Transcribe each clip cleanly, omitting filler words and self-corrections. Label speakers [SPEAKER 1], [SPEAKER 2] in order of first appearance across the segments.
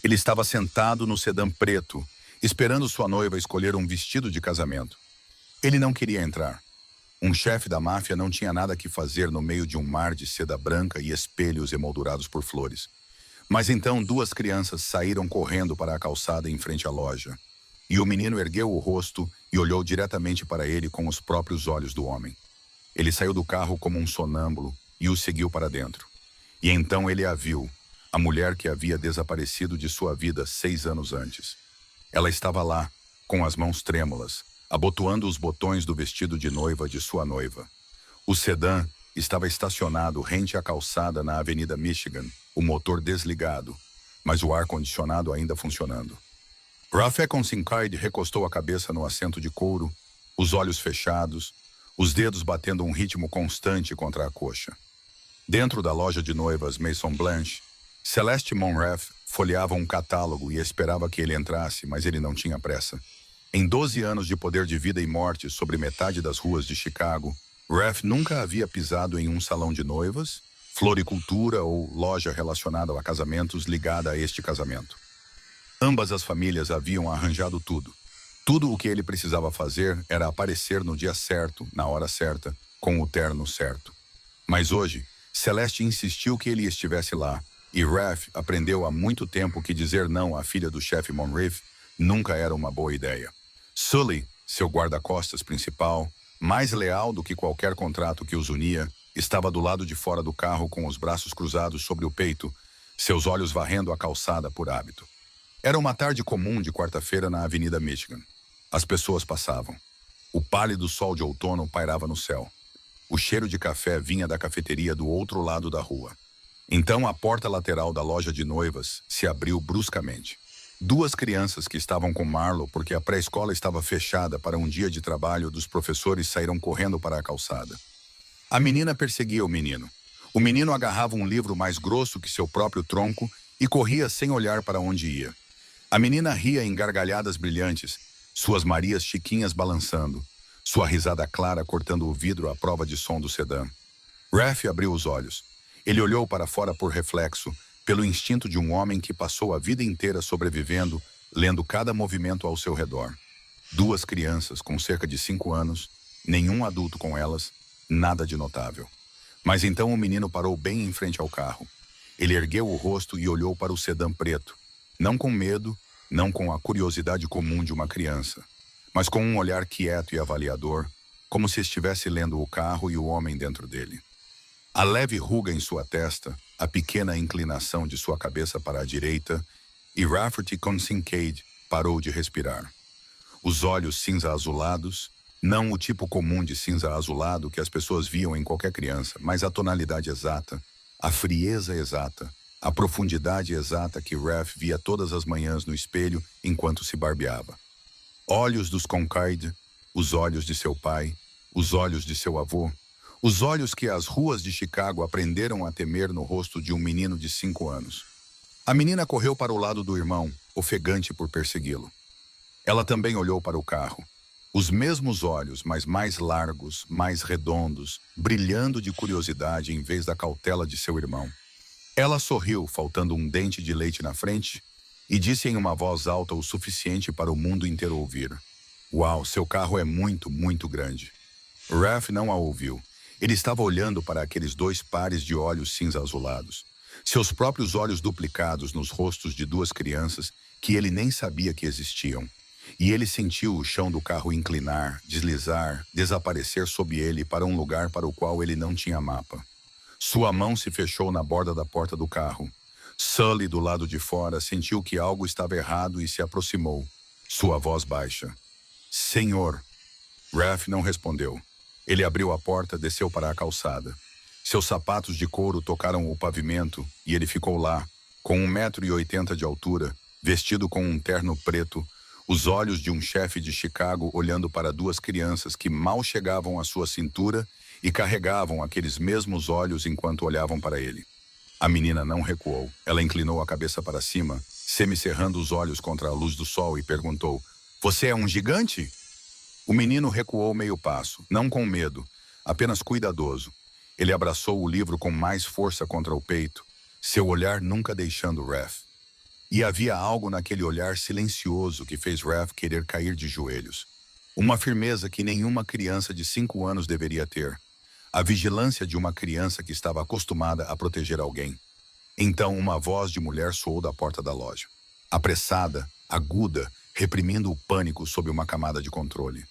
[SPEAKER 1] Ele estava sentado no sedã preto, esperando sua noiva escolher um vestido de casamento. Ele não queria entrar. Um chefe da máfia não tinha nada que fazer no meio de um mar de seda branca e espelhos emoldurados por flores. Mas então duas crianças saíram correndo para a calçada em frente à loja. E o menino ergueu o rosto e olhou diretamente para ele com os próprios olhos do homem. Ele saiu do carro como um sonâmbulo e o seguiu para dentro. E então ele a viu, a mulher que havia desaparecido de sua vida 6 anos antes. Ela estava lá, com as mãos trêmulas, abotoando os botões do vestido de noiva de sua noiva. O sedã estava estacionado rente à calçada na Avenida Michigan, o motor desligado, mas o ar-condicionado ainda funcionando. Rafekon Kincaid recostou a cabeça no assento de couro, os olhos fechados, os dedos batendo um ritmo constante contra a coxa. Dentro da loja de noivas Maison Blanche, Celeste Monref folheava um catálogo e esperava que ele entrasse, mas ele não tinha pressa. Em 12 anos de poder de vida e morte sobre metade das ruas de Chicago, Ref nunca havia pisado em um salão de noivas, floricultura ou loja relacionada a casamentos ligada a este casamento. Ambas as famílias haviam arranjado tudo. Tudo o que ele precisava fazer era aparecer no dia certo, na hora certa, com o terno certo. Mas hoje, Celeste insistiu que ele estivesse lá, e Ref aprendeu há muito tempo que dizer não à filha do chefe Monrief nunca era uma boa ideia. Sully, seu guarda-costas principal, mais leal do que qualquer contrato que os unia, estava do lado de fora do carro com os braços cruzados sobre o peito, seus olhos varrendo a calçada por hábito. Era uma tarde comum de quarta-feira na Avenida Michigan. As pessoas passavam. O pálido sol de outono pairava no céu. O cheiro de café vinha da cafeteria do outro lado da rua. Então a porta lateral da loja de noivas se abriu bruscamente. Duas crianças que estavam com Marlo porque a pré-escola estava fechada para um dia de trabalho dos professores saíram correndo para a calçada. A menina perseguia o menino. O menino agarrava um livro mais grosso que seu próprio tronco e corria sem olhar para onde ia. A menina ria em gargalhadas brilhantes, suas Marias chiquinhas balançando, sua risada clara cortando o vidro à prova de som do sedã. Ref abriu os olhos. Ele olhou para fora por reflexo, pelo instinto de um homem que passou a vida inteira sobrevivendo, lendo cada movimento ao seu redor. Duas crianças com cerca de 5 anos, nenhum adulto com elas, nada de notável. Mas então o menino parou bem em frente ao carro. Ele ergueu o rosto e olhou para o sedã preto, não com medo, não com a curiosidade comum de uma criança, mas com um olhar quieto e avaliador, como se estivesse lendo o carro e o homem dentro dele. A leve ruga em sua testa, a pequena inclinação de sua cabeça para a direita, e Rafferty Kincaid parou de respirar. Os olhos cinza-azulados, não o tipo comum de cinza-azulado que as pessoas viam em qualquer criança, mas a tonalidade exata, a frieza exata, a profundidade exata que Ref via todas as manhãs no espelho enquanto se barbeava. Olhos dos Kincaid, os olhos de seu pai, os olhos de seu avô, os olhos que as ruas de Chicago aprenderam a temer no rosto de um menino de 5 anos. A menina correu para o lado do irmão, ofegante por persegui-lo. Ela também olhou para o carro. Os mesmos olhos, mas mais largos, mais redondos, brilhando de curiosidade em vez da cautela de seu irmão. Ela sorriu, faltando um dente de leite na frente, e disse em uma voz alta o suficiente para o mundo inteiro ouvir. Uau, seu carro é muito, muito grande. Ref não a ouviu. Ele estava olhando para aqueles 2 pares de olhos cinza-azulados. Seus próprios olhos duplicados nos rostos de 2 crianças que ele nem sabia que existiam. E ele sentiu o chão do carro inclinar, deslizar, desaparecer sob ele para um lugar para o qual ele não tinha mapa. Sua mão se fechou na borda da porta do carro. Sully, do lado de fora, sentiu que algo estava errado e se aproximou. Sua voz baixa. Senhor. Ref não respondeu. Ele abriu a porta, desceu para a calçada. Seus sapatos de couro tocaram o pavimento e ele ficou lá, com 1,80 m de altura, vestido com um terno preto, os olhos de um chefe de Chicago olhando para 2 crianças que mal chegavam à sua cintura e carregavam aqueles mesmos olhos enquanto olhavam para ele. A menina não recuou. Ela inclinou a cabeça para cima, semicerrando os olhos contra a luz do sol e perguntou, Você é um gigante? O menino recuou meio passo, não com medo, apenas cuidadoso. Ele abraçou o livro com mais força contra o peito, seu olhar nunca deixando Ref. E havia algo naquele olhar silencioso que fez Raph querer cair de joelhos. Uma firmeza que nenhuma criança de 5 anos deveria ter. A vigilância de uma criança que estava acostumada a proteger alguém. Então uma voz de mulher soou da porta da loja. Apressada, aguda, reprimindo o pânico sob uma camada de controle.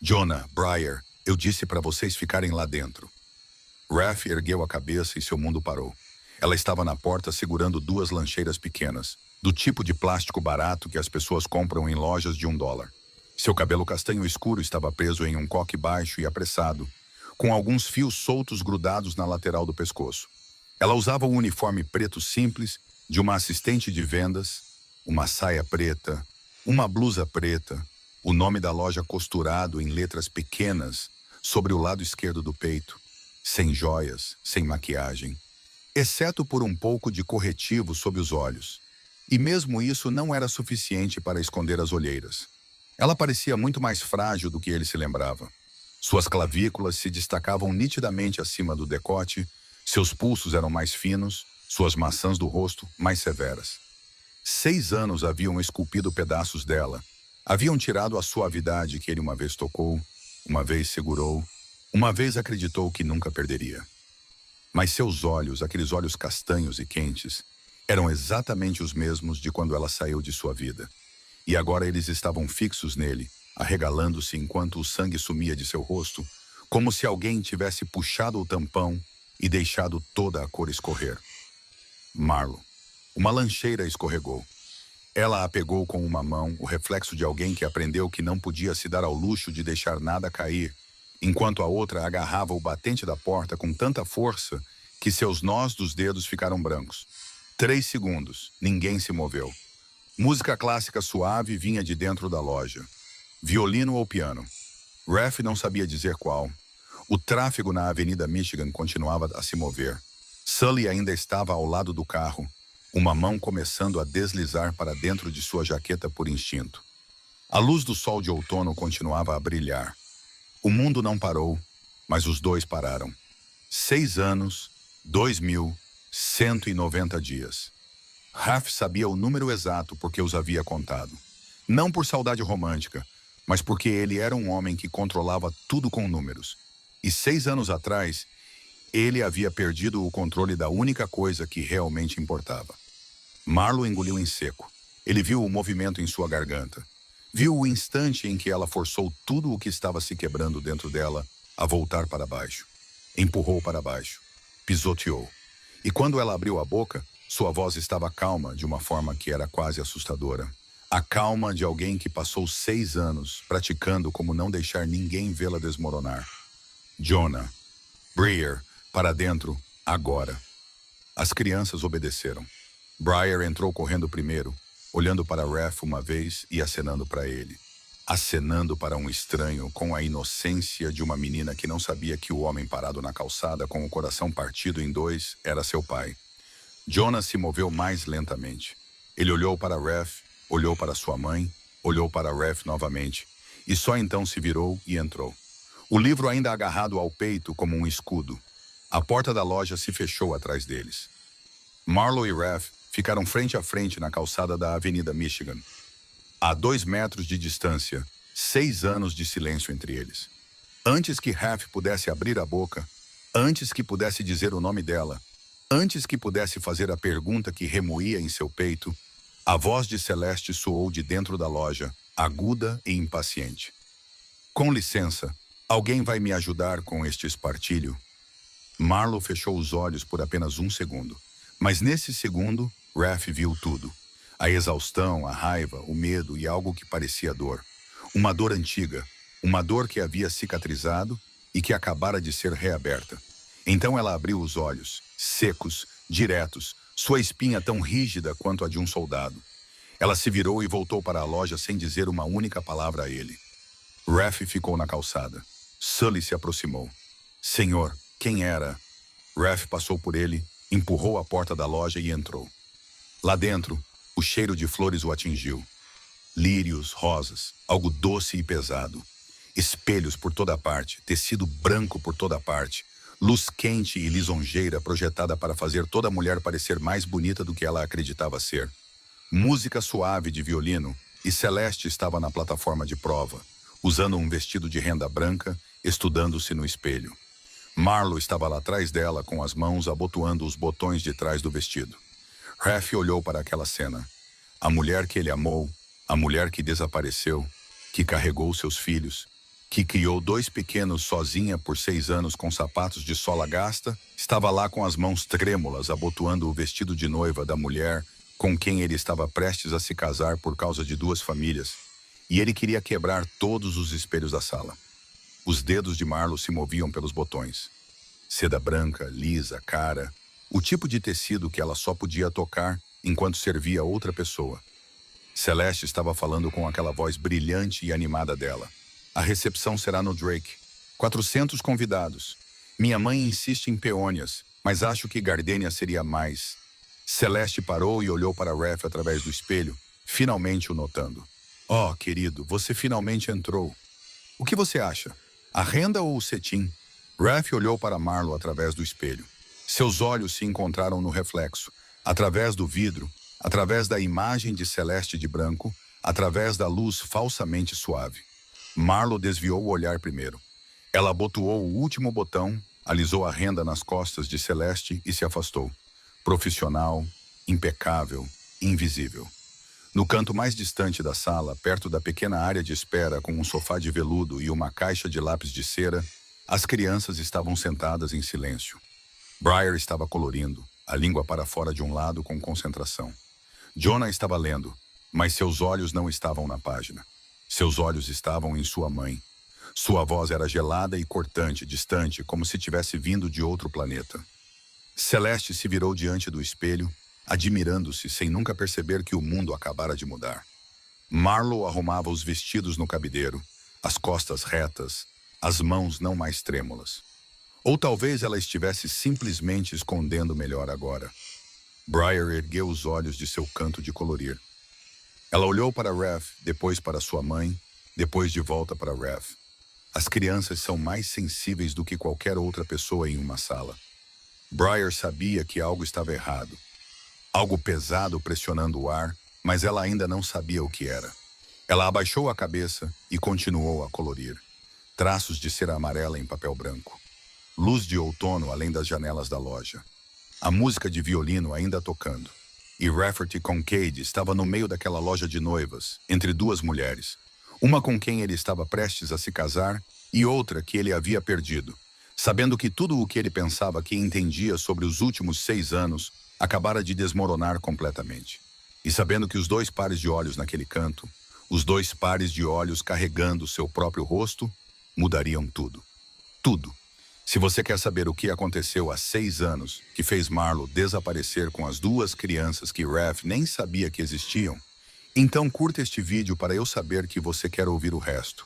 [SPEAKER 1] Jonah, Briar, eu disse para vocês ficarem lá dentro. Raph ergueu a cabeça e seu mundo parou. Ela estava na porta segurando 2 lancheiras pequenas, do tipo de plástico barato que as pessoas compram em lojas de $1. Seu cabelo castanho escuro estava preso em um coque baixo e apressado, com alguns fios soltos grudados na lateral do pescoço. Ela usava um uniforme preto simples de uma assistente de vendas, uma saia preta, uma blusa preta, o nome da loja costurado em letras pequenas sobre o lado esquerdo do peito, sem joias, sem maquiagem, exceto por um pouco de corretivo sob os olhos. E mesmo isso não era suficiente para esconder as olheiras. Ela parecia muito mais frágil do que ele se lembrava. Suas clavículas se destacavam nitidamente acima do decote, seus pulsos eram mais finos, suas maçãs do rosto mais severas. 6 anos haviam esculpido pedaços dela, haviam tirado a suavidade que ele uma vez tocou, uma vez segurou, uma vez acreditou que nunca perderia. Mas seus olhos, aqueles olhos castanhos e quentes, eram exatamente os mesmos de quando ela saiu de sua vida. E agora eles estavam fixos nele, arregalando-se enquanto o sangue sumia de seu rosto, como se alguém tivesse puxado o tampão e deixado toda a cor escorrer. Marlo. Uma lancheira escorregou. Ela a pegou com uma mão, o reflexo de alguém que aprendeu que não podia se dar ao luxo de deixar nada cair, enquanto a outra agarrava o batente da porta com tanta força que seus nós dos dedos ficaram brancos. 3 segundos. Ninguém se moveu. Música clássica suave vinha de dentro da loja. Violino ou piano. Raph não sabia dizer qual. O tráfego na Avenida Michigan continuava a se mover. Sully ainda estava ao lado do carro, uma mão começando a deslizar para dentro de sua jaqueta por instinto. A luz do sol de outono continuava a brilhar. O mundo não parou, mas os dois pararam. 6 anos, 2.190 dias. Raph sabia o número exato porque os havia contado. Não por saudade romântica, mas porque ele era um homem que controlava tudo com números. E 6 anos atrás, ele havia perdido o controle da única coisa que realmente importava. Marlo engoliu em seco. Ele viu o movimento em sua garganta. Viu o instante em que ela forçou tudo o que estava se quebrando dentro dela a voltar para baixo. Empurrou para baixo. Pisoteou. E quando ela abriu a boca, sua voz estava calma de uma forma que era quase assustadora. A calma de alguém que passou 6 anos praticando como não deixar ninguém vê-la desmoronar. Jonah. Briar, para dentro, agora. As crianças obedeceram. Briar entrou correndo primeiro, olhando para Raph uma vez e acenando para ele. Acenando para um estranho com a inocência de uma menina que não sabia que o homem parado na calçada com o coração partido em 2 era seu pai. Jonah se moveu mais lentamente. Ele olhou para Raph, olhou para sua mãe, olhou para Raph novamente, e só então se virou e entrou. O livro ainda agarrado ao peito como um escudo. A porta da loja se fechou atrás deles. Marlo e Raph ficaram frente a frente na calçada da Avenida Michigan. A 2 metros de distância, 6 anos de silêncio entre eles. Antes que Raph pudesse abrir a boca, antes que pudesse dizer o nome dela, antes que pudesse fazer a pergunta que remoía em seu peito, a voz de Celeste soou de dentro da loja, aguda e impaciente. Com licença, alguém vai me ajudar com este espartilho? Marlo fechou os olhos por apenas 1 segundo. Mas nesse segundo, Raph viu tudo. A exaustão, a raiva, o medo e algo que parecia dor. Uma dor antiga, uma dor que havia cicatrizado e que acabara de ser reaberta. Então ela abriu os olhos, secos, diretos, sua espinha tão rígida quanto a de um soldado. Ela se virou e voltou para a loja sem dizer uma única palavra a ele. Raph ficou na calçada. Sully se aproximou. Senhor, quem era? Raph passou por ele, empurrou a porta da loja e entrou. Lá dentro, o cheiro de flores o atingiu. Lírios, rosas, algo doce e pesado. Espelhos por toda parte, tecido branco por toda parte. Luz quente e lisonjeira projetada para fazer toda mulher parecer mais bonita do que ela acreditava ser. Música suave de violino, e Celeste estava na plataforma de prova, usando um vestido de renda branca, estudando-se no espelho. Marlo estava lá atrás dela, com as mãos abotoando os botões de trás do vestido. Raf olhou para aquela cena. A mulher que ele amou, a mulher que desapareceu, que carregou seus filhos, que criou 2 pequenos sozinha por 6 anos com sapatos de sola gasta, estava lá com as mãos trêmulas abotoando o vestido de noiva da mulher com quem ele estava prestes a se casar por causa de 2 famílias, e ele queria quebrar todos os espelhos da sala. Os dedos de Marlo se moviam pelos botões. Seda branca, lisa, cara, o tipo de tecido que ela só podia tocar enquanto servia outra pessoa. Celeste estava falando com aquela voz brilhante e animada dela. A recepção será no Drake. 400 convidados. Minha mãe insiste em peônias, mas acho que gardênia seria mais. Celeste parou e olhou para Raf através do espelho, finalmente o notando. Oh, querido, você finalmente entrou. O que você acha? A renda ou o cetim? Raf olhou para Marlo através do espelho. Seus olhos se encontraram no reflexo, através do vidro, através da imagem de Celeste de branco, através da luz falsamente suave. Marlo desviou o olhar primeiro. Ela abotoou o último botão, alisou a renda nas costas de Celeste e se afastou. Profissional, impecável, invisível. No canto mais distante da sala, perto da pequena área de espera com um sofá de veludo e uma caixa de lápis de cera, as crianças estavam sentadas em silêncio. Briar estava colorindo, a língua para fora de um lado com concentração. Jonah estava lendo, mas seus olhos não estavam na página. Seus olhos estavam em sua mãe. Sua voz era gelada e cortante, distante, como se tivesse vindo de outro planeta. Celeste se virou diante do espelho, admirando-se sem nunca perceber que o mundo acabara de mudar. Marlo arrumava os vestidos no cabideiro, as costas retas, as mãos não mais trêmulas. Ou talvez ela estivesse simplesmente escondendo melhor agora. Briar ergueu os olhos de seu canto de colorir. Ela olhou para Raf, depois para sua mãe, depois de volta para Raf. As crianças são mais sensíveis do que qualquer outra pessoa em uma sala. Briar sabia que algo estava errado. Algo pesado pressionando o ar, mas ela ainda não sabia o que era. Ela abaixou a cabeça e continuou a colorir. Traços de cera amarela em papel branco. Luz de outono além das janelas da loja. A música de violino ainda tocando. E Rafferty Kincaid estava no meio daquela loja de noivas, entre 2 mulheres. Uma com quem ele estava prestes a se casar e outra que ele havia perdido, sabendo que tudo o que ele pensava que entendia sobre os últimos 6 anos acabara de desmoronar completamente. E sabendo que os 2 pares de olhos naquele canto, os 2 pares de olhos carregando seu próprio rosto, mudariam tudo. Tudo. Se você quer saber o que aconteceu há 6 anos, que fez Marlo desaparecer com as 2 crianças que Raf nem sabia que existiam, então curta este vídeo para eu saber que você quer ouvir o resto.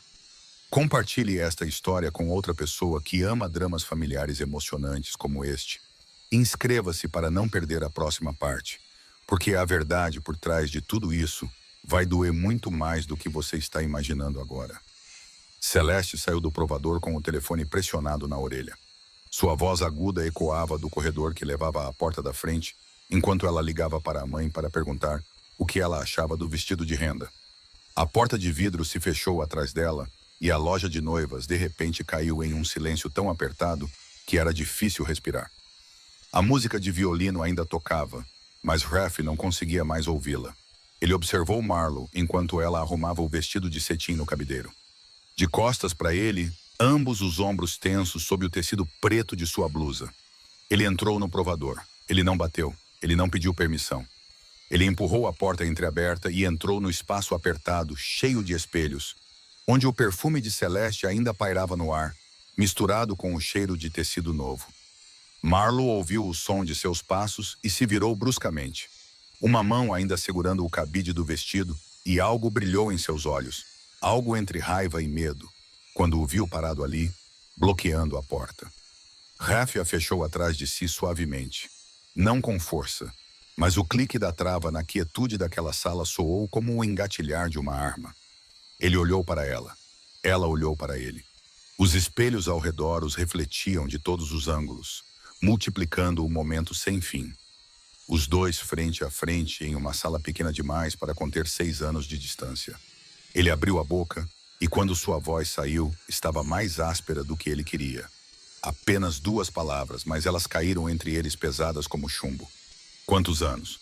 [SPEAKER 1] Compartilhe esta história com outra pessoa que ama dramas familiares emocionantes como este. Inscreva-se para não perder a próxima parte, porque a verdade por trás de tudo isso vai doer muito mais do que você está imaginando agora. Celeste saiu do provador com o telefone pressionado na orelha. Sua voz aguda ecoava do corredor que levava à porta da frente, enquanto ela ligava para a mãe para perguntar o que ela achava do vestido de renda. A porta de vidro se fechou atrás dela e a loja de noivas de repente caiu em um silêncio tão apertado que era difícil respirar. A música de violino ainda tocava, mas Raf não conseguia mais ouvi-la. Ele observou Marlo enquanto ela arrumava o vestido de cetim no cabideiro. De costas para ele, ambos os ombros tensos sob o tecido preto de sua blusa. Ele entrou no provador. Ele não bateu. Ele não pediu permissão. Ele empurrou a porta entreaberta e entrou no espaço apertado, cheio de espelhos, onde o perfume de Celeste ainda pairava no ar, misturado com o cheiro de tecido novo. Marlo ouviu o som de seus passos e se virou bruscamente. Uma mão ainda segurando o cabide do vestido e algo brilhou em seus olhos. Algo entre raiva e medo, quando o viu parado ali, bloqueando a porta. Raf a fechou atrás de si suavemente. Não com força, mas o clique da trava na quietude daquela sala soou como o engatilhar de uma arma. Ele olhou para ela. Ela olhou para ele. Os espelhos ao redor os refletiam de todos os ângulos, multiplicando o momento sem fim. Os dois frente a frente em uma sala pequena demais para conter 6 anos de distância. Ele abriu a boca e quando sua voz saiu, estava mais áspera do que ele queria. Apenas 2 palavras, mas elas caíram entre eles pesadas como chumbo. Quantos anos?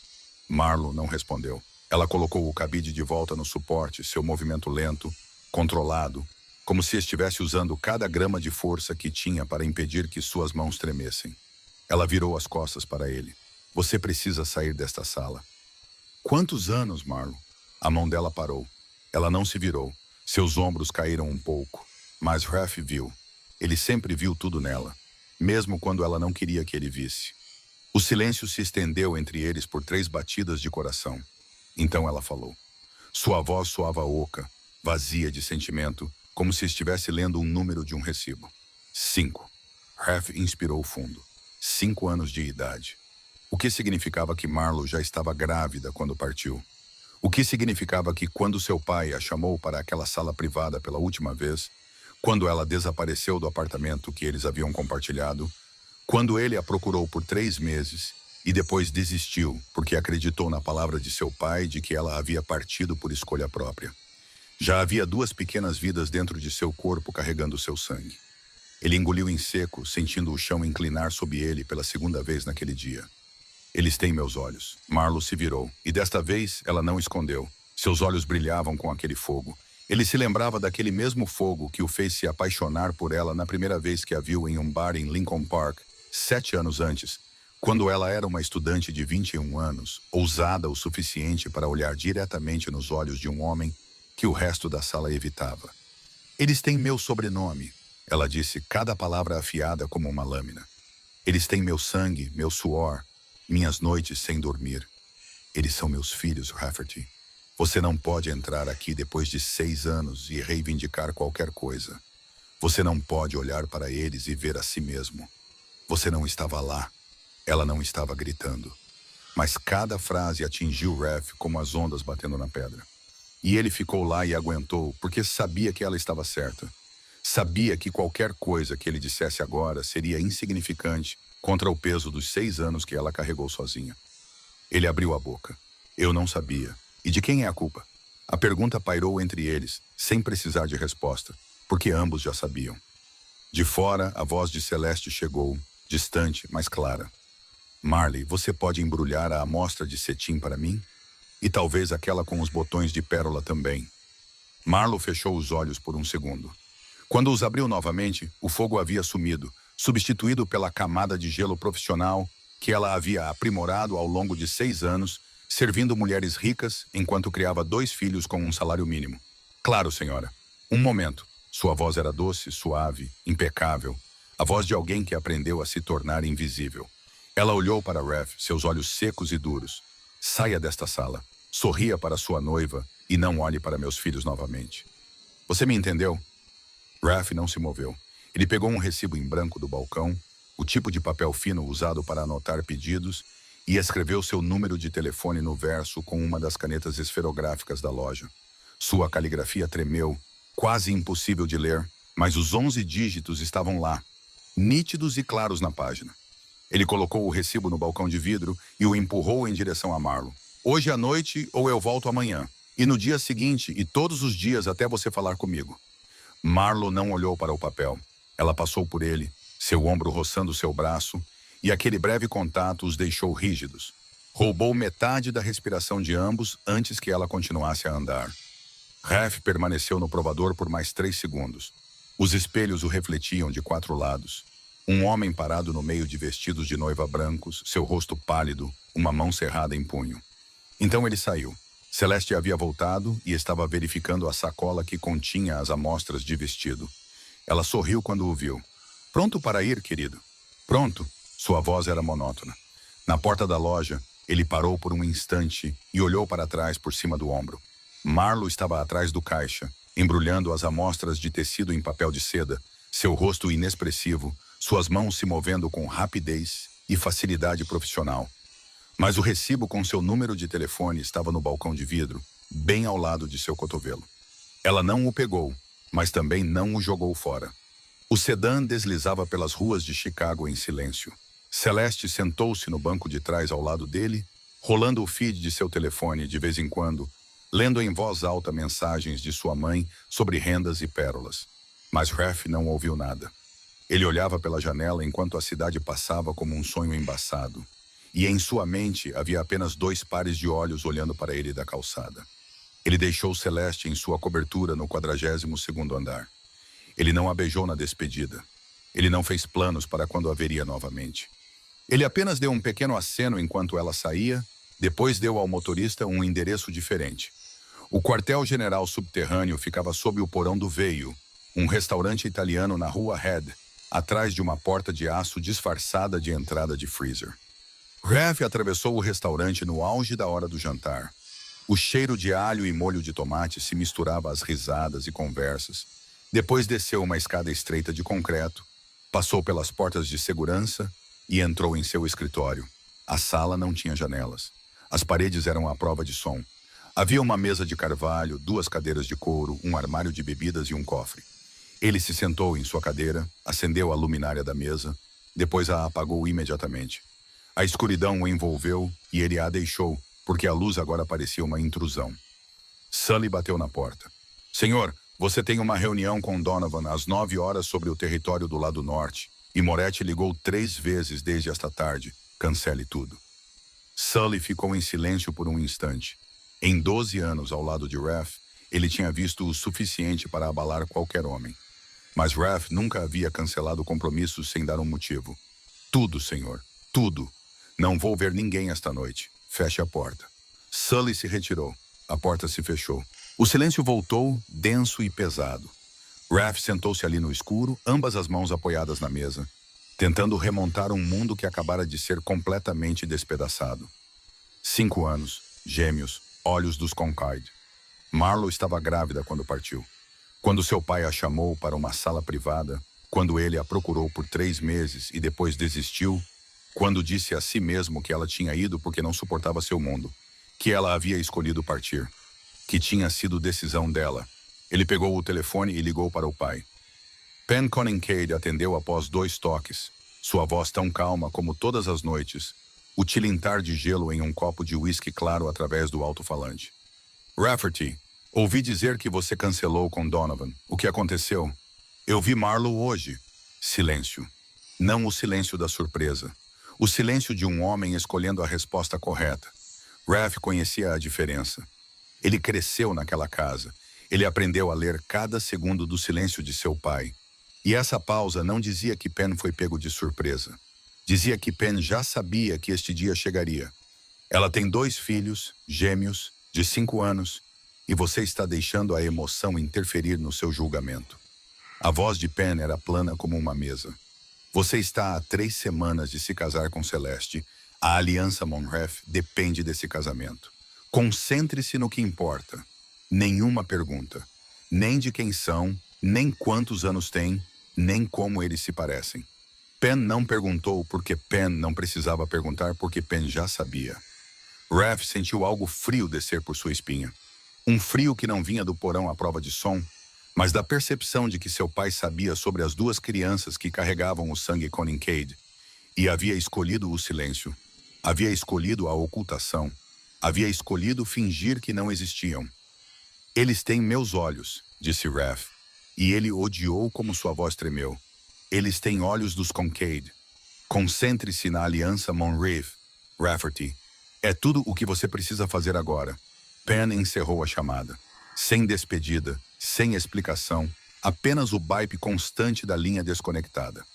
[SPEAKER 1] Marlo não respondeu. Ela colocou o cabide de volta no suporte, seu movimento lento, controlado, como se estivesse usando cada grama de força que tinha para impedir que suas mãos tremessem. Ela virou as costas para ele. Você precisa sair desta sala. Quantos anos, Marlo? A mão dela parou. Ela não se virou. Seus ombros caíram um pouco. Mas Raf viu. Ele sempre viu tudo nela, mesmo quando ela não queria que ele visse. O silêncio se estendeu entre eles por 3 batidas de coração. Então ela falou. Sua voz soava oca, vazia de sentimento, como se estivesse lendo um número de um recibo. 5. Raf inspirou fundo. 5 anos de idade. O que significava que Marlo já estava grávida quando partiu? O que significava que quando seu pai a chamou para aquela sala privada pela última vez, quando ela desapareceu do apartamento que eles haviam compartilhado, quando ele a procurou por 3 meses e depois desistiu porque acreditou na palavra de seu pai de que ela havia partido por escolha própria. Já havia 2 pequenas vidas dentro de seu corpo carregando seu sangue. Ele engoliu em seco, sentindo o chão inclinar sob ele pela 2ª vez naquele dia. Eles têm meus olhos. Marlo se virou, e desta vez ela não escondeu. Seus olhos brilhavam com aquele fogo. Ele se lembrava daquele mesmo fogo que o fez se apaixonar por ela na primeira vez que a viu em um bar em Lincoln Park, 7 anos antes, quando ela era uma estudante de 21 anos, ousada o suficiente para olhar diretamente nos olhos de um homem que o resto da sala evitava. Eles têm meu sobrenome, ela disse, cada palavra afiada como uma lâmina. Eles têm meu sangue, meu suor, minhas noites sem dormir. Eles são meus filhos, Rafferty. Você não pode entrar aqui depois de 6 anos e reivindicar qualquer coisa. Você não pode olhar para eles e ver a si mesmo. Você não estava lá. Ela não estava gritando. Mas cada frase atingiu Raf como as ondas batendo na pedra. E ele ficou lá e aguentou, porque sabia que ela estava certa. Sabia que qualquer coisa que ele dissesse agora seria insignificante contra o peso dos 6 anos que ela carregou sozinha. Ele abriu a boca. Eu não sabia. E de quem é a culpa? A pergunta pairou entre eles, sem precisar de resposta, porque ambos já sabiam. De fora, a voz de Celeste chegou, distante, mas clara. Marley, você pode embrulhar a amostra de cetim para mim? E talvez aquela com os botões de pérola também. Marlo fechou os olhos por um segundo. Quando os abriu novamente, o fogo havia sumido, substituído pela camada de gelo profissional que ela havia aprimorado ao longo de 6 anos, servindo mulheres ricas enquanto criava 2 filhos com um salário mínimo. Claro, senhora. Um momento. Sua voz era doce, suave, impecável. A voz de alguém que aprendeu a se tornar invisível. Ela olhou para Raf, seus olhos secos e duros. Saia desta sala. Sorria para sua noiva e não olhe para meus filhos novamente. Você me entendeu? Raf não se moveu. Ele pegou um recibo em branco do balcão, o tipo de papel fino usado para anotar pedidos, e escreveu seu número de telefone no verso com uma das canetas esferográficas da loja. Sua caligrafia tremeu, quase impossível de ler, mas os 11 dígitos estavam lá, nítidos e claros na página. Ele colocou o recibo no balcão de vidro e o empurrou em direção a Marlo. Hoje à noite ou eu volto amanhã. E no dia seguinte e todos os dias até você falar comigo. Marlo não olhou para o papel. Ela passou por ele, seu ombro roçando seu braço, e aquele breve contato os deixou rígidos. Roubou metade da respiração de ambos antes que ela continuasse a andar. Raf permaneceu no provador por mais 3 segundos. Os espelhos o refletiam de 4 lados. Um homem parado no meio de vestidos de noiva brancos, seu rosto pálido, uma mão cerrada em punho. Então ele saiu. Celeste havia voltado e estava verificando a sacola que continha as amostras de vestido. Ela sorriu quando o viu. Pronto para ir, querido? Pronto. Sua voz era monótona. Na porta da loja, ele parou por um instante e olhou para trás por cima do ombro. Marlo estava atrás do caixa, embrulhando as amostras de tecido em papel de seda, seu rosto inexpressivo, suas mãos se movendo com rapidez e facilidade profissional. Mas o recibo com seu número de telefone estava no balcão de vidro, bem ao lado de seu cotovelo. Ela não o pegou, mas também não o jogou fora. O sedã deslizava pelas ruas de Chicago em silêncio. Celeste sentou-se no banco de trás ao lado dele, rolando o feed de seu telefone de vez em quando, lendo em voz alta mensagens de sua mãe sobre rendas e pérolas. Mas Raf não ouviu nada. Ele olhava pela janela enquanto a cidade passava como um sonho embaçado. E em sua mente havia apenas 2 pares de olhos olhando para ele da calçada. Ele deixou Celeste em sua cobertura no 42º andar. Ele não a beijou na despedida. Ele não fez planos para quando a veria novamente. Ele apenas deu um pequeno aceno enquanto ela saía, depois deu ao motorista um endereço diferente. O quartel-general subterrâneo ficava sob o porão do Veio, um restaurante italiano na rua Head, atrás de uma porta de aço disfarçada de entrada de freezer. Raf atravessou o restaurante no auge da hora do jantar. O cheiro de alho e molho de tomate se misturava às risadas e conversas. Depois desceu uma escada estreita de concreto, passou pelas portas de segurança e entrou em seu escritório. A sala não tinha janelas. As paredes eram à prova de som. Havia uma mesa de carvalho, 2 cadeiras de couro, um armário de bebidas e um cofre. Ele se sentou em sua cadeira, acendeu a luminária da mesa, depois a apagou imediatamente. A escuridão o envolveu e ele a deixou, porque a luz agora parecia uma intrusão. Sully bateu na porta. Senhor, você tem uma reunião com Donovan às 9 horas sobre o território do lado norte, e Moretti ligou 3 vezes desde esta tarde. Cancele tudo. Sully ficou em silêncio por um instante. Em 12 anos ao lado de Raf, ele tinha visto o suficiente para abalar qualquer homem. Mas Raf nunca havia cancelado compromissos sem dar um motivo. Tudo, senhor. Tudo. Não vou ver ninguém esta noite. Feche a porta. Sully se retirou. A porta se fechou. O silêncio voltou, denso e pesado. Raf sentou-se ali no escuro, ambas as mãos apoiadas na mesa, tentando remontar um mundo que acabara de ser completamente despedaçado. 5 anos, gêmeos, olhos dos Concaid. Marlo estava grávida quando partiu. Quando seu pai a chamou para uma sala privada, quando ele a procurou por 3 meses e depois desistiu, quando disse a si mesmo que ela tinha ido porque não suportava seu mundo, que ela havia escolhido partir, que tinha sido decisão dela. Ele pegou o telefone e ligou para o pai. Penn Conincade atendeu após 2 toques, sua voz tão calma como todas as noites, o tilintar de gelo em um copo de uísque claro através do alto-falante. Rafferty, ouvi dizer que você cancelou com Donovan. O que aconteceu? Eu vi Marlo hoje. Silêncio. Não o silêncio da surpresa. O silêncio de um homem escolhendo a resposta correta. Raf conhecia a diferença. Ele cresceu naquela casa. Ele aprendeu a ler cada segundo do silêncio de seu pai. E essa pausa não dizia que Penn foi pego de surpresa. Dizia que Penn já sabia que este dia chegaria. Ela tem 2 filhos, gêmeos, de 5 anos, e você está deixando a emoção interferir no seu julgamento. A voz de Penn era plana como uma mesa. Você está há 3 semanas de se casar com Celeste. A aliança Monref depende desse casamento. Concentre-se no que importa. Nenhuma pergunta. Nem de quem são, nem quantos anos têm, nem como eles se parecem. Penn não perguntou porque Penn não precisava perguntar porque Penn já sabia. Raf sentiu algo frio descer por sua espinha. Um frio que não vinha do porão à prova de som, mas da percepção de que seu pai sabia sobre as 2 crianças que carregavam o sangue Conincade e havia escolhido o silêncio, havia escolhido a ocultação, havia escolhido fingir que não existiam. Eles têm meus olhos, disse Raf, e ele odiou como sua voz tremeu. Eles têm olhos dos Concaid. Concentre-se na aliança Monreef, Rafferty. É tudo o que você precisa fazer agora. Penn encerrou a chamada. Sem despedida, sem explicação, apenas o bip constante da linha desconectada.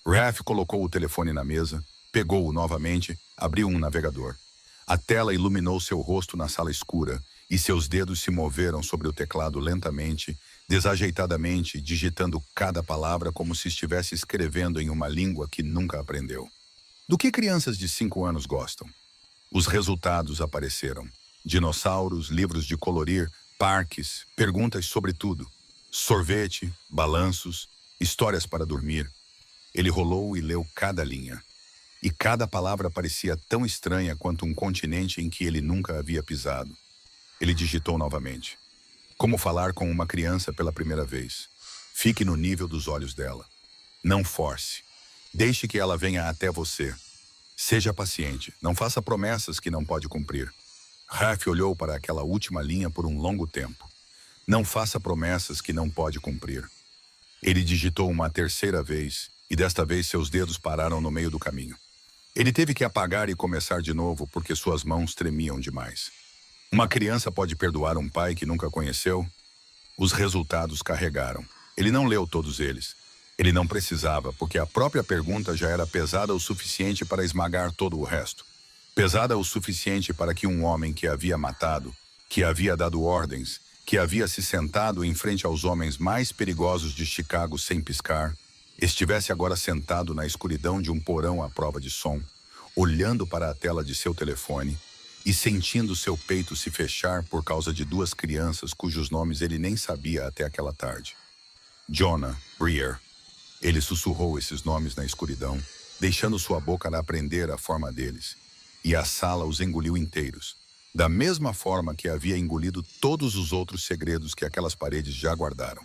[SPEAKER 1] Raf colocou o telefone na mesa, pegou-o novamente, abriu um navegador. A tela iluminou seu rosto na sala escura e seus dedos se moveram sobre o teclado lentamente, desajeitadamente, digitando cada palavra como se estivesse escrevendo em uma língua que nunca aprendeu. Do que crianças de 5 anos gostam? Os resultados apareceram. Dinossauros, livros de colorir, parques, perguntas sobre tudo. Sorvete, balanços, histórias para dormir. Ele rolou e leu cada linha. E cada palavra parecia tão estranha quanto um continente em que ele nunca havia pisado. Ele digitou novamente. Como falar com uma criança pela primeira vez. Fique no nível dos olhos dela. Não force. Deixe que ela venha até você. Seja paciente, não faça promessas que não pode cumprir. Ralph olhou para aquela última linha por um longo tempo. Não faça promessas que não pode cumprir. Ele digitou uma terceira vez, e desta vez seus dedos pararam no meio do caminho. Ele teve que apagar e começar de novo porque suas mãos tremiam demais. Uma criança pode perdoar um pai que nunca conheceu? Os resultados carregaram. Ele não leu todos eles. Ele não precisava, porque a própria pergunta já era pesada o suficiente para esmagar todo o resto. Pesada o suficiente para que um homem que havia matado, que havia dado ordens, que havia se sentado em frente aos homens mais perigosos de Chicago sem piscar, estivesse agora sentado na escuridão de um porão à prova de som, olhando para a tela de seu telefone e sentindo seu peito se fechar por causa de duas crianças cujos nomes ele nem sabia até aquela tarde. Jonah, Breer. Ele sussurrou esses nomes na escuridão, deixando sua boca aprender a forma deles, e a sala os engoliu inteiros, da mesma forma que havia engolido todos os outros segredos que aquelas paredes já guardaram.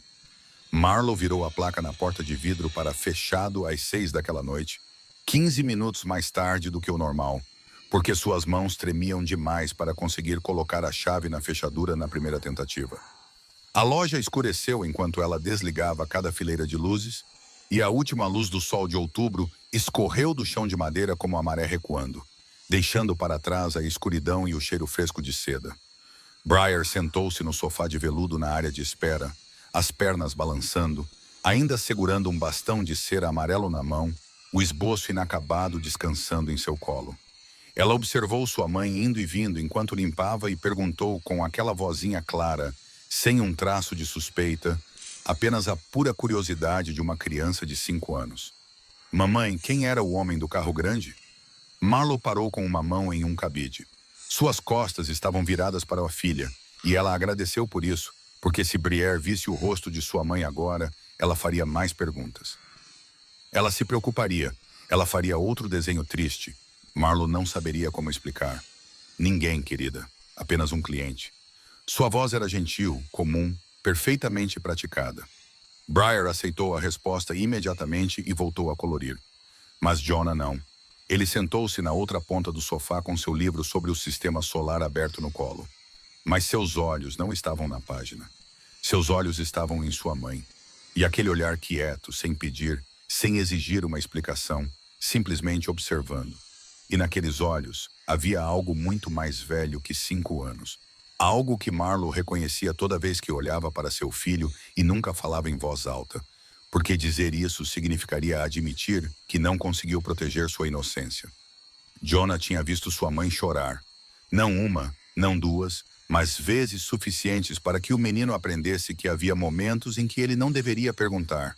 [SPEAKER 1] Marlowe virou a placa na porta de vidro para fechado às 6 daquela noite, 15 minutos mais tarde do que o normal, porque suas mãos tremiam demais para conseguir colocar a chave na fechadura na primeira tentativa. A loja escureceu enquanto ela desligava cada fileira de luzes, e a última luz do sol de outubro escorreu do chão de madeira como a maré recuando, deixando para trás a escuridão e o cheiro fresco de seda. Breer sentou-se no sofá de veludo na área de espera, as pernas balançando, ainda segurando um bastão de cera amarelo na mão, o esboço inacabado descansando em seu colo. Ela observou sua mãe indo e vindo enquanto limpava e perguntou com aquela vozinha clara, sem um traço de suspeita, apenas a pura curiosidade de uma criança de 5 anos. Mamãe, quem era o homem do carro grande? Marlowe parou com uma mão em um cabide. Suas costas estavam viradas para a filha, e ela agradeceu por isso, porque se Breer visse o rosto de sua mãe agora, ela faria mais perguntas. Ela se preocuparia, ela faria outro desenho triste. Marlowe não saberia como explicar. Ninguém, querida, apenas um cliente. Sua voz era gentil, comum, perfeitamente praticada. Breer aceitou a resposta imediatamente e voltou a colorir. Mas Jonah não. Ele sentou-se na outra ponta do sofá com seu livro sobre o sistema solar aberto no colo. Mas seus olhos não estavam na página. Seus olhos estavam em sua mãe. E aquele olhar quieto, sem pedir, sem exigir uma explicação, simplesmente observando. E naqueles olhos havia algo muito mais velho que 5 anos. Algo que Marlowe reconhecia toda vez que olhava para seu filho e nunca falava em voz alta, porque dizer isso significaria admitir que não conseguiu proteger sua inocência. Jonah tinha visto sua mãe chorar. Não uma, não duas, mas vezes suficientes para que o menino aprendesse que havia momentos em que ele não deveria perguntar,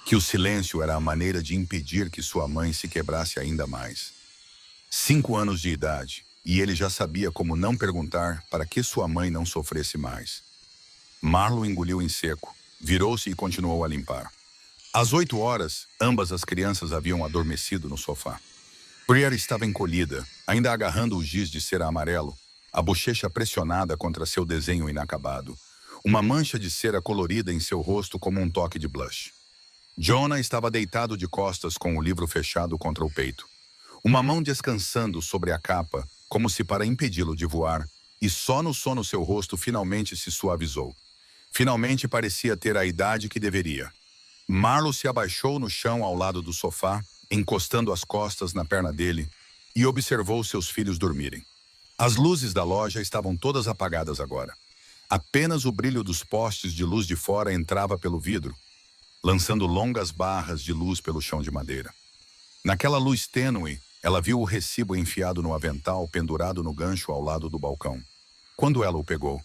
[SPEAKER 1] que o silêncio era a maneira de impedir que sua mãe se quebrasse ainda mais. 5 anos de idade, e ele já sabia como não perguntar para que sua mãe não sofresse mais. Marlowe engoliu em seco, virou-se e continuou a limpar. Às 8 horas, ambas as crianças haviam adormecido no sofá. Breer estava encolhida, ainda agarrando o giz de cera amarelo, a bochecha pressionada contra seu desenho inacabado, uma mancha de cera colorida em seu rosto como um toque de blush. Jonah estava deitado de costas com o livro fechado contra o peito, uma mão descansando sobre a capa, como se para impedi-lo de voar, e só no sono seu rosto finalmente se suavizou. Finalmente parecia ter a idade que deveria. Marlowe se abaixou no chão ao lado do sofá, encostando as costas na perna dele, e observou seus filhos dormirem. As luzes da loja estavam todas apagadas agora. Apenas o brilho dos postes de luz de fora entrava pelo vidro, lançando longas barras de luz pelo chão de madeira. Naquela luz tênue, ela viu o recibo enfiado no avental pendurado no gancho ao lado do balcão. Quando ela o pegou,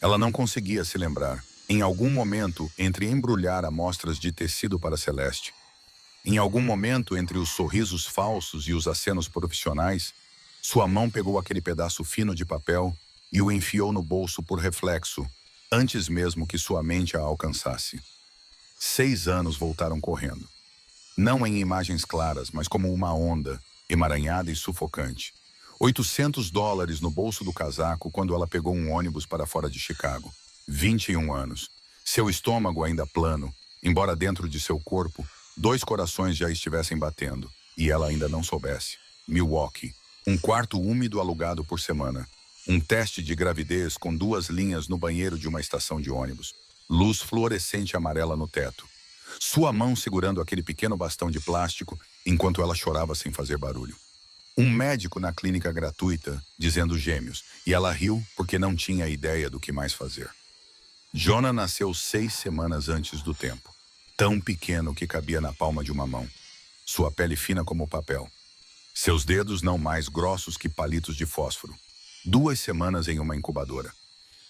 [SPEAKER 1] ela não conseguia se lembrar. Em algum momento, entre embrulhar amostras de tecido para Celeste, em algum momento, entre os sorrisos falsos e os acenos profissionais, sua mão pegou aquele pedaço fino de papel e o enfiou no bolso por reflexo, antes mesmo que sua mente a alcançasse. 6 anos voltaram correndo. Não em imagens claras, mas como uma onda, emaranhada e sufocante. $800 no bolso do casaco quando ela pegou um ônibus para fora de Chicago. 21 anos. Seu estômago ainda plano, embora dentro de seu corpo, 2 corações já estivessem batendo, e ela ainda não soubesse. Milwaukee. Um quarto úmido alugado por semana. Um teste de gravidez com 2 linhas no banheiro de uma estação de ônibus. Luz fluorescente amarela no teto. Sua mão segurando aquele pequeno bastão de plástico enquanto ela chorava sem fazer barulho. Um médico na clínica gratuita dizendo gêmeos, e ela riu porque não tinha ideia do que mais fazer. Jonah nasceu 6 semanas antes do tempo. Tão pequeno que cabia na palma de uma mão. Sua pele fina como papel. Seus dedos não mais grossos que palitos de fósforo. 2 semanas em uma incubadora.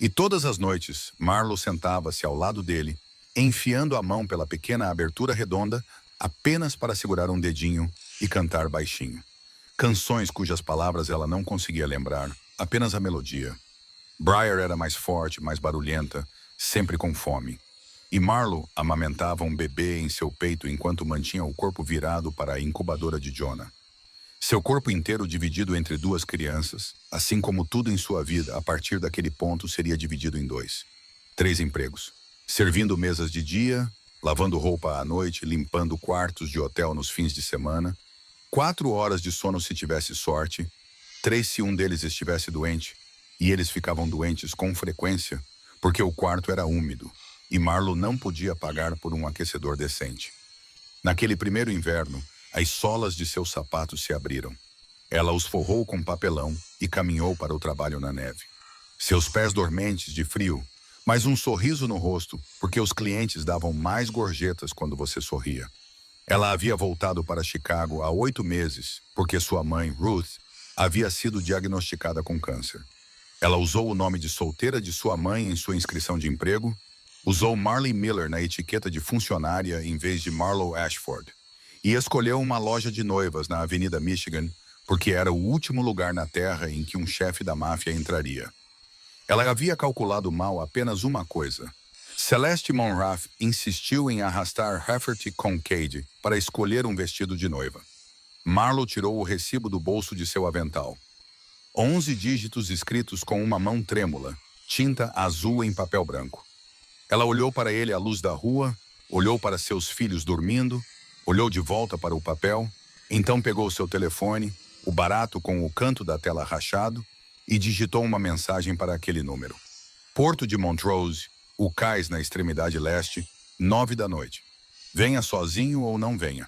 [SPEAKER 1] E todas as noites, Marlo sentava-se ao lado dele, enfiando a mão pela pequena abertura redonda, apenas para segurar um dedinho e cantar baixinho. Canções cujas palavras ela não conseguia lembrar, apenas a melodia. Briar era mais forte, mais barulhenta, sempre com fome. E Marlo amamentava um bebê em seu peito enquanto mantinha o corpo virado para a incubadora de Jonah. Seu corpo inteiro dividido entre 2 crianças, assim como tudo em sua vida, a partir daquele ponto seria dividido em 2. 3 empregos. Servindo mesas de dia, lavando roupa à noite, limpando quartos de hotel nos fins de semana. 4 horas de sono se tivesse sorte, 3 se um deles estivesse doente, e eles ficavam doentes com frequência, porque o quarto era úmido, e Marlo não podia pagar por um aquecedor decente. Naquele primeiro inverno, as solas de seus sapatos se abriram. Ela os forrou com papelão e caminhou para o trabalho na neve. Seus pés dormentes de frio, mas um sorriso no rosto, porque os clientes davam mais gorjetas quando você sorria. Ela havia voltado para Chicago há 8 meses, porque sua mãe, Ruth, havia sido diagnosticada com câncer. Ela usou o nome de solteira de sua mãe em sua inscrição de emprego, usou Marley Miller na etiqueta de funcionária em vez de Marlo Ashford, e escolheu uma loja de noivas na Avenida Michigan, porque era o último lugar na Terra em que um chefe da máfia entraria. Ela havia calculado mal apenas uma coisa. Celeste Monrath insistiu em arrastar Rafferty Concade para escolher um vestido de noiva. Marlo tirou o recibo do bolso de seu avental. 11 dígitos escritos com uma mão trêmula, tinta azul em papel branco. Ela olhou para ele à luz da rua, olhou para seus filhos dormindo, olhou de volta para o papel, então pegou seu telefone, o barato com o canto da tela rachado, e digitou uma mensagem para aquele número. Porto de Montrose, o cais na extremidade leste, 9 da noite. Venha sozinho ou não venha.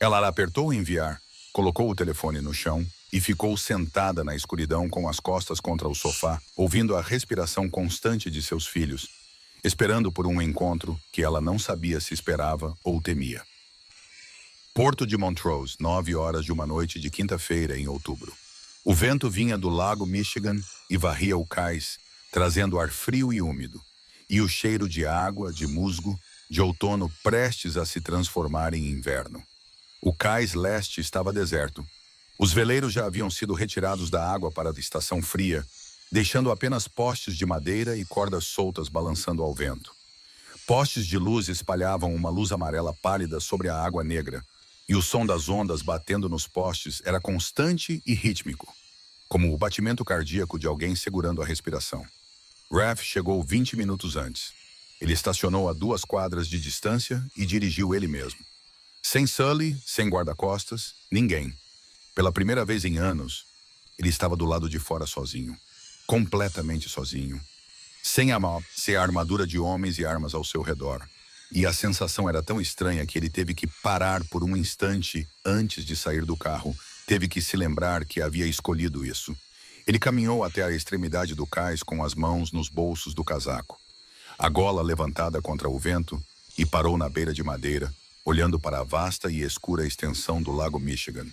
[SPEAKER 1] Ela apertou enviar, colocou o telefone no chão e ficou sentada na escuridão com as costas contra o sofá, ouvindo a respiração constante de seus filhos, esperando por um encontro que ela não sabia se esperava ou temia. Porto de Montrose, 9 horas de uma noite de quinta-feira em outubro. O vento vinha do lago Michigan e varria o cais, trazendo ar frio e úmido, e o cheiro de água, de musgo, de outono prestes a se transformar em inverno. O cais leste estava deserto. Os veleiros já haviam sido retirados da água para a estação fria, deixando apenas postes de madeira e cordas soltas balançando ao vento. Postes de luz espalhavam uma luz amarela pálida sobre a água negra, e o som das ondas batendo nos postes era constante e rítmico, como o batimento cardíaco de alguém segurando a respiração. Raph chegou 20 minutos antes. Ele estacionou a 2 quadras de distância e dirigiu ele mesmo. Sem Sully, sem guarda-costas, ninguém. Pela primeira vez em anos, ele estava do lado de fora sozinho. Completamente sozinho. Sem a armadura de homens e armas ao seu redor. E a sensação era tão estranha que ele teve que parar por um instante antes de sair do carro. Teve que se lembrar que havia escolhido isso. Ele caminhou até a extremidade do cais com as mãos nos bolsos do casaco, a gola levantada contra o vento, e parou na beira de madeira, olhando para a vasta e escura extensão do lago Michigan.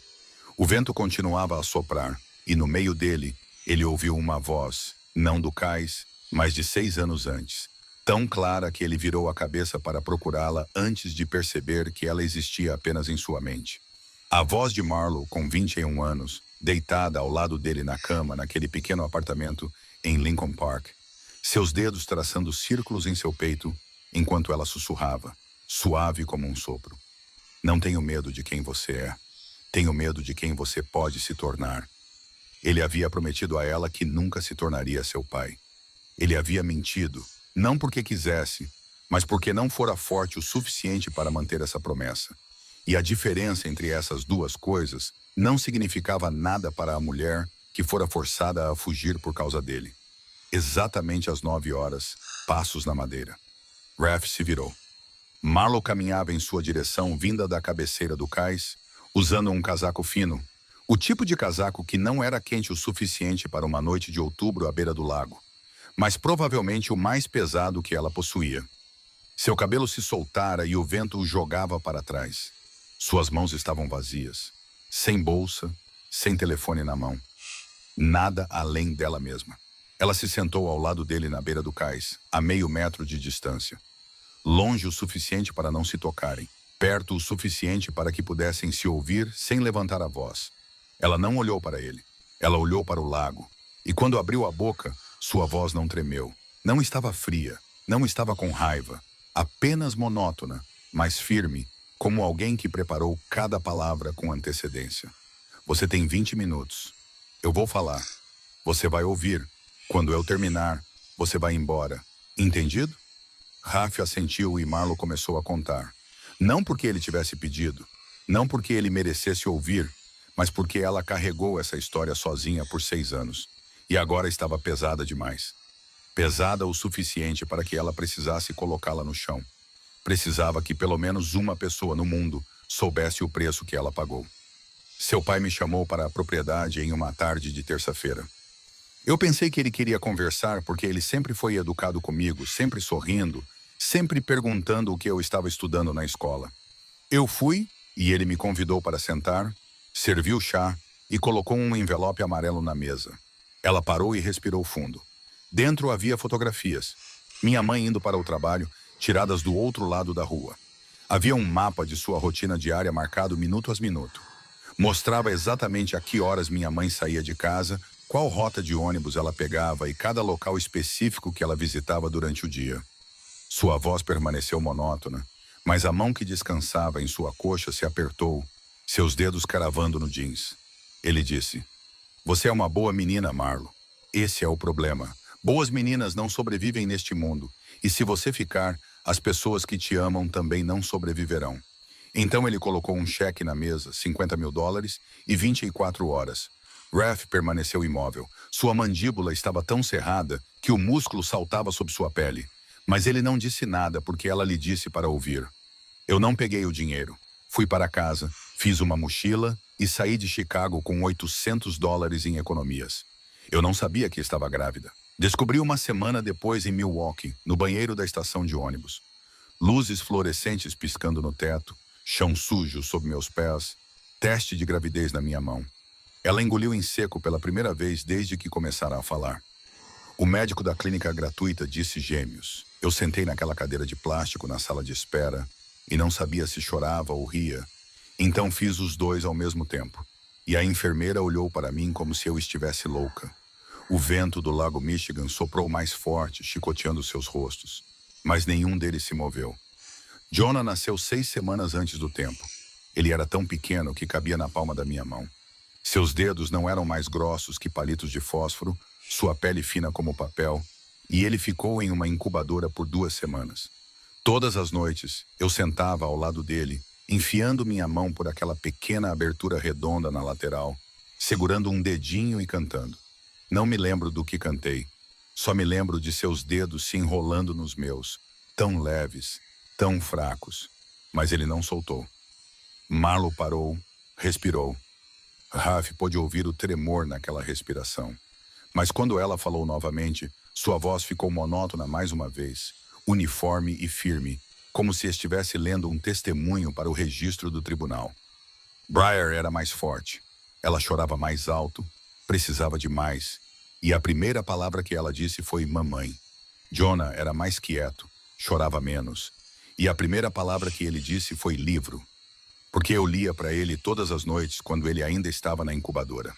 [SPEAKER 1] O vento continuava a soprar, e no meio dele, ele ouviu uma voz, não do cais, mas de 6 anos antes, tão clara que ele virou a cabeça para procurá-la antes de perceber que ela existia apenas em sua mente. A voz de Marlo, com 21 anos, deitada ao lado dele na cama, naquele pequeno apartamento em Lincoln Park, seus dedos traçando círculos em seu peito, enquanto ela sussurrava, suave como um sopro. Não tenho medo de quem você é. Tenho medo de quem você pode se tornar. Ele havia prometido a ela que nunca se tornaria seu pai. Ele havia mentido, não porque quisesse, mas porque não fora forte o suficiente para manter essa promessa. E a diferença entre essas duas coisas não significava nada para a mulher que fora forçada a fugir por causa dele. Exatamente às 9 horas, passos na madeira. Raph se virou. Marlowe caminhava em sua direção, vinda da cabeceira do cais, usando um casaco fino, o tipo de casaco que não era quente o suficiente para uma noite de outubro à beira do lago, mas provavelmente o mais pesado que ela possuía. Seu cabelo se soltara e o vento o jogava para trás. Suas mãos estavam vazias, sem bolsa, sem telefone na mão. Nada além dela mesma. Ela se sentou ao lado dele na beira do cais, a meio metro de distância. Longe o suficiente para não se tocarem, perto o suficiente para que pudessem se ouvir sem levantar a voz. Ela não olhou para ele. Ela olhou para o lago. E quando abriu a boca, sua voz não tremeu. Não estava fria, não estava com raiva. Apenas monótona, mas firme, como alguém que preparou cada palavra com antecedência. Você tem 20 minutos. Eu vou falar. Você vai ouvir. Quando eu terminar, você vai embora. Entendido? Raph assentiu e Marlowe começou a contar. Não porque ele tivesse pedido, não porque ele merecesse ouvir, mas porque ela carregou essa história sozinha por 6 anos. E agora estava pesada demais. Pesada o suficiente para que ela precisasse colocá-la no chão. Precisava que pelo menos uma pessoa no mundo soubesse o preço que ela pagou. Seu pai me chamou para a propriedade em uma tarde de terça-feira. Eu pensei que ele queria conversar porque ele sempre foi educado comigo, sempre sorrindo, sempre perguntando o que eu estava estudando na escola. Eu fui e ele me convidou para sentar, serviu chá e colocou um envelope amarelo na mesa. Ela parou e respirou fundo. Dentro havia fotografias. Minha mãe indo para o trabalho, tiradas do outro lado da rua. Havia um mapa de sua rotina diária marcado minuto a minuto. Mostrava exatamente a que horas minha mãe saía de casa, qual rota de ônibus ela pegava e cada local específico que ela visitava durante o dia. Sua voz permaneceu monótona, mas a mão que descansava em sua coxa se apertou, seus dedos caravando no jeans. Ele disse: "Você é uma boa menina, Marlowe. Esse é o problema. Boas meninas não sobrevivem neste mundo, e se você ficar, as pessoas que te amam também não sobreviverão." Então ele colocou um cheque na mesa, $50 mil e 24 horas. Raph permaneceu imóvel. Sua mandíbula estava tão cerrada que o músculo saltava sob sua pele. Mas ele não disse nada porque ela lhe disse para ouvir. Eu não peguei o dinheiro. Fui para casa, fiz uma mochila e saí de Chicago com $800 em economias. Eu não sabia que estava grávida. Descobri uma semana depois em Milwaukee, no banheiro da estação de ônibus. Luzes fluorescentes piscando no teto, chão sujo sob meus pés, teste de gravidez na minha mão. Ela engoliu em seco pela primeira vez desde que começara a falar. O médico da clínica gratuita disse gêmeos. Eu sentei naquela cadeira de plástico na sala de espera e não sabia se chorava ou ria. Então fiz os dois ao mesmo tempo. E a enfermeira olhou para mim como se eu estivesse louca. O vento do lago Michigan soprou mais forte, chicoteando seus rostos. Mas nenhum deles se moveu. Jonah nasceu 6 semanas antes do tempo. Ele era tão pequeno que cabia na palma da minha mão. Seus dedos não eram mais grossos que palitos de fósforo, sua pele fina como papel, e ele ficou em uma incubadora por 2 semanas. Todas as noites, eu sentava ao lado dele, enfiando minha mão por aquela pequena abertura redonda na lateral, segurando um dedinho e cantando. Não me lembro do que cantei, só me lembro de seus dedos se enrolando nos meus, tão leves, tão fracos, mas ele não soltou. Marlowe parou, respirou. Raph pôde ouvir o tremor naquela respiração. Mas quando ela falou novamente, sua voz ficou monótona mais uma vez, uniforme e firme, como se estivesse lendo um testemunho para o registro do tribunal. Briar era mais forte. Ela chorava mais alto, precisava de mais, e a primeira palavra que ela disse foi mamãe. Jonah era mais quieto, chorava menos, e a primeira palavra que ele disse foi livro, porque eu lia para ele todas as noites quando ele ainda estava na incubadora.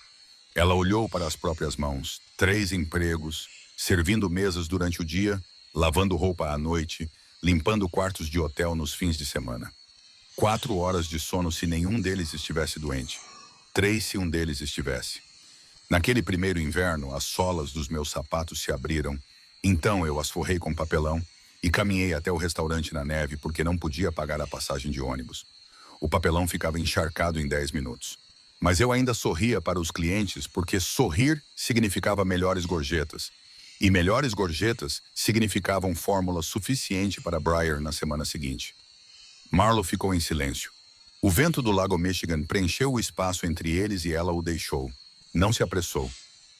[SPEAKER 1] Ela olhou para as próprias mãos, 3 empregos, servindo mesas durante o dia, lavando roupa à noite, limpando quartos de hotel nos fins de semana. 4 horas de sono se nenhum deles estivesse doente. 3 se um deles estivesse. Naquele primeiro inverno, as solas dos meus sapatos se abriram, então eu as forrei com papelão e caminhei até o restaurante na neve porque não podia pagar a passagem de ônibus. O papelão ficava encharcado em 10 minutos. Mas eu ainda sorria para os clientes porque sorrir significava melhores gorjetas. E melhores gorjetas significavam fórmula suficiente para Briar na semana seguinte. Marlo ficou em silêncio. O vento do lago Michigan preencheu o espaço entre eles e ela o deixou. Não se apressou.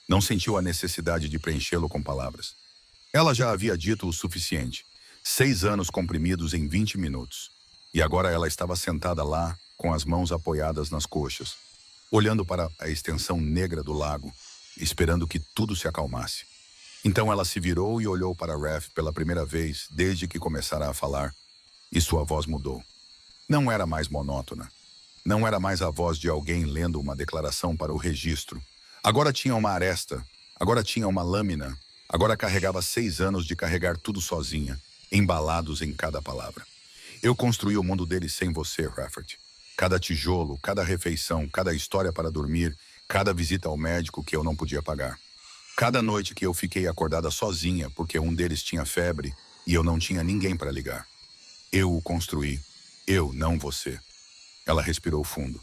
[SPEAKER 1] Não sentiu a necessidade de preenchê-lo com palavras. Ela já havia dito o suficiente. 6 anos comprimidos em 20 minutos. E agora ela estava sentada lá, com as mãos apoiadas nas coxas, olhando para a extensão negra do lago, esperando que tudo se acalmasse. Então ela se virou e olhou para Raph pela primeira vez desde que começara a falar, e sua voz mudou. Não era mais monótona. Não era mais a voz de alguém lendo uma declaração para o registro. Agora tinha uma aresta, agora tinha uma lâmina, agora carregava 6 anos de carregar tudo sozinha, embalados em cada palavra. Eu construí o mundo dele sem você, Rafferty. Cada tijolo, cada refeição, cada história para dormir, cada visita ao médico que eu não podia pagar. Cada noite que eu fiquei acordada sozinha porque um deles tinha febre e eu não tinha ninguém para ligar. Eu o construí. Eu, não você. Ela respirou fundo.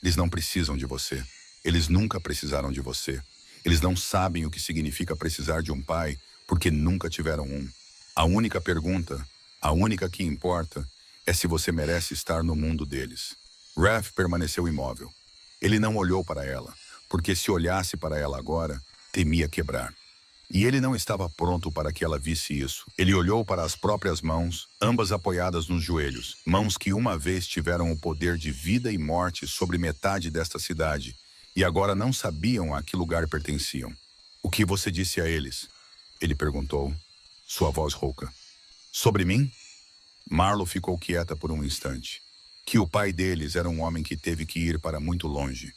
[SPEAKER 1] Eles não precisam de você. Eles nunca precisaram de você. Eles não sabem o que significa precisar de um pai porque nunca tiveram um. A única pergunta, a única que importa, é se você merece estar no mundo deles. Raph permaneceu imóvel. Ele não olhou para ela, porque se olhasse para ela agora, temia quebrar. E ele não estava pronto para que ela visse isso. Ele olhou para as próprias mãos, ambas apoiadas nos joelhos, mãos que uma vez tiveram o poder de vida e morte sobre metade desta cidade, e agora não sabiam a que lugar pertenciam. O que você disse a eles? Ele perguntou, sua voz rouca. Sobre mim? Marlo ficou quieta por um instante. Que o pai deles era um homem que teve que ir para muito longe.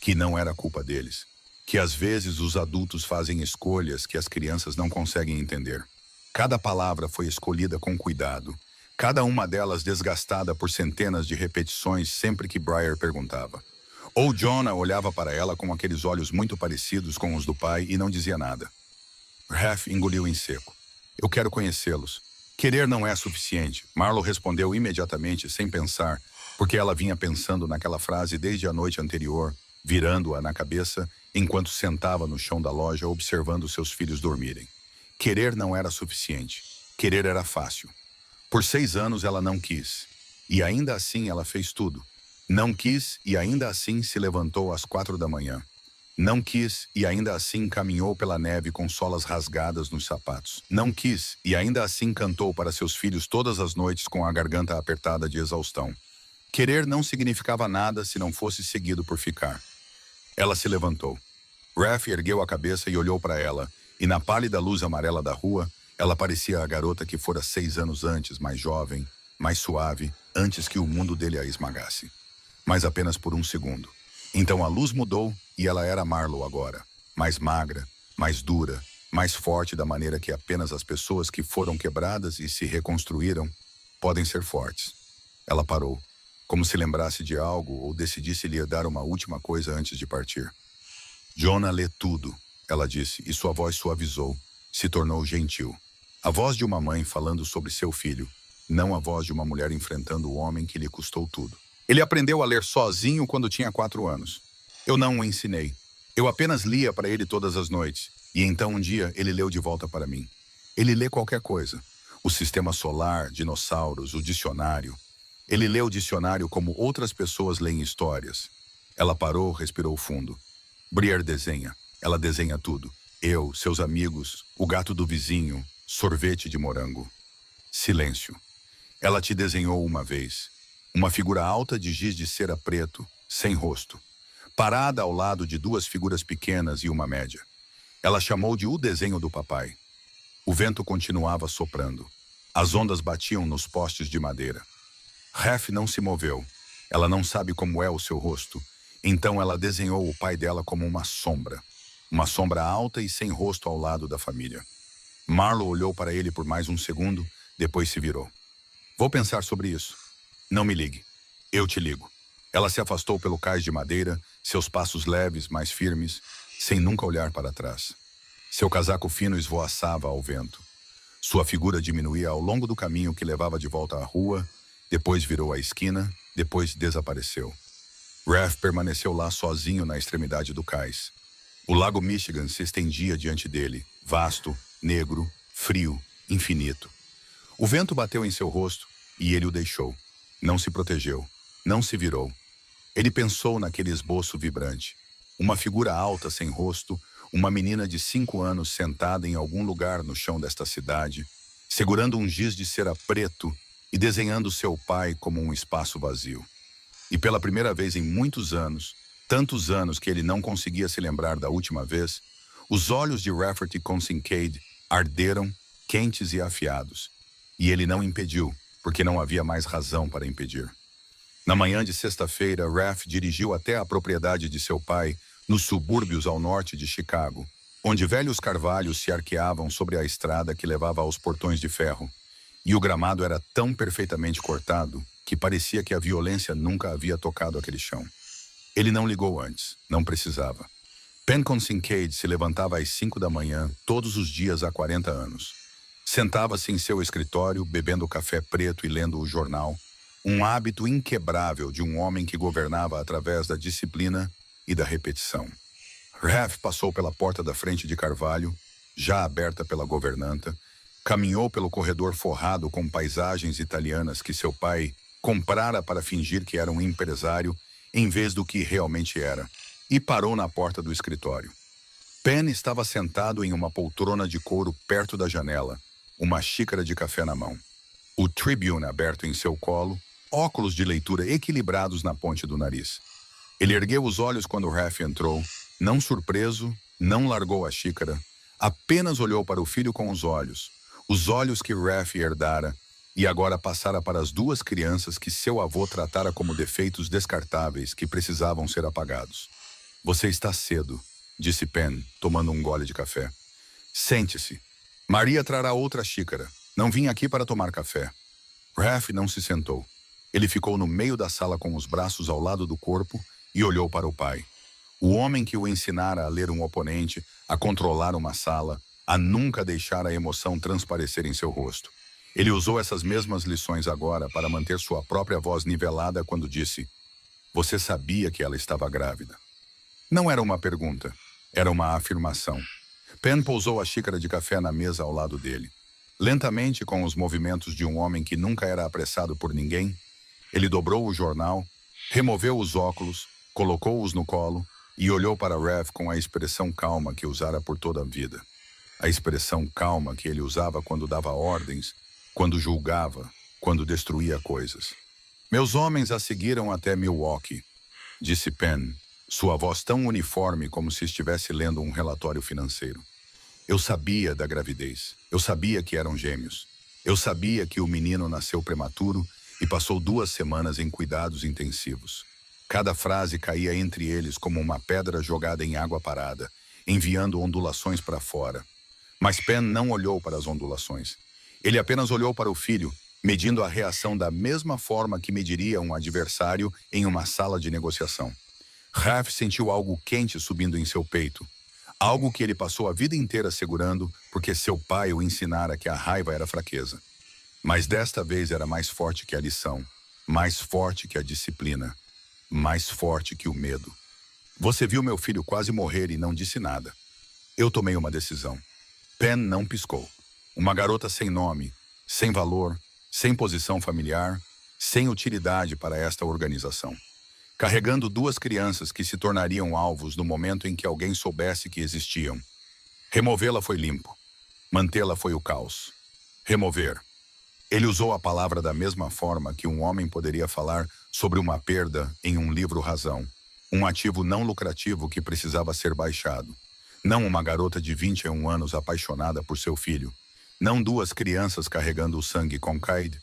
[SPEAKER 1] Que não era culpa deles. Que às vezes os adultos fazem escolhas que as crianças não conseguem entender. Cada palavra foi escolhida com cuidado, cada uma delas desgastada por centenas de repetições sempre que Briar perguntava. Ou Jonah olhava para ela com aqueles olhos muito parecidos com os do pai e não dizia nada. Raph engoliu em seco. Eu quero conhecê-los. Querer não é suficiente, Marlo respondeu imediatamente, sem pensar, porque ela vinha pensando naquela frase desde a noite anterior, virando-a na cabeça, enquanto sentava no chão da loja observando seus filhos dormirem. Querer não era suficiente. Querer era fácil. Por 6 anos ela não quis. E ainda assim ela fez tudo. Não quis e ainda assim se levantou às 4 da manhã. Não quis e ainda assim caminhou pela neve com solas rasgadas nos sapatos. Não quis e ainda assim cantou para seus filhos todas as noites com a garganta apertada de exaustão. Querer não significava nada se não fosse seguido por ficar. Ela se levantou. Raph ergueu a cabeça e olhou para ela, e na pálida luz amarela da rua, ela parecia a garota que fora 6 anos antes, mais jovem, mais suave, antes que o mundo dele a esmagasse. Mas apenas por um segundo. Então a luz mudou e ela era Marlo agora, mais magra, mais dura, mais forte da maneira que apenas as pessoas que foram quebradas e se reconstruíram podem ser fortes. Ela parou, como se lembrasse de algo ou decidisse lhe dar uma última coisa antes de partir. Jonah lê tudo, ela disse, e sua voz suavizou, se tornou gentil. A voz de uma mãe falando sobre seu filho, não a voz de uma mulher enfrentando o homem que lhe custou tudo. Ele aprendeu a ler sozinho quando tinha 4 anos. Eu não o ensinei. Eu apenas lia para ele todas as noites, e então um dia ele leu de volta para mim. Ele lê qualquer coisa. O sistema solar, dinossauros, o dicionário. Ele lê o dicionário como outras pessoas leem histórias. Ela parou, respirou fundo. Briar desenha. Ela desenha tudo. Eu, seus amigos, o gato do vizinho, sorvete de morango. Silêncio. Ela te desenhou uma vez. Uma figura alta de giz de cera preto, sem rosto. Parada ao lado de 2 figuras pequenas e uma média. Ela chamou de o desenho do papai. O vento continuava soprando. As ondas batiam nos postes de madeira. Raph não se moveu. Ela não sabe como é o seu rosto. Então ela desenhou o pai dela como uma sombra. Uma sombra alta e sem rosto ao lado da família. Marlo olhou para ele por mais um segundo, depois se virou. Vou pensar sobre isso. Não me ligue. Eu te ligo. Ela se afastou pelo cais de madeira, seus passos leves, mais firmes, sem nunca olhar para trás. Seu casaco fino esvoaçava ao vento. Sua figura diminuía ao longo do caminho que levava de volta à rua, depois virou a esquina depois desapareceu. Ralph permaneceu lá sozinho na extremidade do cais. O lago Michigan se estendia diante dele, vasto, negro, frio, infinito. O vento bateu em seu rosto e ele o deixou. Não se protegeu, não se virou. Ele pensou naquele esboço vibrante. Uma figura alta sem rosto, uma menina de 5 anos sentada em algum lugar no chão desta cidade, segurando um giz de cera preto e desenhando seu pai como um espaço vazio. E pela primeira vez em muitos anos, tantos anos que ele não conseguia se lembrar da última vez, os olhos de Rafferty Kincaid arderam, quentes e afiados. E ele não impediu, porque não havia mais razão para impedir. Na manhã de sexta-feira, Ralph dirigiu até a propriedade de seu pai, nos subúrbios ao norte de Chicago, onde velhos carvalhos se arqueavam sobre a estrada que levava aos portões de ferro, e o gramado era tão perfeitamente cortado que parecia que a violência nunca havia tocado aquele chão. Ele não ligou antes, não precisava. Pen Kincaid se levantava às 5 da manhã, todos os dias há 40 anos. Sentava-se em seu escritório, bebendo café preto e lendo o jornal, um hábito inquebrável de um homem que governava através da disciplina e da repetição. Ralph passou pela porta da frente de Carvalho, já aberta pela governanta, caminhou pelo corredor forrado com paisagens italianas que seu pai comprara para fingir que era um empresário em vez do que realmente era, e parou na porta do escritório. Penn estava sentado em uma poltrona de couro perto da janela, uma xícara de café na mão. O Tribune aberto em seu colo, óculos de leitura equilibrados na ponte do nariz. Ele ergueu os olhos quando Ralph entrou, não surpreso, não largou a xícara, apenas olhou para o filho com os olhos que Ralph herdara, e agora passara para as 2 crianças que seu avô tratara como defeitos descartáveis que precisavam ser apagados. Você está cedo, disse Penn, tomando um gole de café. Sente-se. Maria trará outra xícara. Não vim aqui para tomar café. Ralph não se sentou. Ele ficou no meio da sala com os braços ao lado do corpo e olhou para o pai. O homem que o ensinara a ler um oponente, a controlar uma sala, a nunca deixar a emoção transparecer em seu rosto. Ele usou essas mesmas lições agora para manter sua própria voz nivelada quando disse: Você sabia que ela estava grávida. Não era uma pergunta, era uma afirmação. Penn pousou a xícara de café na mesa ao lado dele. Lentamente, com os movimentos de um homem que nunca era apressado por ninguém, ele dobrou o jornal, removeu os óculos, colocou-os no colo e olhou para Ralph com a expressão calma que usara por toda a vida. A expressão calma que ele usava quando dava ordens, quando julgava, quando destruía coisas. Meus homens a seguiram até Milwaukee, disse Penn, sua voz tão uniforme como se estivesse lendo um relatório financeiro. Eu sabia da gravidez. Eu sabia que eram gêmeos. Eu sabia que o menino nasceu prematuro e passou 2 semanas em cuidados intensivos. Cada frase caía entre eles como uma pedra jogada em água parada, enviando ondulações para fora. Mas Penn não olhou para as ondulações. Ele apenas olhou para o filho, medindo a reação da mesma forma que mediria um adversário em uma sala de negociação. Ralph sentiu algo quente subindo em seu peito. Algo que ele passou a vida inteira segurando porque seu pai o ensinara que a raiva era fraqueza. Mas desta vez era mais forte que a lição, mais forte que a disciplina, mais forte que o medo. Você viu meu filho quase morrer e não disse nada. Eu tomei uma decisão. Penn não piscou. Uma garota sem nome, sem valor, sem posição familiar, sem utilidade para esta organização. Carregando 2 crianças que se tornariam alvos no momento em que alguém soubesse que existiam. Removê-la foi limpo. Mantê-la foi o caos. Remover. Ele usou a palavra da mesma forma que um homem poderia falar sobre uma perda em um livro razão. Um ativo não lucrativo que precisava ser baixado. Não uma garota de 21 anos apaixonada por seu filho. Não 2 crianças carregando o sangue Kincaid.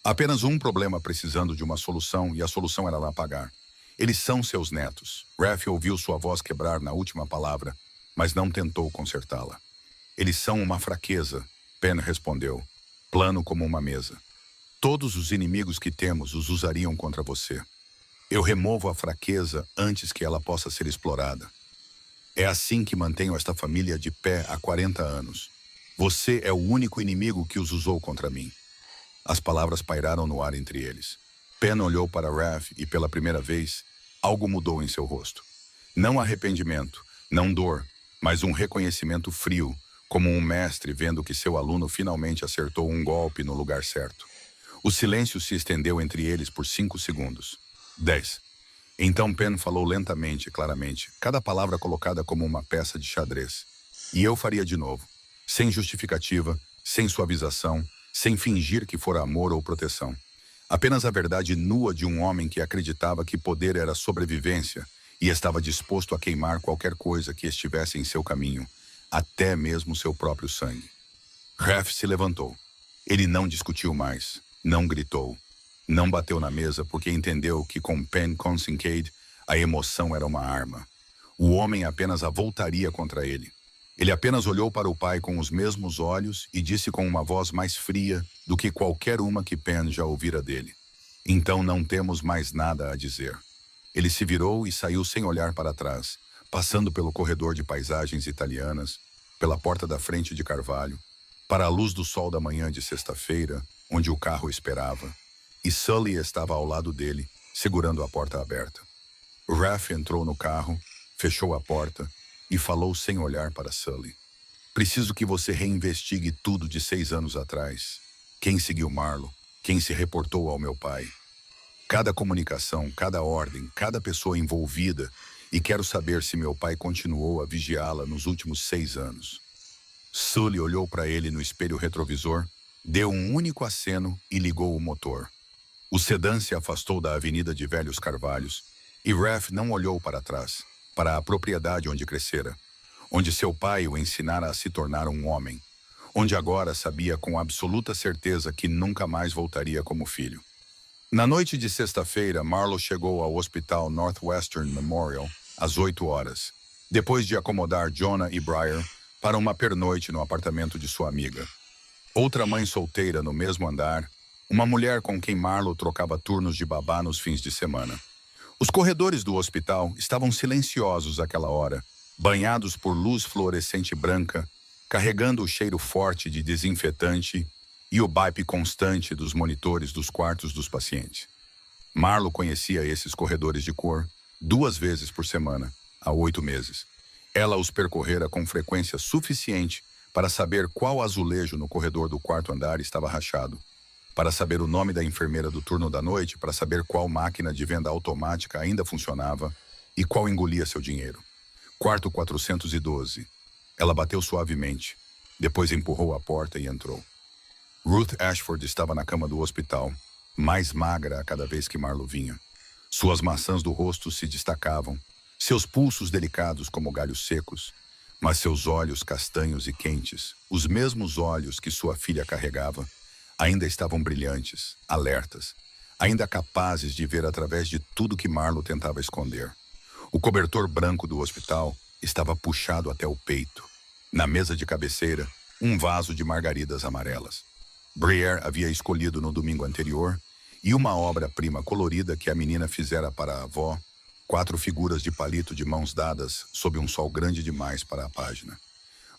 [SPEAKER 1] Apenas um problema precisando de uma solução, e a solução era lá pagar. Eles são seus netos. Ralph ouviu sua voz quebrar na última palavra, mas não tentou consertá-la. Eles são uma fraqueza, Penn respondeu, plano como uma mesa. Todos os inimigos que temos os usariam contra você. Eu removo a fraqueza antes que ela possa ser explorada. É assim que mantenho esta família de pé há 40 anos. Você é o único inimigo que os usou contra mim. As palavras pairaram no ar entre eles. Pen olhou para Raph e, pela primeira vez, algo mudou em seu rosto. Não arrependimento, não dor, mas um reconhecimento frio, como um mestre vendo que seu aluno finalmente acertou um golpe no lugar certo. O silêncio se estendeu entre eles por 5 segundos. 10. Então Pen falou lentamente e claramente, cada palavra colocada como uma peça de xadrez. E eu faria de novo. Sem justificativa, sem suavização, sem fingir que fora amor ou proteção. Apenas a verdade nua de um homem que acreditava que poder era sobrevivência e estava disposto a queimar qualquer coisa que estivesse em seu caminho, até mesmo seu próprio sangue. Raph se levantou. Ele não discutiu mais, não gritou, não bateu na mesa porque entendeu que com Pen Consincade a emoção era uma arma. O homem apenas a voltaria contra ele. Ele apenas olhou para o pai com os mesmos olhos e disse com uma voz mais fria do que qualquer uma que Pen já ouvira dele. Então não temos mais nada a dizer. Ele se virou e saiu sem olhar para trás, passando pelo corredor de paisagens italianas, pela porta da frente de Carvalho, para a luz do sol da manhã de sexta-feira, onde o carro esperava, e Sully estava ao lado dele, segurando a porta aberta. Raph entrou no carro, fechou a porta e falou sem olhar para Sully. Preciso que você reinvestigue tudo de 6 anos atrás. Quem seguiu Marlo, quem se reportou ao meu pai. Cada comunicação, cada ordem, cada pessoa envolvida, e quero saber se meu pai continuou a vigiá-la nos últimos 6 anos. Sully olhou para ele no espelho retrovisor, deu um único aceno e ligou o motor. O sedã se afastou da avenida de Velhos Carvalhos e Raph não olhou para trás, para a propriedade onde crescera, onde seu pai o ensinara a se tornar um homem, onde agora sabia com absoluta certeza que nunca mais voltaria como filho. Na noite de sexta-feira, Marlo chegou ao Hospital Northwestern Memorial às 8 horas, depois de acomodar Jonah e Briar para uma pernoite no apartamento de sua amiga. Outra mãe solteira no mesmo andar, uma mulher com quem Marlo trocava turnos de babá nos fins de semana. Os corredores do hospital estavam silenciosos àquela hora, banhados por luz fluorescente branca, carregando o cheiro forte de desinfetante e o bip constante dos monitores dos quartos dos pacientes. Marlo conhecia esses corredores de cor 2 vezes por semana, há 8 meses. Ela os percorrera com frequência suficiente para saber qual azulejo no corredor do 4º andar estava rachado, para saber o nome da enfermeira do turno da noite, para saber qual máquina de venda automática ainda funcionava e qual engolia seu dinheiro. Quarto 412. Ela bateu suavemente, depois empurrou a porta e entrou. Ruth Ashford estava na cama do hospital, mais magra a cada vez que Marlo vinha. Suas maçãs do rosto se destacavam, seus pulsos delicados como galhos secos, mas seus olhos castanhos e quentes, os mesmos olhos que sua filha carregava, ainda estavam brilhantes, alertas, ainda capazes de ver através de tudo que Marlo tentava esconder. O cobertor branco do hospital estava puxado até o peito. Na mesa de cabeceira, um vaso de margaridas amarelas. Briar havia escolhido no domingo anterior, e uma obra-prima colorida que a menina fizera para a avó, 4 figuras de palito de mãos dadas sob um sol grande demais para a página.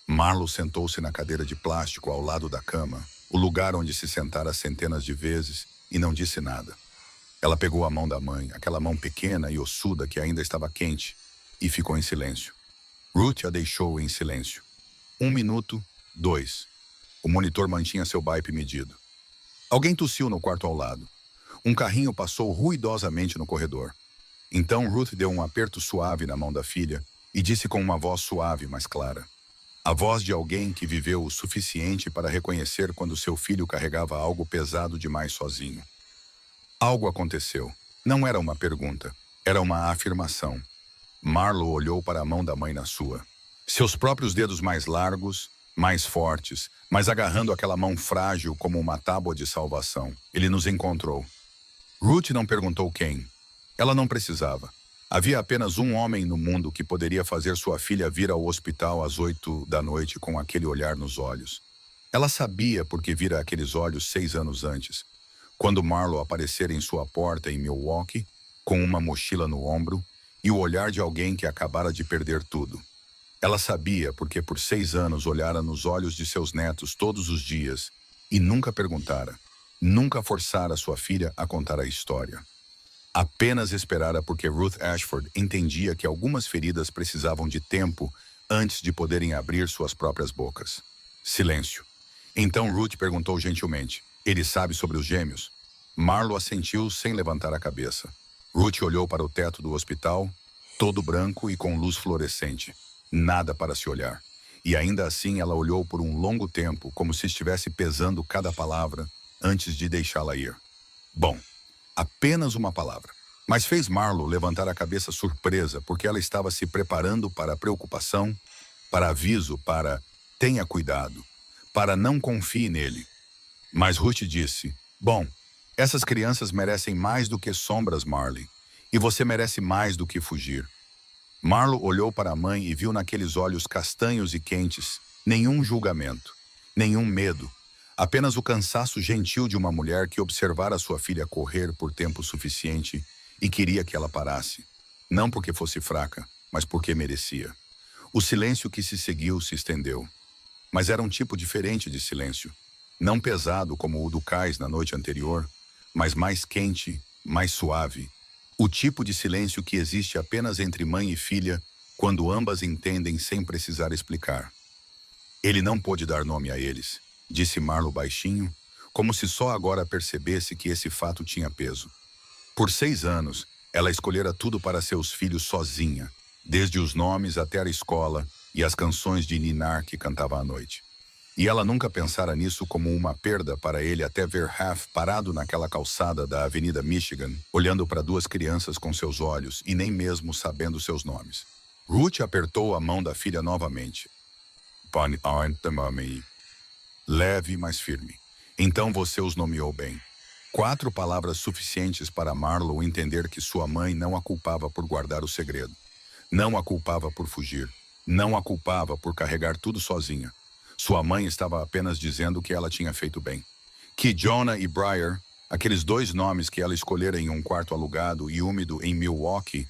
[SPEAKER 1] Marlo sentou-se na cadeira de plástico ao lado da cama, o lugar onde se sentara centenas de vezes, e não disse nada. Ela pegou a mão da mãe, aquela mão pequena e ossuda que ainda estava quente, e ficou em silêncio. Ruth a deixou em silêncio. 1 minuto, 2. O monitor mantinha seu bip medido. Alguém tossiu no quarto ao lado. Um carrinho passou ruidosamente no corredor. Então Ruth deu um aperto suave na mão da filha e disse com uma voz suave, mas clara. A voz de alguém que viveu o suficiente para reconhecer quando seu filho carregava algo pesado demais sozinho. Algo aconteceu. Não era uma pergunta. Era uma afirmação. Marlo olhou para a mão da mãe na sua. Seus próprios dedos mais largos, mais fortes, mas agarrando aquela mão frágil como uma tábua de salvação. Ele nos encontrou. Ruth não perguntou quem. Ela não precisava. Havia apenas um homem no mundo que poderia fazer sua filha vir ao hospital às 8 da noite com aquele olhar nos olhos. Ela sabia porque vira aqueles olhos 6 anos antes, quando Marlo aparecera em sua porta em Milwaukee, com uma mochila no ombro e o olhar de alguém que acabara de perder tudo. Ela sabia porque por 6 anos olhara nos olhos de seus netos todos os dias e nunca perguntara, Nunca forçara sua filha a contar a história. Apenas esperara porque Ruth Ashford entendia que algumas feridas precisavam de tempo antes de poderem abrir suas próprias bocas. Silêncio. Então Ruth perguntou gentilmente: ele sabe sobre os gêmeos? Marlo assentiu sem levantar a cabeça. Ruth olhou para o teto do hospital, todo branco e com luz fluorescente. Nada para se olhar. E ainda assim ela olhou por um longo tempo, como se estivesse pesando cada palavra antes de deixá-la ir. Bom, apenas uma palavra. Mas fez Marlo levantar a cabeça surpresa, porque ela estava se preparando para a preocupação, para aviso, para tenha cuidado, para não confie nele. Mas Ruth disse: bom, essas crianças merecem mais do que sombras, Marley, e você merece mais do que fugir. Marlo olhou para a mãe e viu naqueles olhos castanhos e quentes nenhum julgamento, nenhum medo, apenas o cansaço gentil de uma mulher que observara sua filha correr por tempo suficiente e queria que ela parasse, não porque fosse fraca, mas porque merecia. O silêncio que se seguiu se estendeu, mas era um tipo diferente de silêncio, não pesado como o do cais na noite anterior, mas mais quente, mais suave. O tipo de silêncio que existe apenas entre mãe e filha quando ambas entendem sem precisar explicar. Ele não pôde dar nome a eles, disse Marlo baixinho, como se só agora percebesse que esse fato tinha peso. Por 6 anos, ela escolhera tudo para seus filhos sozinha, desde os nomes até a escola e as canções de ninar que cantava à noite. E ela nunca pensara nisso como uma perda para ele até ver Ralph parado naquela calçada da Avenida Michigan, olhando para 2 crianças com seus olhos e nem mesmo sabendo seus nomes. Ruth apertou a mão da filha novamente. Leve, mas firme. Então você os nomeou bem. 4 palavras suficientes para Marlo entender que sua mãe não a culpava por guardar o segredo. Não a culpava por fugir. Não a culpava por carregar tudo sozinha. Sua mãe estava apenas dizendo que ela tinha feito bem. Que Jonah e Briar, aqueles 2 nomes que ela escolhera em um quarto alugado e úmido em Milwaukee,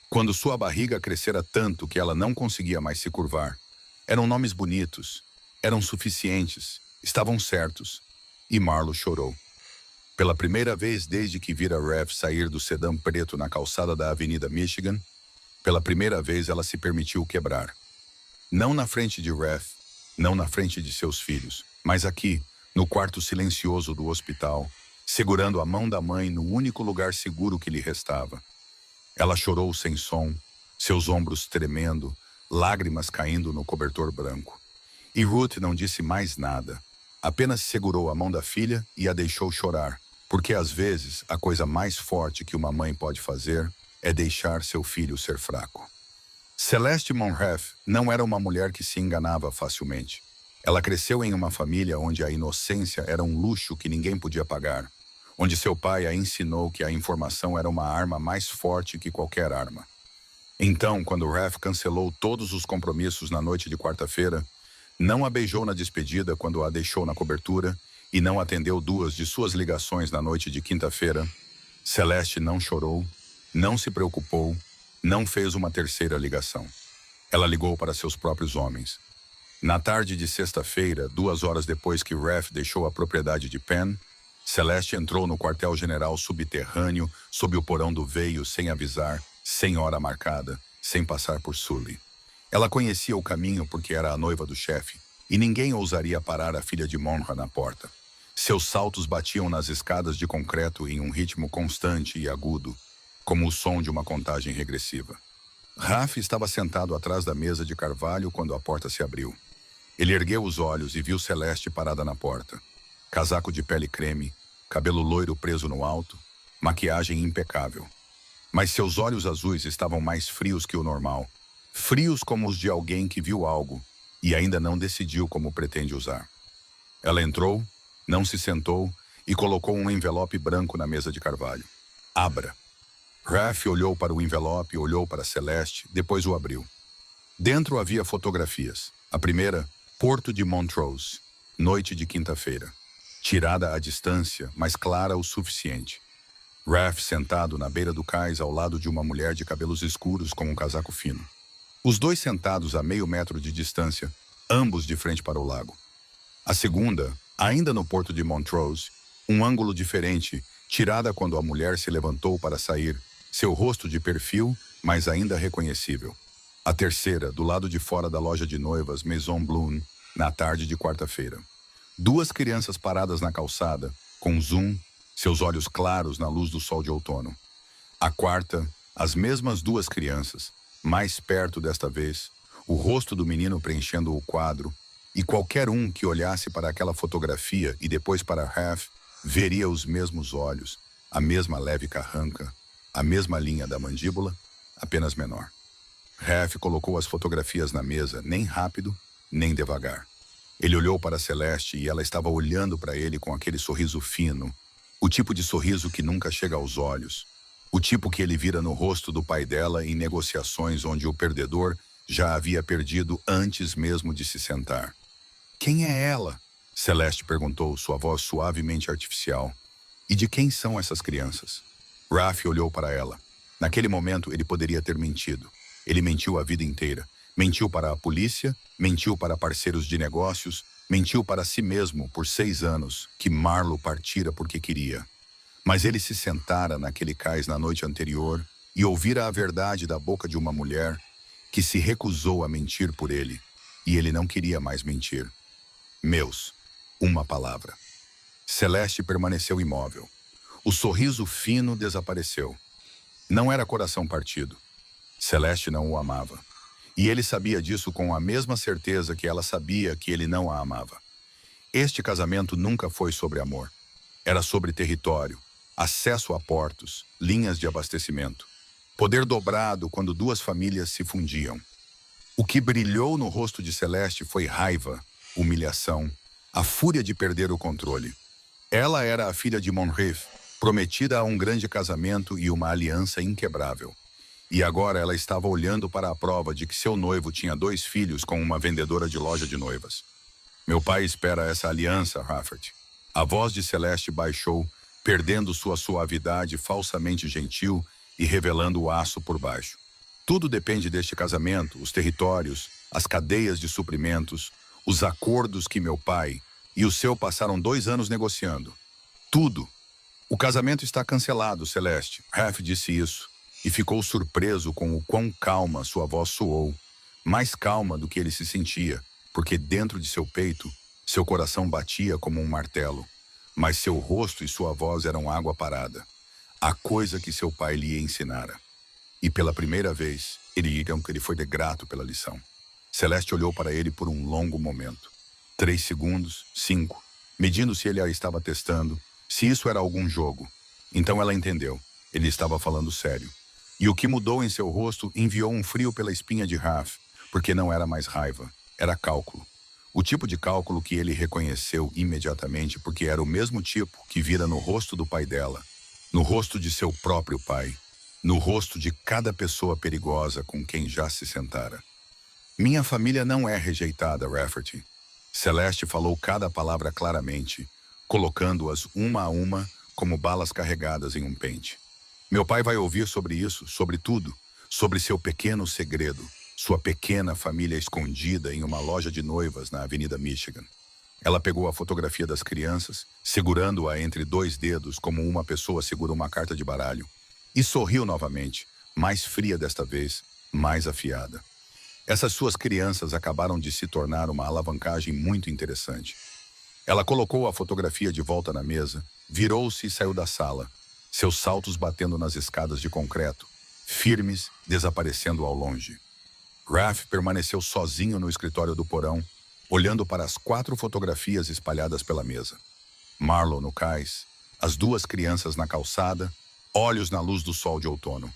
[SPEAKER 1] quando sua barriga crescera tanto que ela não conseguia mais se curvar, eram nomes bonitos, eram suficientes, estavam certos. E Marlo chorou. Pela primeira vez desde que vira Rev sair do sedã preto na calçada da Avenida Michigan, pela primeira vez ela se permitiu quebrar. Não na frente de Rev, não na frente de seus filhos, mas aqui, no quarto silencioso do hospital, segurando a mão da mãe no único lugar seguro que lhe restava. Ela chorou sem som, seus ombros tremendo, lágrimas caindo no cobertor branco. E Ruth não disse mais nada, apenas segurou a mão da filha e a deixou chorar, porque às vezes a coisa mais forte que uma mãe pode fazer é deixar seu filho ser fraco. Celeste Monref não era uma mulher que se enganava facilmente. Ela cresceu em uma família onde a inocência era um luxo que ninguém podia pagar, onde seu pai a ensinou que a informação era uma arma mais forte que qualquer arma. Então, quando Ref cancelou todos os compromissos na noite de quarta-feira, não a beijou na despedida quando a deixou na cobertura e não atendeu 2 de suas ligações na noite de quinta-feira, Celeste não chorou, não se preocupou, não fez uma terceira ligação. Ela ligou para seus próprios homens. Na tarde de sexta-feira, 2 horas depois que Ref deixou a propriedade de Penn, Celeste entrou no quartel-general subterrâneo sob o porão do veio sem avisar, sem hora marcada, sem passar por Sully. Ela conhecia o caminho porque era a noiva do chefe, e ninguém ousaria parar a filha de Monra na porta. Seus saltos batiam nas escadas de concreto em um ritmo constante e agudo, como o som de uma contagem regressiva. Raf estava sentado atrás da mesa de carvalho quando a porta se abriu. Ele ergueu os olhos e viu Celeste parada na porta. Casaco de pele creme, cabelo loiro preso no alto, maquiagem impecável. Mas seus olhos azuis estavam mais frios que o normal, frios como os de alguém que viu algo e ainda não decidiu como pretende usar. Ela entrou, não se sentou e colocou um envelope branco na mesa de carvalho. Abra. Raf olhou para o envelope, olhou para Celeste, depois o abriu. Dentro havia fotografias. A primeira, Porto de Montrose, noite de quinta-feira. Tirada à distância, mas clara o suficiente. Raf sentado na beira do cais ao lado de uma mulher de cabelos escuros com um casaco fino. Os 2 sentados a meio metro de distância, ambos de frente para o lago. A segunda, ainda no Porto de Montrose, Um ângulo diferente, tirada quando a mulher se levantou para sair, seu rosto de perfil, mas ainda reconhecível. A terceira, do lado de fora da loja de noivas Maison Bloom, na tarde de quarta-feira. Duas crianças paradas na calçada, com zoom, seus olhos claros na luz do sol de outono. A quarta, as mesmas duas crianças, mais perto desta vez, o rosto do menino preenchendo o quadro, e qualquer um que olhasse para aquela fotografia e depois para Raf, veria os mesmos olhos, a mesma leve carranca, a mesma linha da mandíbula, apenas menor. Raf colocou as fotografias na mesa, nem rápido, nem devagar. Ele olhou para Celeste e ela estava olhando para ele com aquele sorriso fino, o tipo de sorriso que nunca chega aos olhos, o tipo que ele vira no rosto do pai dela em negociações onde o perdedor já havia perdido antes mesmo de se sentar. Quem é ela? Celeste perguntou, sua voz suavemente artificial. E de quem são essas crianças? Raf olhou para ela. Naquele momento ele poderia ter mentido. Ele mentiu a vida inteira. Mentiu para a polícia, mentiu para parceiros de negócios, mentiu para si mesmo por 6 anos, que Marlo partira porque queria. Mas ele se sentara naquele cais na noite anterior e ouvira a verdade da boca de uma mulher que se recusou a mentir por ele, e ele não queria mais mentir. Meus, uma palavra. Celeste permaneceu imóvel. O sorriso fino desapareceu. Não era coração partido. Celeste não o amava. E ele sabia disso com a mesma certeza que ela sabia que ele não a amava. Este casamento nunca foi sobre amor. Era sobre território, acesso a portos, linhas de abastecimento. Poder dobrado quando duas famílias se fundiam. O que brilhou no rosto de Celeste foi raiva, humilhação, a fúria de perder o controle. Ela era a filha de Monrief, prometida a um grande casamento e uma aliança inquebrável. E agora ela estava olhando para a prova de que seu noivo tinha 2 filhos com uma vendedora de loja de noivas. Meu pai espera essa aliança, Rafferty. A voz de Celeste baixou, perdendo sua suavidade falsamente gentil e revelando o aço por baixo. Tudo depende deste casamento, os territórios, as cadeias de suprimentos, os acordos que meu pai e o seu passaram 2 anos negociando. Tudo. O casamento está cancelado, Celeste. Raf disse isso. E ficou surpreso com o quão calma sua voz soou, mais calma do que ele se sentia, porque dentro de seu peito, seu coração batia como um martelo, mas seu rosto e sua voz eram água parada, a coisa que seu pai lhe ensinara. E pela primeira vez, ele foi grato pela lição. Celeste olhou para ele por um longo momento. 3 segundos, 5, medindo se ele a estava testando, se isso era algum jogo. Então ela entendeu, ele estava falando sério. E o que mudou em seu rosto enviou um frio pela espinha de Raf, porque não era mais raiva, era cálculo. O tipo de cálculo que ele reconheceu imediatamente porque era o mesmo tipo que vira no rosto do pai dela, no rosto de seu próprio pai, no rosto de cada pessoa perigosa com quem já se sentara. Minha família não é rejeitada, Rafferty. Celeste falou cada palavra claramente, colocando-as uma a uma como balas carregadas em um pente. Meu pai vai ouvir sobre isso, sobre tudo, sobre seu pequeno segredo, sua pequena família escondida em uma loja de noivas na Avenida Michigan. Ela pegou a fotografia das crianças, segurando-a entre 2 dedos como uma pessoa segura uma carta de baralho, e sorriu novamente, mais fria desta vez, mais afiada. Essas suas crianças acabaram de se tornar uma alavancagem muito interessante. Ela colocou a fotografia de volta na mesa, virou-se e saiu da sala, seus saltos batendo nas escadas de concreto, firmes, desaparecendo ao longe. Raf permaneceu sozinho no escritório do porão, olhando para as 4 fotografias espalhadas pela mesa. Marlo no cais, as 2 crianças na calçada, olhos na luz do sol de outono.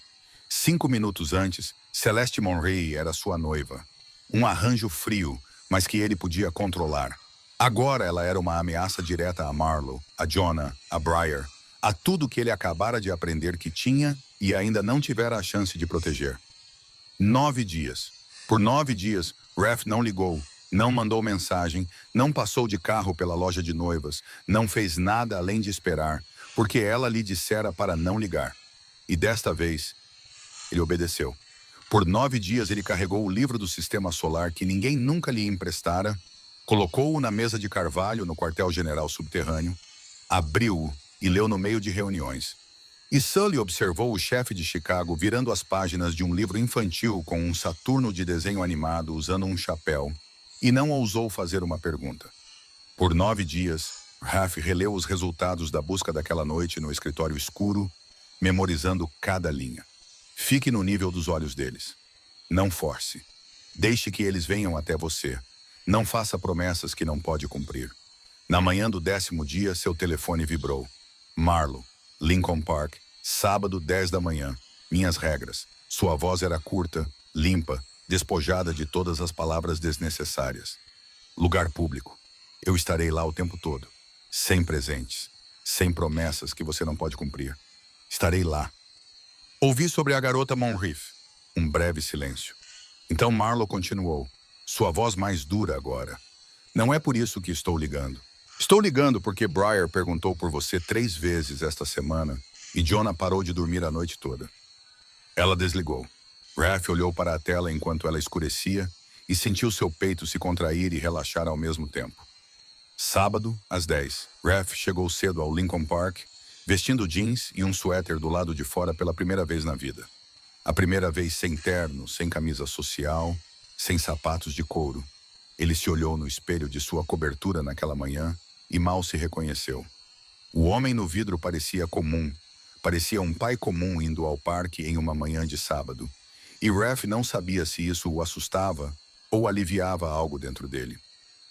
[SPEAKER 1] 5 minutos antes, Celeste Monroe era sua noiva. Um arranjo frio, mas que ele podia controlar. Agora ela era uma ameaça direta a Marlo, a Jonah, a Briar, a tudo que ele acabara de aprender que tinha e ainda não tivera a chance de proteger. 9 dias. Por 9 dias, Raf não ligou, não mandou mensagem, não passou de carro pela loja de noivas, não fez nada além de esperar, porque ela lhe dissera para não ligar. E desta vez, ele obedeceu. Por 9 dias ele carregou o livro do sistema solar que ninguém nunca lhe emprestara, colocou-o na mesa de carvalho no quartel-general subterrâneo, Abriu-o e leu no meio de reuniões. E Sully observou o chefe de Chicago virando as páginas de um livro infantil com um Saturno de desenho animado usando um chapéu, e não ousou fazer uma pergunta. Por 9 dias, Raf releu os resultados da busca daquela noite no escritório escuro, memorizando cada linha. Fique no nível dos olhos deles. Não force. Deixe que eles venham até você. Não faça promessas que não pode cumprir. Na manhã do 10º dia, seu telefone vibrou. Marlo, Lincoln Park, sábado 10 da manhã. Minhas regras. Sua voz era curta, limpa, despojada de todas as palavras desnecessárias. Lugar público. Eu estarei lá o tempo todo. Sem presentes. Sem promessas que você não pode cumprir. Estarei lá. Ouvi sobre a garota Monrief. Um breve silêncio. Então Marlo continuou. Sua voz mais dura agora. Não é por isso que estou ligando. Estou ligando porque Briar perguntou por você 3 vezes esta semana e Jonah parou de dormir a noite toda. Ela desligou. Raf olhou para a tela enquanto ela escurecia e sentiu seu peito se contrair e relaxar ao mesmo tempo. Sábado, às 10, Raf chegou cedo ao Lincoln Park, vestindo jeans e um suéter do lado de fora pela primeira vez na vida. A primeira vez sem terno, sem camisa social, sem sapatos de couro. Ele se olhou no espelho de sua cobertura naquela manhã e mal se reconheceu. O homem no vidro parecia comum. Parecia um pai comum indo ao parque em uma manhã de sábado. E Raf não sabia se isso o assustava ou aliviava algo dentro dele.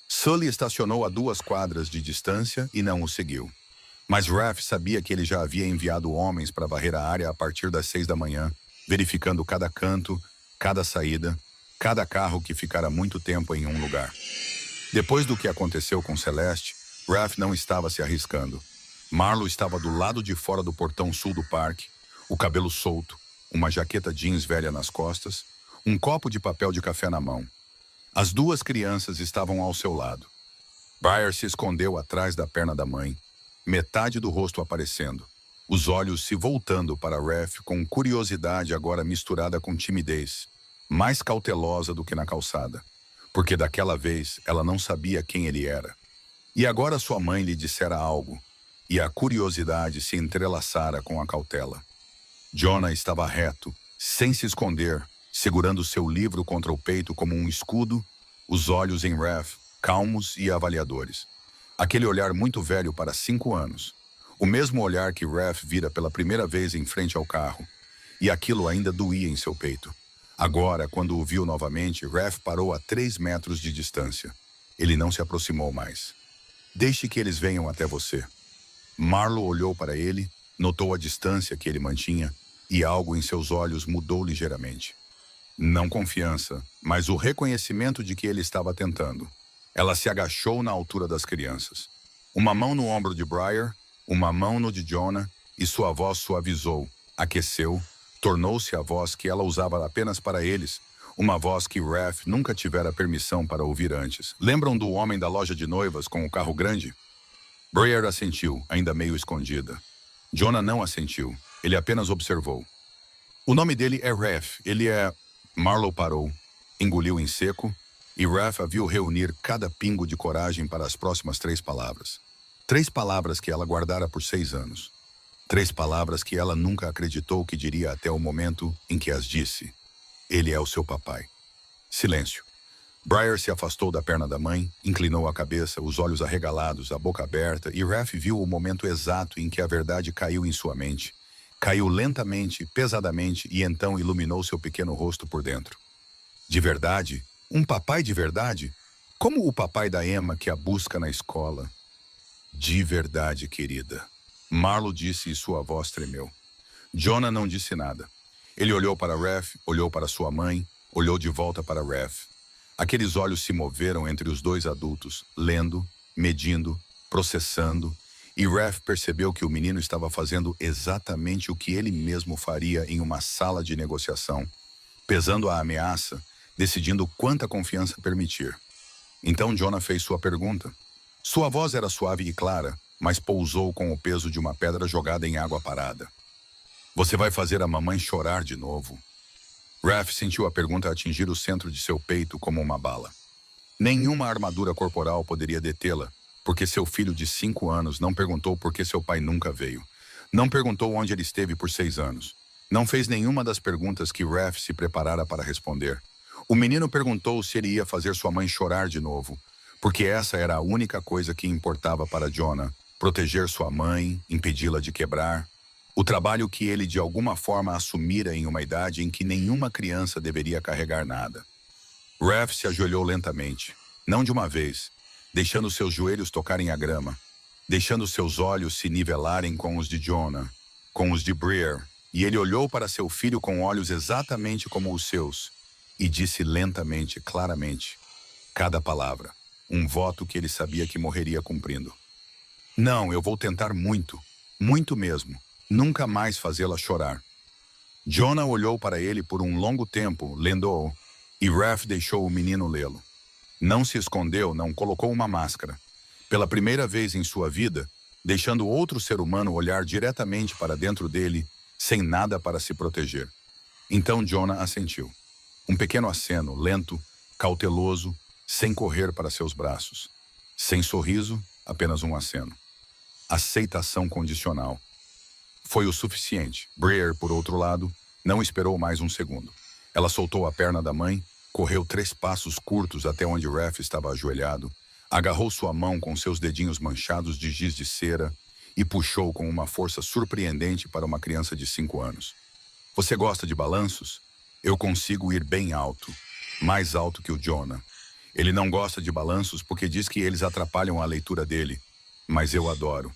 [SPEAKER 1] Sully estacionou a 2 quadras de distância e não o seguiu. Mas Raf sabia que ele já havia enviado homens para varrer a área a partir das 6 da manhã, verificando cada canto, cada saída, cada carro que ficara muito tempo em um lugar. Depois do que aconteceu com Celeste, Raf não estava se arriscando. Marlo estava do lado de fora do portão sul do parque, o cabelo solto, uma jaqueta jeans velha nas costas, um copo de papel de café na mão. As 2 crianças estavam ao seu lado. Briar se escondeu atrás da perna da mãe, metade do rosto aparecendo, os olhos se voltando para Raf com curiosidade agora misturada com timidez, mais cautelosa do que na calçada, porque daquela vez ela não sabia quem ele era. E agora sua mãe lhe dissera algo, e a curiosidade se entrelaçara com a cautela. Jonah estava reto, sem se esconder, segurando seu livro contra o peito como um escudo, os olhos em Raf, calmos e avaliadores. Aquele olhar muito velho para 5 anos. O mesmo olhar que Raf vira pela primeira vez em frente ao carro. E aquilo ainda doía em seu peito. Agora, quando o viu novamente, Raf parou a 3 metros de distância. Ele não se aproximou mais. Deixe que eles venham até você. Marlo olhou para ele, notou a distância que ele mantinha, e algo em seus olhos mudou ligeiramente. Não confiança, mas o reconhecimento de que ele estava tentando. Ela se agachou na altura das crianças. Uma mão no ombro de Briar, uma mão no de Jonah, e sua voz suavizou, aqueceu, tornou-se a voz que ela usava apenas para eles, uma voz que Raf nunca tivera permissão para ouvir antes. Lembram do homem da loja de noivas com o carro grande? Briar assentiu, ainda meio escondida. Jonah não assentiu, ele apenas observou. O nome dele é Raf, ele é... Marlo parou, engoliu em seco, e Raf a viu reunir cada pingo de coragem para as próximas 3 palavras. 3 palavras que ela guardara por 6 anos. 3 palavras que ela nunca acreditou que diria até o momento em que as disse. Ele é o seu papai. Silêncio. Briar se afastou da perna da mãe, inclinou a cabeça, os olhos arregalados, a boca aberta, e Raf viu o momento exato em que a verdade caiu em sua mente. Caiu lentamente, pesadamente, e então iluminou seu pequeno rosto por dentro. De verdade? Um papai de verdade? Como o papai da Emma que a busca na escola? De verdade, querida. Marlo disse e sua voz tremeu. Jonah não disse nada. Ele olhou para Raf, olhou para sua mãe, olhou de volta para Raf. Aqueles olhos se moveram entre os 2 adultos, lendo, medindo, processando, e Raf percebeu que o menino estava fazendo exatamente o que ele mesmo faria em uma sala de negociação, pesando a ameaça, decidindo quanta confiança permitir. Então Jonah fez sua pergunta. Sua voz era suave e clara, mas pousou com o peso de uma pedra jogada em água parada. Você vai fazer a mamãe chorar de novo? Raf sentiu a pergunta atingir o centro de seu peito como uma bala. Nenhuma armadura corporal poderia detê-la, porque seu filho de 5 anos não perguntou por que seu pai nunca veio. Não perguntou onde ele esteve por 6 anos. Não fez nenhuma das perguntas que Raph se preparara para responder. O menino perguntou se ele ia fazer sua mãe chorar de novo, porque essa era a única coisa que importava para Jonah: proteger sua mãe, impedi-la de quebrar. O trabalho que ele de alguma forma assumira em uma idade em que nenhuma criança deveria carregar nada. Raph se ajoelhou lentamente, não de uma vez, deixando seus joelhos tocarem a grama, deixando seus olhos se nivelarem com os de Jonah, com os de Breer, e ele olhou para seu filho com olhos exatamente como os seus, e disse lentamente, claramente, cada palavra, um voto que ele sabia que morreria cumprindo. Não, eu vou tentar muito, muito mesmo, nunca mais fazê-la chorar. Jonah olhou para ele por um longo tempo, lendo-o, e Raph deixou o menino lê-lo. Não se escondeu, não colocou uma máscara. Pela primeira vez em sua vida, deixando outro ser humano olhar diretamente para dentro dele, sem nada para se proteger. Então Jonah assentiu. Um pequeno aceno, lento, cauteloso, sem correr para seus braços. Sem sorriso, apenas um aceno. Aceitação condicional. Foi o suficiente. Breer, por outro lado, não esperou mais um segundo. Ela soltou a perna da mãe, correu 3 passos curtos até onde Raph estava ajoelhado, agarrou sua mão com seus dedinhos manchados de giz de cera e puxou com uma força surpreendente para uma criança de 5 anos. Você gosta de balanços? Eu consigo ir bem alto, mais alto que o Jonah. Ele não gosta de balanços porque diz que eles atrapalham a leitura dele, mas eu adoro.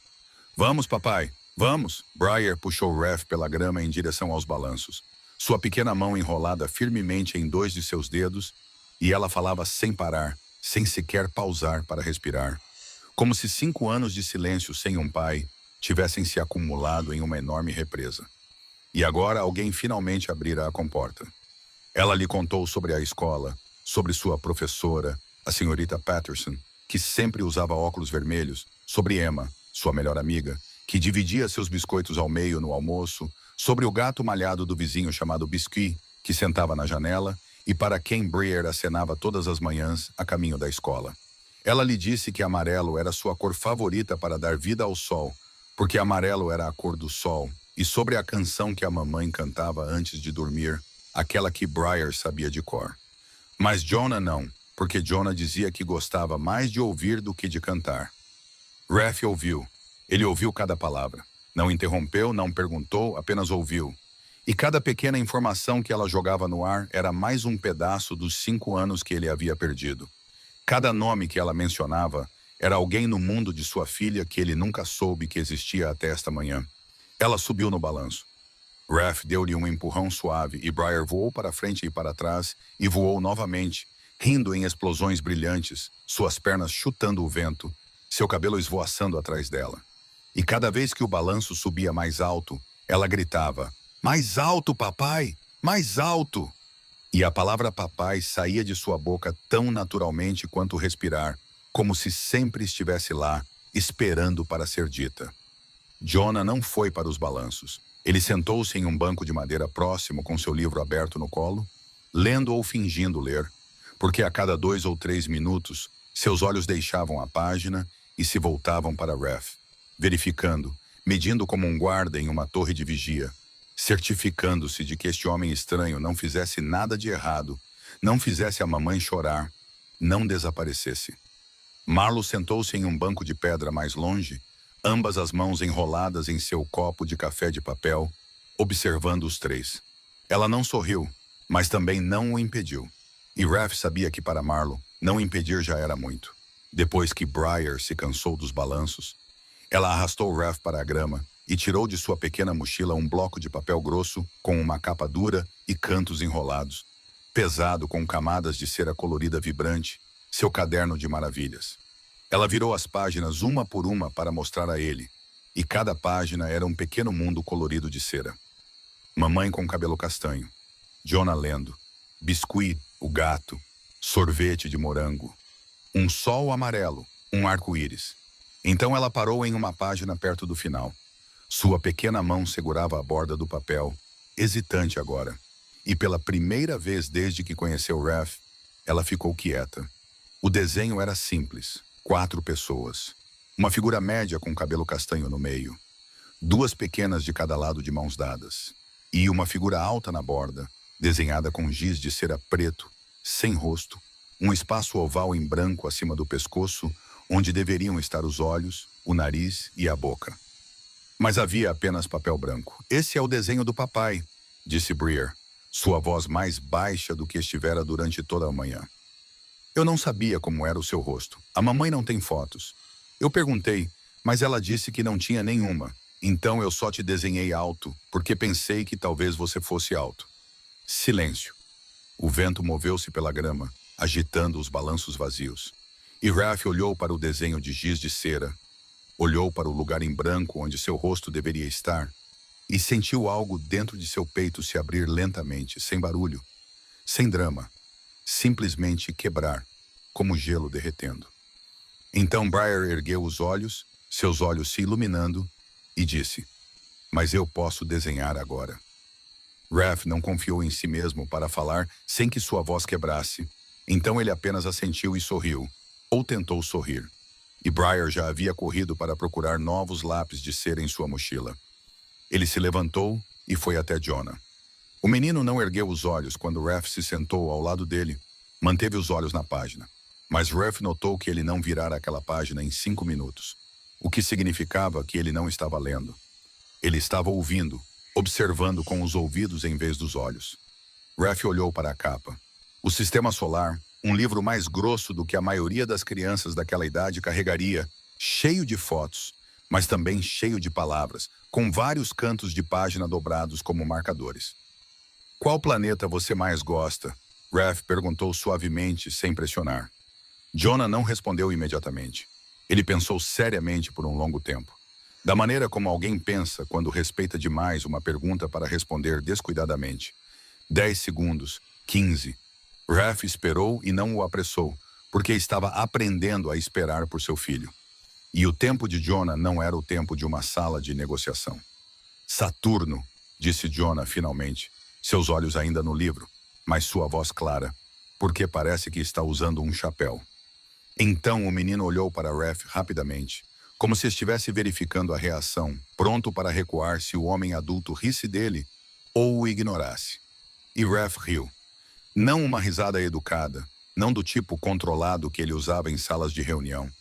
[SPEAKER 1] Vamos, papai, vamos! Breer puxou Raph pela grama em direção aos balanços, sua pequena mão enrolada firmemente em 2 de seus dedos, e ela falava sem parar, sem sequer pausar para respirar, como se 5 anos de silêncio sem um pai tivessem se acumulado em uma enorme represa. E agora alguém finalmente abrira a comporta. Ela lhe contou sobre a escola, sobre sua professora, a senhorita Patterson, que sempre usava óculos vermelhos, sobre Emma, sua melhor amiga, que dividia seus biscoitos ao meio no almoço, sobre o gato malhado do vizinho chamado Biscuit, que sentava na janela e para quem Breer acenava todas as manhãs a caminho da escola. Ela lhe disse que amarelo era sua cor favorita para dar vida ao sol, porque amarelo era a cor do sol, e sobre a canção que a mamãe cantava antes de dormir, aquela que Breer sabia de cor. Mas Jonah não, porque Jonah dizia que gostava mais de ouvir do que de cantar. Raph ouviu. Ele ouviu cada palavra. Não interrompeu, não perguntou, apenas ouviu. E cada pequena informação que ela jogava no ar era mais um pedaço dos 5 anos que ele havia perdido. Cada nome que ela mencionava era alguém no mundo de sua filha que ele nunca soube que existia até esta manhã. Ela subiu no balanço. Raph deu-lhe um empurrão suave e Breer voou para frente e para trás e voou novamente, rindo em explosões brilhantes, suas pernas chutando o vento, seu cabelo esvoaçando atrás dela. E cada vez que o balanço subia mais alto, ela gritava: "Mais alto, papai! Mais alto!" E a palavra papai saía de sua boca tão naturalmente quanto respirar, como se sempre estivesse lá, esperando para ser dita. Jonah não foi para os balanços. Ele sentou-se em um banco de madeira próximo com seu livro aberto no colo, lendo ou fingindo ler, porque a cada 2 ou 3 minutos, seus olhos deixavam a página e se voltavam para Raph, verificando, medindo como um guarda em uma torre de vigia, certificando-se de que este homem estranho não fizesse nada de errado, não fizesse a mamãe chorar, não desaparecesse. Marlo sentou-se em um banco de pedra mais longe, ambas as mãos enroladas em seu copo de café de papel, observando os 3. Ela não sorriu, mas também não o impediu. E Raph sabia que para Marlo, não impedir já era muito. Depois que Breer se cansou dos balanços, ela arrastou Raph para a grama e tirou de sua pequena mochila um bloco de papel grosso com uma capa dura e cantos enrolados, pesado com camadas de cera colorida vibrante, seu caderno de maravilhas. Ela virou as páginas uma por uma para mostrar a ele, e cada página era um pequeno mundo colorido de cera. Mamãe com cabelo castanho, Jonah lendo, Biscuit, o gato, sorvete de morango, um sol amarelo, um arco-íris. Então ela parou em uma página perto do final. Sua pequena mão segurava a borda do papel, hesitante agora. E pela primeira vez desde que conheceu Raph, ela ficou quieta. O desenho era simples, 4 pessoas. Uma figura média com cabelo castanho no meio, duas pequenas de cada lado de mãos dadas, e uma figura alta na borda, desenhada com giz de cera preto, sem rosto, um espaço oval em branco acima do pescoço, onde deveriam estar os olhos, o nariz e a boca. Mas havia apenas papel branco. Esse é o desenho do papai, disse Briar, sua voz mais baixa do que estivera durante toda a manhã. Eu não sabia como era o seu rosto. A mamãe não tem fotos. Eu perguntei, mas ela disse que não tinha nenhuma. Então eu só te desenhei alto, porque pensei que talvez você fosse alto. Silêncio. O vento moveu-se pela grama, agitando os balanços vazios. E Raph olhou para o desenho de giz de cera, olhou para o lugar em branco onde seu rosto deveria estar e sentiu algo dentro de seu peito se abrir lentamente, sem barulho, sem drama, simplesmente quebrar, como gelo derretendo. Então Briar ergueu os olhos, seus olhos se iluminando, e disse, mas eu posso desenhar agora. Raph não confiou em si mesmo para falar sem que sua voz quebrasse, então ele apenas assentiu e sorriu, ou tentou sorrir. E Briar já havia corrido para procurar novos lápis de cera em sua mochila. Ele se levantou e foi até Jonah. O menino não ergueu os olhos quando Raph se sentou ao lado dele. Manteve os olhos na página. Mas Raph notou que ele não virara aquela página em 5 minutos, o que significava que ele não estava lendo. Ele estava ouvindo, observando com os ouvidos em vez dos olhos. Raph olhou para a capa. O Sistema Solar, um livro mais grosso do que a maioria das crianças daquela idade carregaria, cheio de fotos, mas também cheio de palavras, com vários cantos de página dobrados como marcadores. Qual planeta você mais gosta? Raph perguntou suavemente, sem pressionar. Jonah não respondeu imediatamente. Ele pensou seriamente por um longo tempo. Da maneira como alguém pensa quando respeita demais uma pergunta para responder descuidadamente. 10 segundos, 15. Raph esperou e não o apressou, porque estava aprendendo a esperar por seu filho. E o tempo de Jonah não era o tempo de uma sala de negociação. Saturno, disse Jonah finalmente, seus olhos ainda no livro, mas sua voz clara, porque parece que está usando um chapéu. Então o menino olhou para Raph rapidamente, como se estivesse verificando a reação, pronto para recuar se o homem adulto risse dele ou o ignorasse. E Raph riu. Não uma risada educada, não do tipo controlado que ele usava em salas de reunião,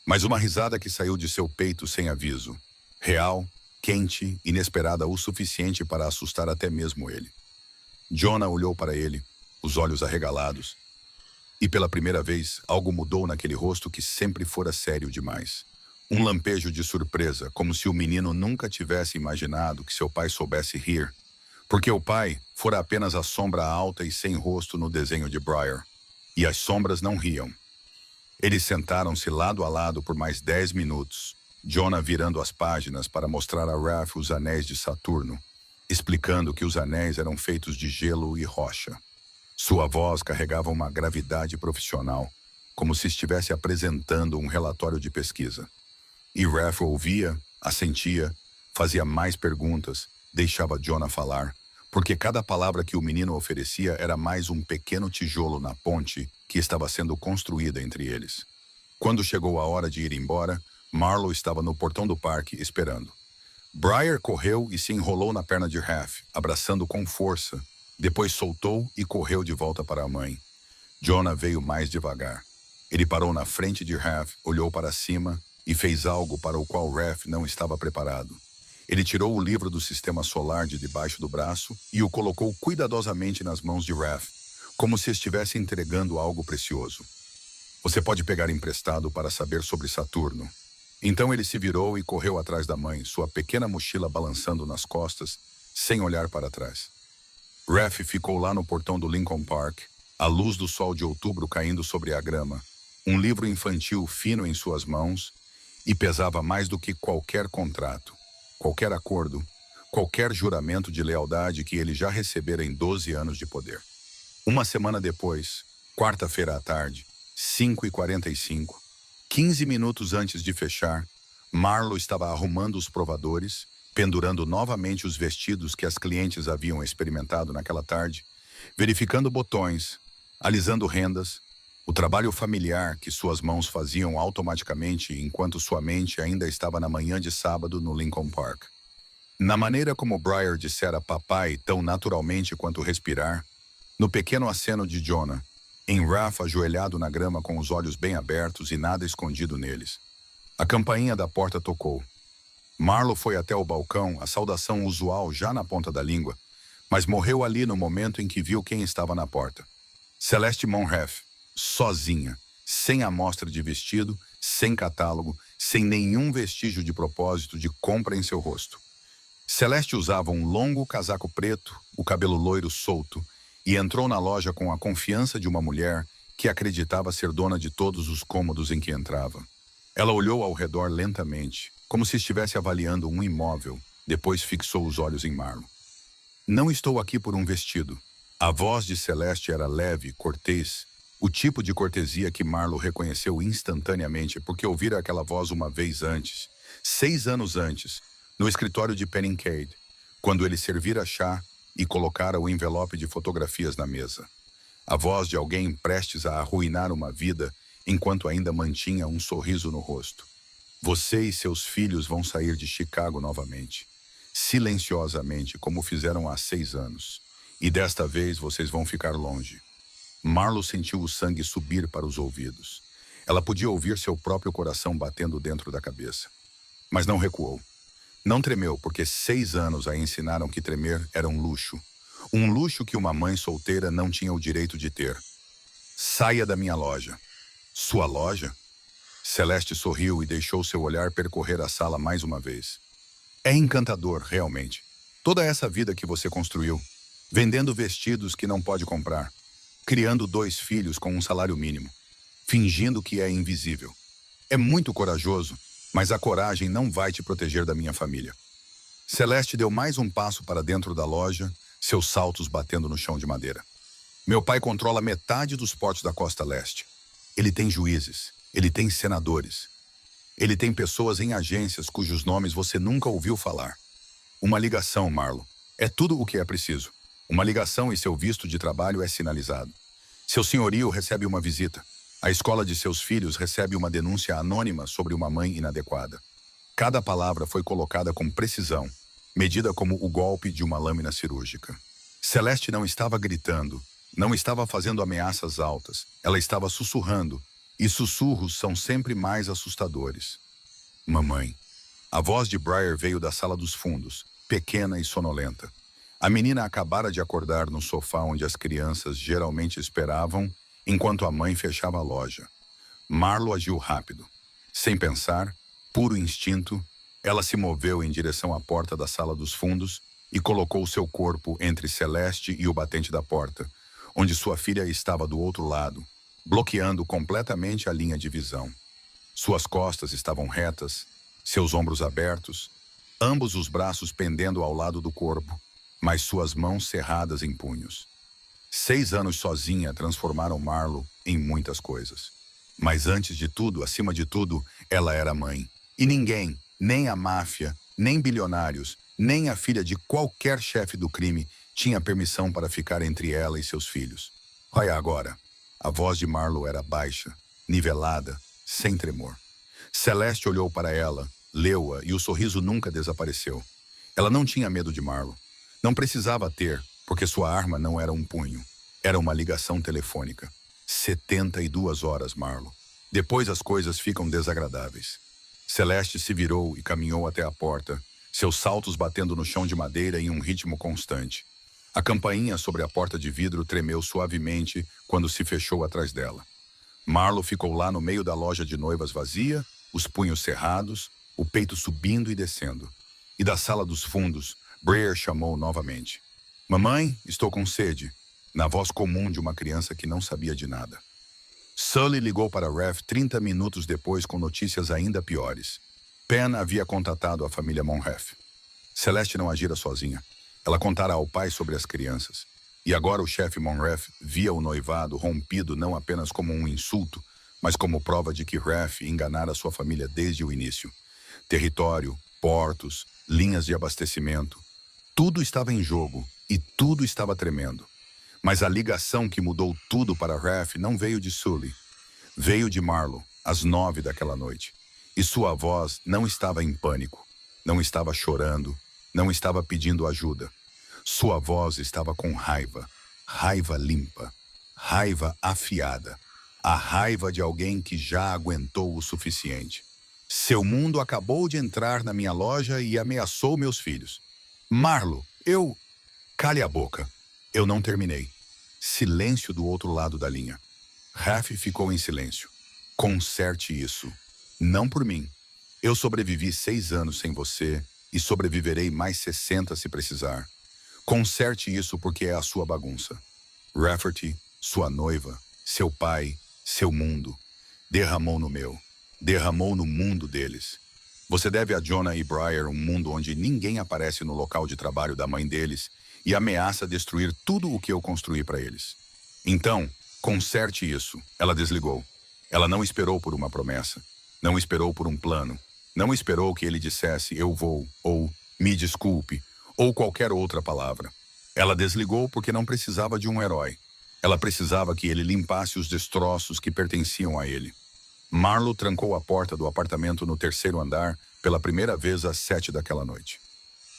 [SPEAKER 1] mas uma risada que saiu de seu peito sem aviso. Real, quente, inesperada o suficiente para assustar até mesmo ele. Jonah olhou para ele, os olhos arregalados. E pela primeira vez, algo mudou naquele rosto que sempre fora sério demais. Um lampejo de surpresa, como se o menino nunca tivesse imaginado que seu pai soubesse rir, porque o pai fora apenas a sombra alta e sem rosto no desenho de Briar. E as sombras não riam. Eles sentaram-se lado a lado por mais 10 minutos, Jonah virando as páginas para mostrar a Raph os anéis de Saturno, explicando que os anéis eram feitos de gelo e rocha. Sua voz carregava uma gravidade profissional, como se estivesse apresentando um relatório de pesquisa. E Raph ouvia, assentia, fazia mais perguntas, deixava Jonah falar, porque cada palavra que o menino oferecia era mais um pequeno tijolo na ponte que estava sendo construída entre eles. Quando chegou a hora de ir embora, Marlowe estava no portão do parque esperando. Briar correu e se enrolou na perna de Raph, abraçando com força. Depois soltou e correu de volta para a mãe. Jonah veio mais devagar. Ele parou na frente de Raph, olhou para cima e fez algo para o qual Raph não estava preparado. Ele tirou o livro do Sistema Solar de debaixo do braço e o colocou cuidadosamente nas mãos de Raph, como se estivesse entregando algo precioso. Você pode pegar emprestado para saber sobre Saturno. Então ele se virou e correu atrás da mãe, sua pequena mochila balançando nas costas, sem olhar para trás. Raph ficou lá no portão do Lincoln Park, a luz do sol de outubro caindo sobre a grama, um livro infantil fino em suas mãos, e pesava mais do que qualquer contrato, qualquer acordo, qualquer juramento de lealdade que ele já recebera em 12 anos de poder. Uma semana depois, quarta-feira à tarde, 5h45, 15 minutos antes de fechar, Marlowe estava arrumando os provadores, pendurando novamente os vestidos que as clientes haviam experimentado naquela tarde, verificando botões, alisando rendas, O trabalho familiar que suas mãos faziam automaticamente enquanto sua mente ainda estava na manhã de sábado no Lincoln Park. Na maneira como Briar dissera papai tão naturalmente quanto respirar, no pequeno aceno de Jonah, em Raph ajoelhado na grama com os olhos bem abertos e nada escondido neles. A campainha da porta tocou. Marlo foi até o balcão, a saudação usual já na ponta da língua, mas morreu ali no momento em que viu quem estava na porta. Celeste Monref, sozinha, sem amostra de vestido, sem catálogo, sem nenhum vestígio de propósito de compra em seu rosto. Celeste usava um longo casaco preto, o cabelo loiro solto, e entrou na loja com a confiança de uma mulher que acreditava ser dona de todos os cômodos em que entrava. Ela olhou ao redor lentamente, como se estivesse avaliando um imóvel, depois fixou os olhos em Marlo. Não estou aqui por um vestido. A voz de Celeste era leve, cortês, o tipo de cortesia que Marlo reconheceu instantaneamente porque ouvira aquela voz uma vez antes, 6 anos antes, no escritório de Pennincade, quando ele servira chá e colocara o envelope de fotografias na mesa. A voz de alguém prestes a arruinar uma vida enquanto ainda mantinha um sorriso no rosto. Você e seus filhos vão sair de Chicago novamente, silenciosamente, como fizeram há 6 anos. E desta vez vocês vão ficar longe. Marlo sentiu o sangue subir para os ouvidos. Ela podia ouvir seu próprio coração batendo dentro da cabeça. Mas não recuou. Não tremeu porque 6 anos a ensinaram que tremer era um luxo. Um luxo que uma mãe solteira não tinha o direito de ter. Saia da minha loja. Sua loja? Celeste sorriu e deixou seu olhar percorrer a sala mais uma vez. É encantador, realmente. Toda essa vida que você construiu, vendendo vestidos que não pode comprar, criando 2 filhos com um salário mínimo, fingindo que é invisível. É muito corajoso, mas a coragem não vai te proteger da minha família. Celeste deu mais um passo para dentro da loja, seus saltos batendo no chão de madeira. Meu pai controla metade dos portos da costa leste. Ele tem juízes, ele tem senadores. Ele tem pessoas em agências cujos nomes você nunca ouviu falar. Uma ligação, Marlo. É tudo o que é preciso. Uma ligação e seu visto de trabalho é sinalizado. Seu senhorio recebe uma visita. A escola de seus filhos recebe uma denúncia anônima sobre uma mãe inadequada. Cada palavra foi colocada com precisão, medida como o golpe de uma lâmina cirúrgica. Celeste não estava gritando, não estava fazendo ameaças altas. Ela estava sussurrando, e sussurros são sempre mais assustadores. Mamãe. A voz de Briar veio da sala dos fundos, pequena e sonolenta. A menina acabara de acordar no sofá onde as crianças geralmente esperavam, enquanto a mãe fechava a loja. Marlo agiu rápido. Sem pensar, puro instinto, ela se moveu em direção à porta da sala dos fundos e colocou seu corpo entre Celeste e o batente da porta, onde sua filha estava do outro lado, bloqueando completamente a linha de visão. Suas costas estavam retas, seus ombros abertos, ambos os braços pendendo ao lado do corpo, mas suas mãos cerradas em punhos. 6 anos sozinha transformaram Marlo em muitas coisas. Mas antes de tudo, acima de tudo, ela era mãe. E ninguém, nem a máfia, nem bilionários, nem a filha de qualquer chefe do crime, tinha permissão para ficar entre ela e seus filhos. Olha agora. A voz de Marlo era baixa, nivelada, sem tremor. Celeste olhou para ela, leu-a e o sorriso nunca desapareceu. Ela não tinha medo de Marlo. Não precisava ter, porque sua arma não era um punho. Era uma ligação telefônica. 72 horas, Marlo. Depois as coisas ficam desagradáveis. Celeste se virou e caminhou até a porta, seus saltos batendo no chão de madeira em um ritmo constante. A campainha sobre a porta de vidro tremeu suavemente quando se fechou atrás dela. Marlo ficou lá no meio da loja de noivas vazia, os punhos cerrados, o peito subindo e descendo. E da sala dos fundos, Briar chamou novamente. Mamãe, estou com sede, na voz comum de uma criança que não sabia de nada. Sully ligou para Raph 30 minutos depois com notícias ainda piores. Penn havia contatado a família Monref. Celeste não agira sozinha. Ela contara ao pai sobre as crianças. E agora o chefe Monref via o noivado rompido não apenas como um insulto, mas como prova de que Raph enganara sua família desde o início. Território, portos, linhas de abastecimento. Tudo estava em jogo e tudo estava tremendo. Mas a ligação que mudou tudo para Raph não veio de Sully. Veio de Marlo, às 9 daquela noite. E sua voz não estava em pânico, não estava chorando, não estava pedindo ajuda. Sua voz estava com raiva, raiva limpa, raiva afiada. A raiva de alguém que já aguentou o suficiente. Seu mundo acabou de entrar na minha loja e ameaçou meus filhos. Marlo, eu... Cale a boca. Eu não terminei. Silêncio do outro lado da linha. Raph ficou em silêncio. Conserte isso. Não por mim. Eu sobrevivi 6 anos sem você e sobreviverei mais 60 se precisar. Conserte isso porque é a sua bagunça. Rafferty, sua noiva, seu pai, seu mundo, derramou no meu. Derramou no mundo deles. Você deve a Jonah e Briar um mundo onde ninguém aparece no local de trabalho da mãe deles e ameaça destruir tudo o que eu construí para eles. Então, conserte isso. Ela desligou. Ela não esperou por uma promessa. Não esperou por um plano. Não esperou que ele dissesse eu vou, ou me desculpe, ou qualquer outra palavra. Ela desligou porque não precisava de um herói. Ela precisava que ele limpasse os destroços que pertenciam a ele. Marlo trancou a porta do apartamento no 3º andar pela primeira vez às 7 daquela noite.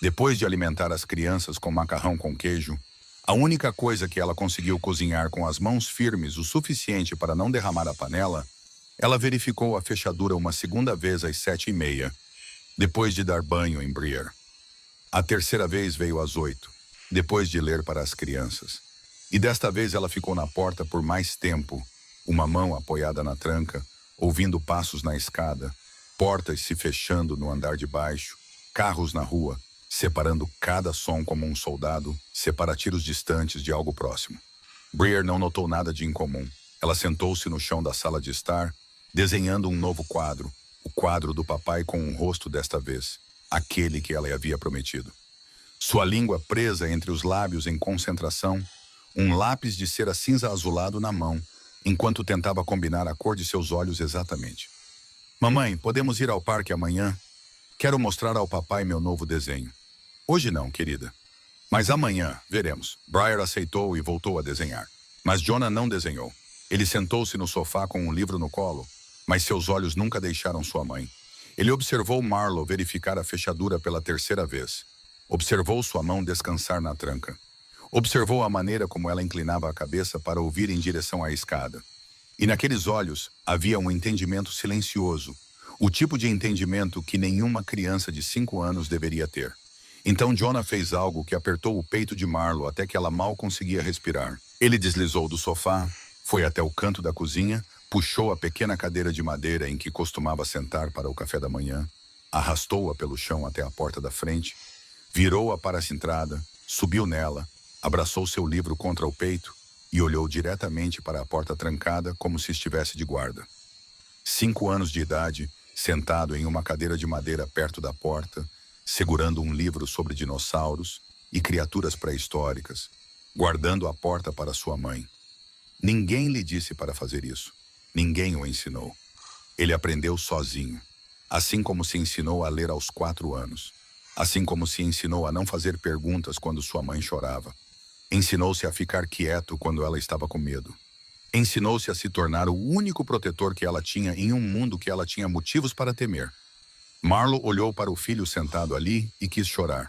[SPEAKER 1] Depois de alimentar as crianças com macarrão com queijo, a única coisa que ela conseguiu cozinhar com as mãos firmes o suficiente para não derramar a panela, ela verificou a fechadura uma segunda vez às 7h30, depois de dar banho em Briar. A terceira vez veio às 8, depois de ler para as crianças. E desta vez ela ficou na porta por mais tempo, uma mão apoiada na tranca, ouvindo passos na escada, portas se fechando no andar de baixo, carros na rua, separando cada som como um soldado separa tiros distantes de algo próximo. Briar não notou nada de incomum. Ela sentou-se no chão da sala de estar, desenhando um novo quadro, o quadro do papai com um rosto desta vez, aquele que ela havia prometido. Sua língua presa entre os lábios em concentração, um lápis de cera cinza azulado na mão, enquanto tentava combinar a cor de seus olhos exatamente. Mamãe, podemos ir ao parque amanhã? Quero mostrar ao papai meu novo desenho. Hoje não, querida. Mas amanhã, veremos. Briar aceitou e voltou a desenhar. Mas Jonah não desenhou. Ele sentou-se no sofá com um livro no colo, mas seus olhos nunca deixaram sua mãe. Ele observou Marlo verificar a fechadura pela terceira vez. Observou sua mão descansar na tranca. Observou a maneira como ela inclinava a cabeça para ouvir em direção à escada. E naqueles olhos havia um entendimento silencioso, o tipo de entendimento que nenhuma criança de 5 anos deveria ter. Então Jonah fez algo que apertou o peito de Marlo até que ela mal conseguia respirar. Ele deslizou do sofá, foi até o canto da cozinha, puxou a pequena cadeira de madeira em que costumava sentar para o café da manhã, arrastou-a pelo chão até a porta da frente, virou-a para a entrada, subiu nela, abraçou seu livro contra o peito e olhou diretamente para a porta trancada como se estivesse de guarda. 5 anos de idade, sentado em uma cadeira de madeira perto da porta, segurando um livro sobre dinossauros e criaturas pré-históricas, guardando a porta para sua mãe. Ninguém lhe disse para fazer isso. Ninguém o ensinou. Ele aprendeu sozinho, assim como se ensinou a ler aos 4 anos, assim como se ensinou a não fazer perguntas quando sua mãe chorava. Ensinou-se a ficar quieto quando ela estava com medo. Ensinou-se a se tornar o único protetor que ela tinha em um mundo que ela tinha motivos para temer. Marlo olhou para o filho sentado ali e quis chorar.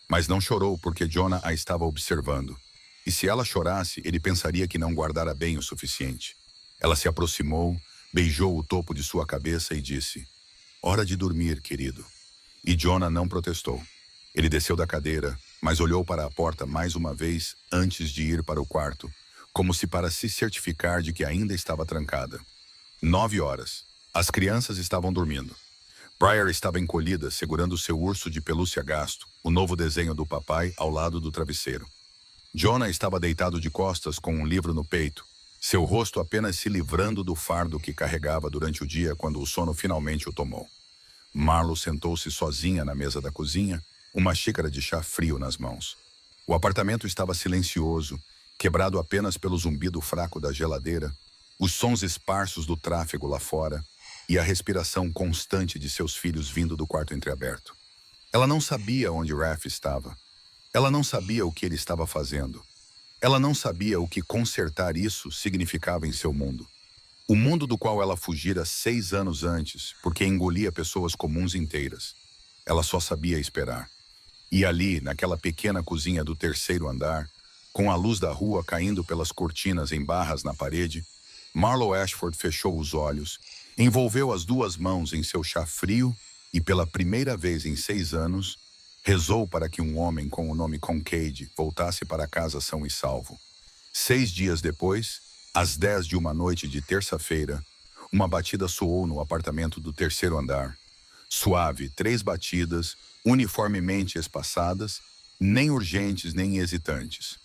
[SPEAKER 1] Mas não chorou porque Jonah a estava observando. E se ela chorasse, ele pensaria que não guardara bem o suficiente. Ela se aproximou, beijou o topo de sua cabeça e disse: "Hora de dormir, querido." E Jonah não protestou. Ele desceu da cadeira, mas olhou para a porta mais uma vez antes de ir para o quarto, como se para se certificar de que ainda estava trancada. 9 horas. As crianças estavam dormindo. Briar estava encolhida, segurando seu urso de pelúcia gasto, o novo desenho do papai, ao lado do travesseiro. Jonah estava deitado de costas com um livro no peito, seu rosto apenas se livrando do fardo que carregava durante o dia quando o sono finalmente o tomou. Marlo sentou-se sozinha na mesa da cozinha, uma xícara de chá frio nas mãos. O apartamento estava silencioso, quebrado apenas pelo zumbido fraco da geladeira, os sons esparsos do tráfego lá fora e a respiração constante de seus filhos vindo do quarto entreaberto. Ela não sabia onde Raph estava. Ela não sabia o que ele estava fazendo. Ela não sabia o que consertar isso significava em seu mundo. O mundo do qual ela fugira 6 anos antes, porque engolia pessoas comuns inteiras. Ela só sabia esperar. E ali, naquela pequena cozinha do terceiro andar, com a luz da rua caindo pelas cortinas em barras na parede, Marlo Ashford fechou os olhos, envolveu as duas mãos em seu chá frio e, pela primeira vez em 6 anos, rezou para que um homem com o nome Concade voltasse para casa são e salvo. 6 dias depois, às 10 de uma noite de terça-feira, uma batida soou no apartamento do terceiro andar. Suave, 3 batidas, uniformemente espaçadas, nem urgentes nem hesitantes.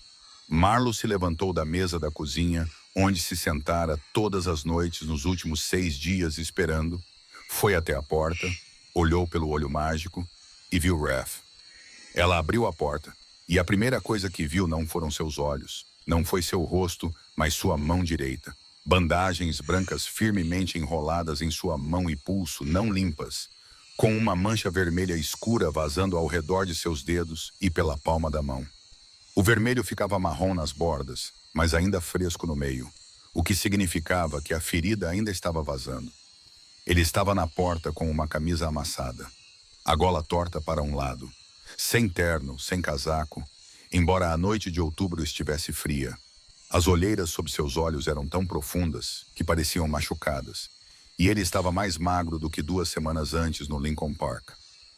[SPEAKER 1] Marlo se levantou da mesa da cozinha, onde se sentara todas as noites nos últimos 6 dias esperando, foi até a porta, olhou pelo olho mágico e viu Raph. Ela abriu a porta, e a primeira coisa que viu não foram seus olhos, não foi seu rosto, mas sua mão direita. Bandagens brancas firmemente enroladas em sua mão e pulso, não limpas, com uma mancha vermelha escura vazando ao redor de seus dedos e pela palma da mão. O vermelho ficava marrom nas bordas, mas ainda fresco no meio, o que significava que a ferida ainda estava vazando. Ele estava na porta com uma camisa amassada, a gola torta para um lado, sem terno, sem casaco, embora a noite de outubro estivesse fria. As olheiras sob seus olhos eram tão profundas que pareciam machucadas, e ele estava mais magro do que 2 semanas antes no Lincoln Park.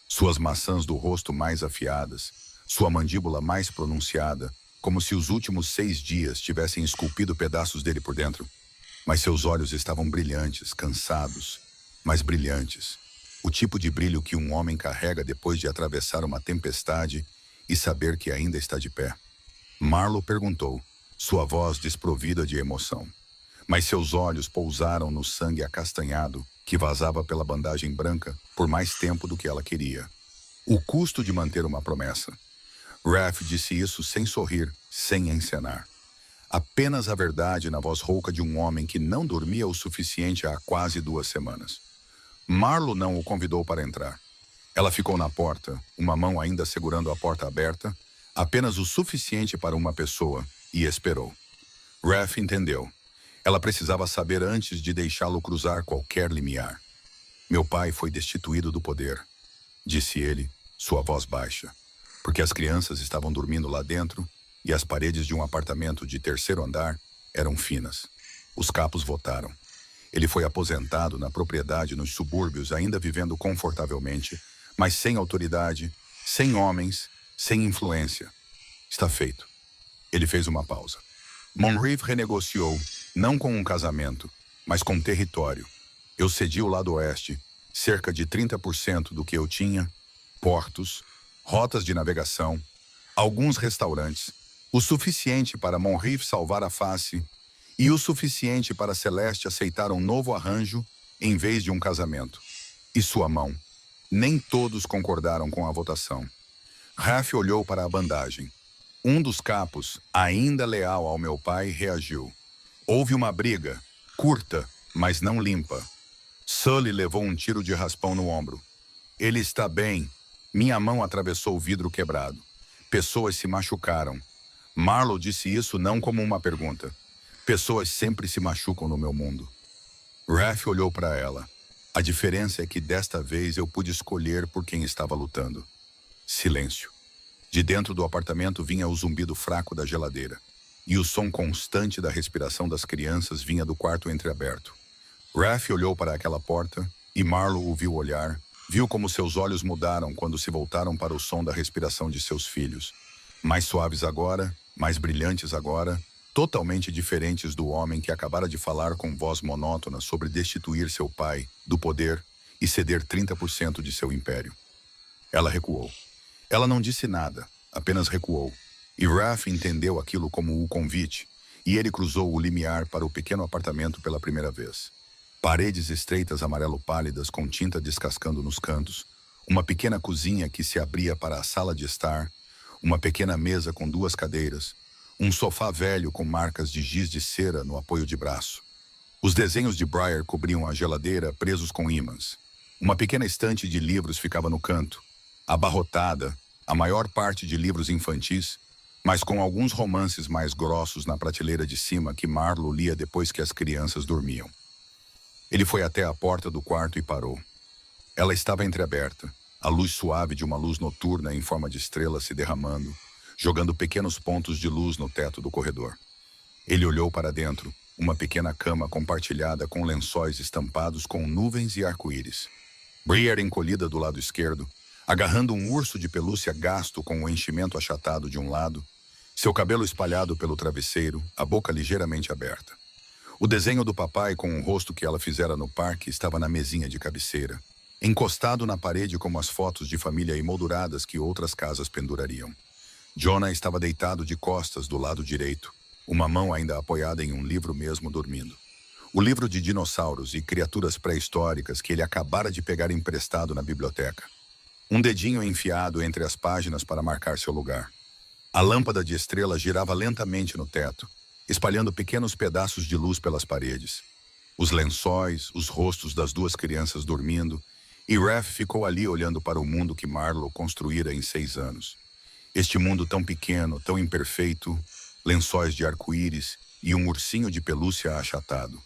[SPEAKER 1] Suas maçãs do rosto mais afiadas, sua mandíbula mais pronunciada, como se os últimos 6 dias tivessem esculpido pedaços dele por dentro. Mas seus olhos estavam brilhantes, cansados, mas brilhantes. O tipo de brilho que um homem carrega depois de atravessar uma tempestade e saber que ainda está de pé. Marlo perguntou, sua voz desprovida de emoção. Mas seus olhos pousaram no sangue acastanhado que vazava pela bandagem branca por mais tempo do que ela queria. O custo de manter uma promessa. Raph disse isso sem sorrir, sem encenar. Apenas a verdade na voz rouca de um homem que não dormia o suficiente há quase 2 semanas. Marlo não o convidou para entrar. Ela ficou na porta, uma mão ainda segurando a porta aberta, apenas o suficiente para uma pessoa, e esperou. Raph entendeu. Ela precisava saber antes de deixá-lo cruzar qualquer limiar. Meu pai foi destituído do poder, disse ele, sua voz baixa, porque as crianças estavam dormindo lá dentro e as paredes de um apartamento de terceiro andar eram finas. Os capos votaram. Ele foi aposentado na propriedade nos subúrbios, ainda vivendo confortavelmente, mas sem autoridade, sem homens, sem influência. Está feito. Ele fez uma pausa. Moncrief renegociou, não com um casamento, mas com território. Eu cedi o lado oeste, cerca de 30% do que eu tinha, portos, rotas de navegação, alguns restaurantes, o suficiente para Moncrief salvar a face e o suficiente para Celeste aceitar um novo arranjo em vez de um casamento. E sua mão. Nem todos concordaram com a votação. Raph olhou para a bandagem. Um dos capos, ainda leal ao meu pai, reagiu. Houve uma briga, curta, mas não limpa. Sully levou um tiro de raspão no ombro. Ele está bem. Minha mão atravessou o vidro quebrado. Pessoas se machucaram. Marlo disse isso não como uma pergunta. Pessoas sempre se machucam no meu mundo. Raph olhou para ela. A diferença é que desta vez eu pude escolher por quem estava lutando. Silêncio. De dentro do apartamento vinha o zumbido fraco da geladeira. E o som constante da respiração das crianças vinha do quarto entreaberto. Raph olhou para aquela porta e Marlo o viu olhar. Viu como seus olhos mudaram quando se voltaram para o som da respiração de seus filhos. Mais suaves agora, mais brilhantes agora, totalmente diferentes do homem que acabara de falar com voz monótona sobre destituir seu pai do poder e ceder 30% de seu império. Ela recuou. Ela não disse nada, apenas recuou. E Raph entendeu aquilo como o convite, e ele cruzou o limiar para o pequeno apartamento pela primeira vez. Paredes estreitas amarelo pálidas com tinta descascando nos cantos, uma pequena cozinha que se abria para a sala de estar, uma pequena mesa com 2 cadeiras, um sofá velho com marcas de giz de cera no apoio de braço. Os desenhos de Briar cobriam a geladeira presos com ímãs. Uma pequena estante de livros ficava no canto, abarrotada, a maior parte de livros infantis, mas com alguns romances mais grossos na prateleira de cima que Marlo lia depois que as crianças dormiam. Ele foi até a porta do quarto e parou. Ela estava entreaberta, a luz suave de uma luz noturna em forma de estrela se derramando, jogando pequenos pontos de luz no teto do corredor. Ele olhou para dentro, uma pequena cama compartilhada com lençóis estampados com nuvens e arco-íris. Briar encolhida do lado esquerdo, agarrando um urso de pelúcia gasto com o enchimento achatado de um lado, seu cabelo espalhado pelo travesseiro, a boca ligeiramente aberta. O desenho do papai com o rosto que ela fizera no parque estava na mesinha de cabeceira, encostado na parede como as fotos de família emolduradas que outras casas pendurariam. Jonah estava deitado de costas do lado direito, uma mão ainda apoiada em um livro mesmo dormindo. O livro de dinossauros e criaturas pré-históricas que ele acabara de pegar emprestado na biblioteca. Um dedinho enfiado entre as páginas para marcar seu lugar. A lâmpada de estrela girava lentamente no teto, espalhando pequenos pedaços de luz pelas paredes. Os lençóis, os rostos das duas crianças dormindo, e Raph ficou ali olhando para o mundo que Marlo construíra em 6 anos. Este mundo tão pequeno, tão imperfeito, lençóis de arco-íris e um ursinho de pelúcia achatado.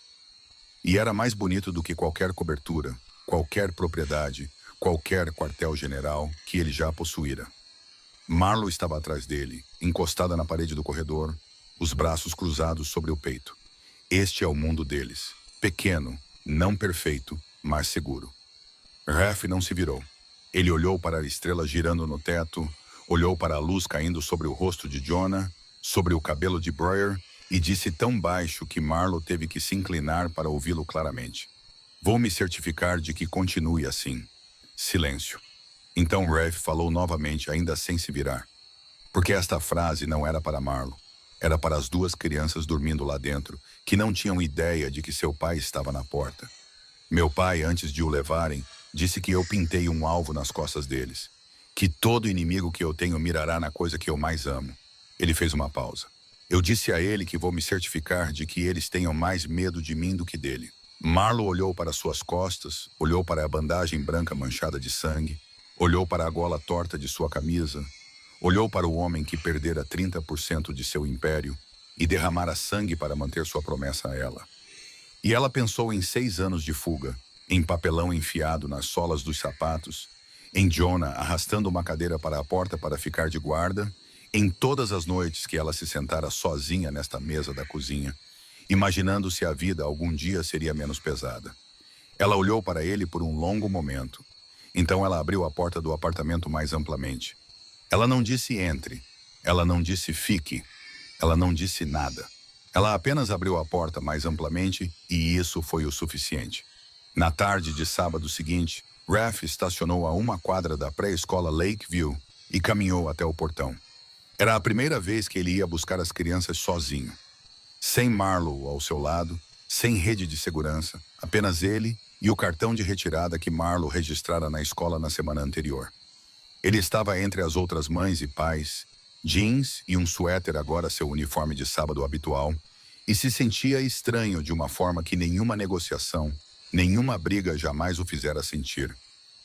[SPEAKER 1] E era mais bonito do que qualquer cobertura, qualquer propriedade, qualquer quartel-general que ele já possuíra. Marlo estava atrás dele, encostada na parede do corredor, os braços cruzados sobre o peito. Este é o mundo deles. Pequeno, não perfeito, mas seguro. Raph não se virou. Ele olhou para a estrela girando no teto, olhou para a luz caindo sobre o rosto de Jonah, sobre o cabelo de Briar, e disse tão baixo que Marlo teve que se inclinar para ouvi-lo claramente. Vou me certificar de que continue assim. Silêncio. Então Raph falou novamente, ainda sem se virar. Porque esta frase não era para Marlo. Era para as duas crianças dormindo lá dentro, que não tinham ideia de que seu pai estava na porta. Meu pai, antes de o levarem, disse que eu pintei um alvo nas costas deles. Que todo inimigo que eu tenho mirará na coisa que eu mais amo. Ele fez uma pausa. Eu disse a ele que vou me certificar de que eles tenham mais medo de mim do que dele. Marlo olhou para suas costas, olhou para a bandagem branca manchada de sangue, olhou para a gola torta de sua camisa, olhou para o homem que perdera 30% de seu império e derramara sangue para manter sua promessa a ela. E ela pensou em 6 anos de fuga, em papelão enfiado nas solas dos sapatos, em Jonah arrastando uma cadeira para a porta para ficar de guarda, em todas as noites que ela se sentara sozinha nesta mesa da cozinha, imaginando se a vida algum dia seria menos pesada. Ela olhou para ele por um longo momento. Então ela abriu a porta do apartamento mais amplamente. Ela não disse entre, ela não disse fique, ela não disse nada. Ela apenas abriu a porta mais amplamente e isso foi o suficiente. Na tarde de sábado seguinte, Raph estacionou a 1 quadra da pré-escola Lakeview e caminhou até o portão. Era a primeira vez que ele ia buscar as crianças sozinho. Sem Marlo ao seu lado, sem rede de segurança, apenas ele e o cartão de retirada que Marlo registrara na escola na semana anterior. Ele estava entre as outras mães e pais, jeans e um suéter agora seu uniforme de sábado habitual, e se sentia estranho de uma forma que nenhuma negociação, nenhuma briga jamais o fizera sentir.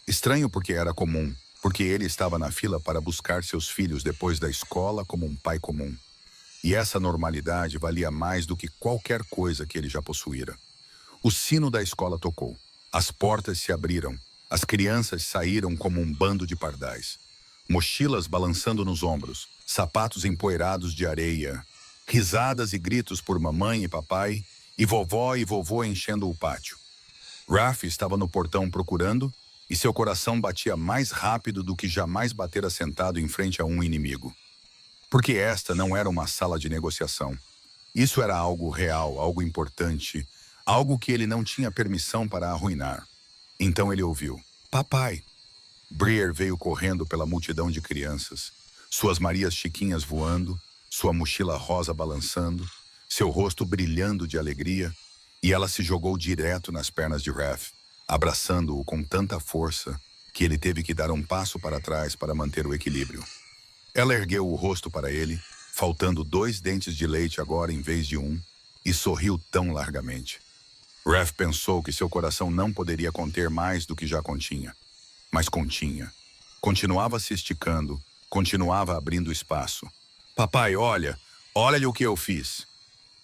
[SPEAKER 1] Estranho porque era comum, porque ele estava na fila para buscar seus filhos depois da escola como um pai comum. E essa normalidade valia mais do que qualquer coisa que ele já possuíra. O sino da escola tocou. As portas se abriram. As crianças saíram como um bando de pardais. Mochilas balançando nos ombros, sapatos empoeirados de areia, risadas e gritos por mamãe e papai, e vovó e vovô enchendo o pátio. Raph estava no portão procurando, e seu coração batia mais rápido do que jamais batera sentado em frente a um inimigo. Porque esta não era uma sala de negociação. Isso era algo real, algo importante, algo que ele não tinha permissão para arruinar. Então ele ouviu: "Papai!" Briar veio correndo pela multidão de crianças, suas Marias Chiquinhas voando, sua mochila rosa balançando, seu rosto brilhando de alegria, e ela se jogou direto nas pernas de Raph, abraçando-o com tanta força que ele teve que dar um passo para trás para manter o equilíbrio. Ela ergueu o rosto para ele, faltando 2 dentes de leite agora em vez de 1, e sorriu tão largamente. Raph pensou que seu coração não poderia conter mais do que já continha. Mas continha. Continuava se esticando, continuava abrindo espaço. Papai, olha o que eu fiz.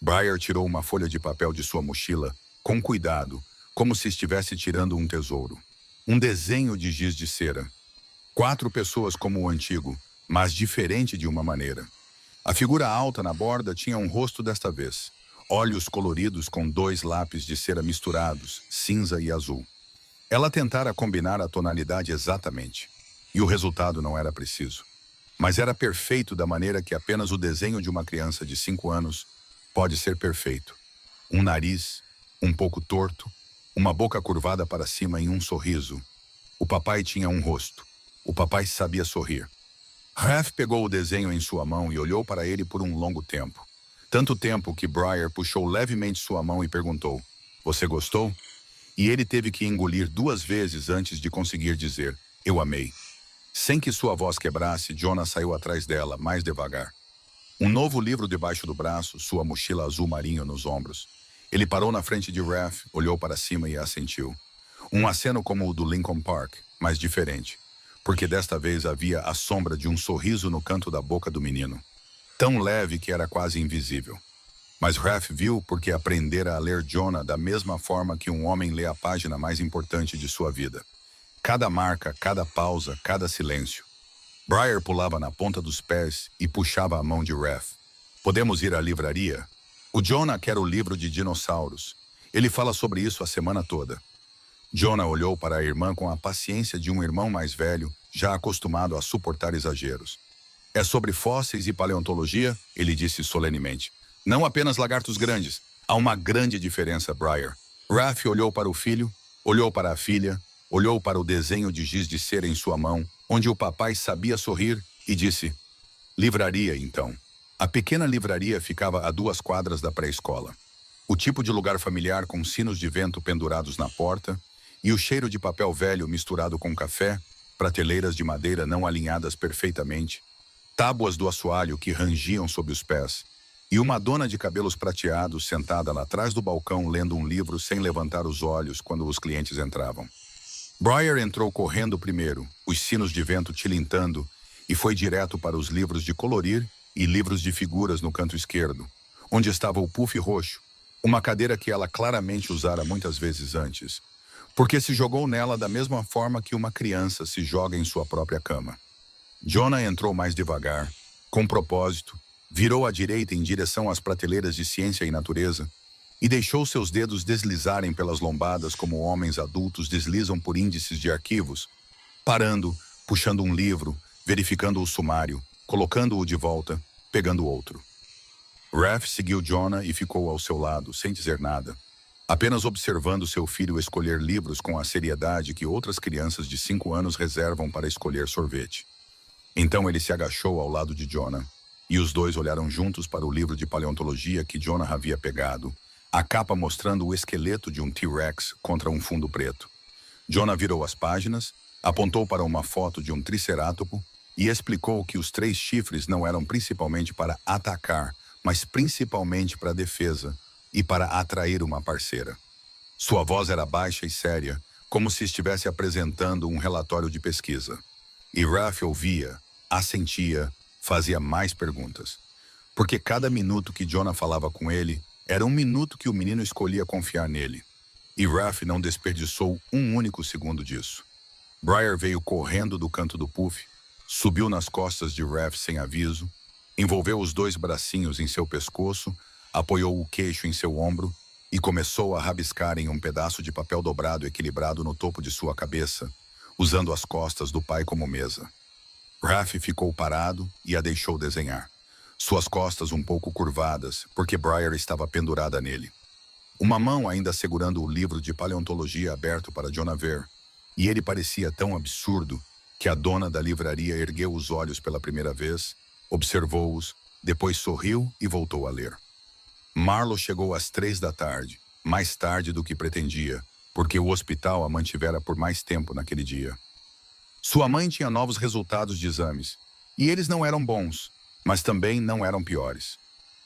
[SPEAKER 1] Briar tirou uma folha de papel de sua mochila, com cuidado, como se estivesse tirando um tesouro. Um desenho de giz de cera. 4 pessoas como o antigo, mas diferente de uma maneira. A figura alta na borda tinha um rosto desta vez. Olhos coloridos com 2 lápis de cera misturados, cinza e azul. Ela tentara combinar a tonalidade exatamente. E o resultado não era preciso. Mas era perfeito da maneira que apenas o desenho de uma criança de 5 anos pode ser perfeito. Um nariz, um pouco torto, uma boca curvada para cima em um sorriso. O papai tinha um rosto. O papai sabia sorrir. Raph pegou o desenho em sua mão e olhou para ele por um longo tempo. Tanto tempo que Briar puxou levemente sua mão e perguntou: "Você gostou?" E ele teve que engolir 2 vezes antes de conseguir dizer: "Eu amei." Sem que sua voz quebrasse, Jonah saiu atrás dela, mais devagar. Um novo livro debaixo do braço, sua mochila azul marinho nos ombros. Ele parou na frente de Raph, olhou para cima e assentiu. Um aceno como o do Lincoln Park, mas diferente, porque desta vez havia a sombra de um sorriso no canto da boca do menino. Tão leve que era quase invisível. Mas Raph viu porque aprendera a ler Jonah da mesma forma que um homem lê a página mais importante de sua vida. Cada marca, cada pausa, cada silêncio. Briar pulava na ponta dos pés e puxava a mão de Raph. "Podemos ir à livraria?" "O Jonah quer o livro de dinossauros. Ele fala sobre isso a semana toda." Jonah olhou para a irmã com a paciência de um irmão mais velho, já acostumado a suportar exageros. "É sobre fósseis e paleontologia?" ele disse solenemente. "Não apenas lagartos grandes. Há uma grande diferença, Briar." Raph olhou para o filho, olhou para a filha, olhou para o desenho de giz de cera em sua mão, onde o papai sabia sorrir, e disse: "Livraria, então." A pequena livraria ficava a 2 quadras da pré-escola. O tipo de lugar familiar com sinos de vento pendurados na porta e o cheiro de papel velho misturado com café, prateleiras de madeira não alinhadas perfeitamente, tábuas do assoalho que rangiam sob os pés, e uma dona de cabelos prateados sentada lá atrás do balcão lendo um livro sem levantar os olhos quando os clientes entravam. Briar entrou correndo primeiro, os sinos de vento tilintando, e foi direto para os livros de colorir e livros de figuras no canto esquerdo, onde estava o puff roxo, uma cadeira que ela claramente usara muitas vezes antes, porque se jogou nela da mesma forma que uma criança se joga em sua própria cama. Jonah entrou mais devagar, com propósito, virou à direita em direção às prateleiras de ciência e natureza, e deixou seus dedos deslizarem pelas lombadas como homens adultos deslizam por índices de arquivos, parando, puxando um livro, verificando o sumário, colocando-o de volta, pegando outro. Raph seguiu Jonah e ficou ao seu lado, sem dizer nada, apenas observando seu filho escolher livros com a seriedade que outras crianças de 5 anos reservam para escolher sorvete. Então ele se agachou ao lado de Jonah, e os dois olharam juntos para o livro de paleontologia que Jonah havia pegado, a capa mostrando o esqueleto de um T-Rex contra um fundo preto. Jonah virou as páginas, apontou para uma foto de um tricerátopo e explicou que os 3 chifres não eram principalmente para atacar, mas principalmente para defesa e para atrair uma parceira. Sua voz era baixa e séria, como se estivesse apresentando um relatório de pesquisa. E Raph ouvia, assentia, fazia mais perguntas. Porque cada minuto que Jonah falava com ele, era um minuto que o menino escolhia confiar nele. E Raph não desperdiçou um único segundo disso. Briar veio correndo do canto do puff, subiu nas costas de Raph sem aviso, envolveu os 2 bracinhos em seu pescoço, apoiou o queixo em seu ombro e começou a rabiscar em um pedaço de papel dobrado equilibrado no topo de sua cabeça, usando as costas do pai como mesa. Raph ficou parado e a deixou desenhar, suas costas um pouco curvadas, porque Briar estava pendurada nele. Uma mão ainda segurando o livro de paleontologia aberto para Jonah ver, e ele parecia tão absurdo que a dona da livraria ergueu os olhos pela primeira vez, observou-os, depois sorriu e voltou a ler. Marlo chegou às 3 da tarde, mais tarde do que pretendia, porque o hospital a mantivera por mais tempo naquele dia. Sua mãe tinha novos resultados de exames, e eles não eram bons, mas também não eram piores.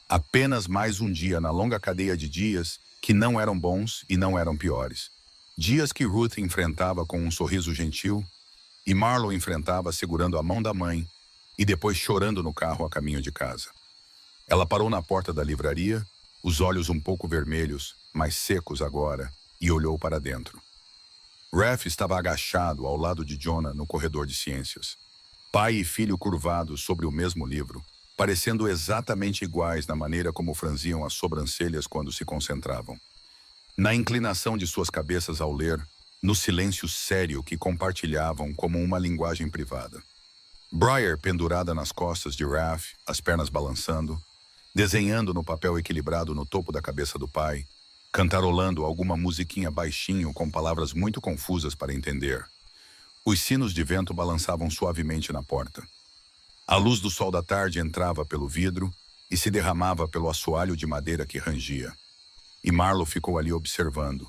[SPEAKER 1] Apenas mais um dia na longa cadeia de dias que não eram bons e não eram piores. Dias que Ruth enfrentava com um sorriso gentil, e Marlo enfrentava segurando a mão da mãe, e depois chorando no carro a caminho de casa. Ela parou na porta da livraria, os olhos um pouco vermelhos, mas secos agora, e olhou para dentro. Raph estava agachado ao lado de Jonah no corredor de ciências. Pai e filho curvados sobre o mesmo livro, parecendo exatamente iguais na maneira como franziam as sobrancelhas quando se concentravam. Na inclinação de suas cabeças ao ler, no silêncio sério que compartilhavam como uma linguagem privada. Briar pendurada nas costas de Raph, as pernas balançando, desenhando no papel equilibrado no topo da cabeça do pai, cantarolando alguma musiquinha baixinho com palavras muito confusas para entender. Os sinos de vento balançavam suavemente na porta. A luz do sol da tarde entrava pelo vidro e se derramava pelo assoalho de madeira que rangia. E Marlo ficou ali observando,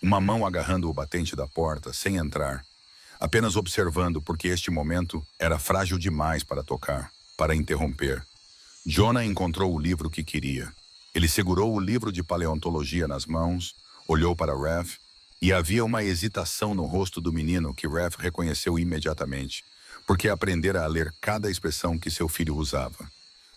[SPEAKER 1] uma mão agarrando o batente da porta, sem entrar, apenas observando porque este momento era frágil demais para tocar, para interromper. Jonah encontrou o livro que queria. Ele segurou o livro de paleontologia nas mãos, olhou para Raph, e havia uma hesitação no rosto do menino que Raph reconheceu imediatamente, porque aprendera a ler cada expressão que seu filho usava,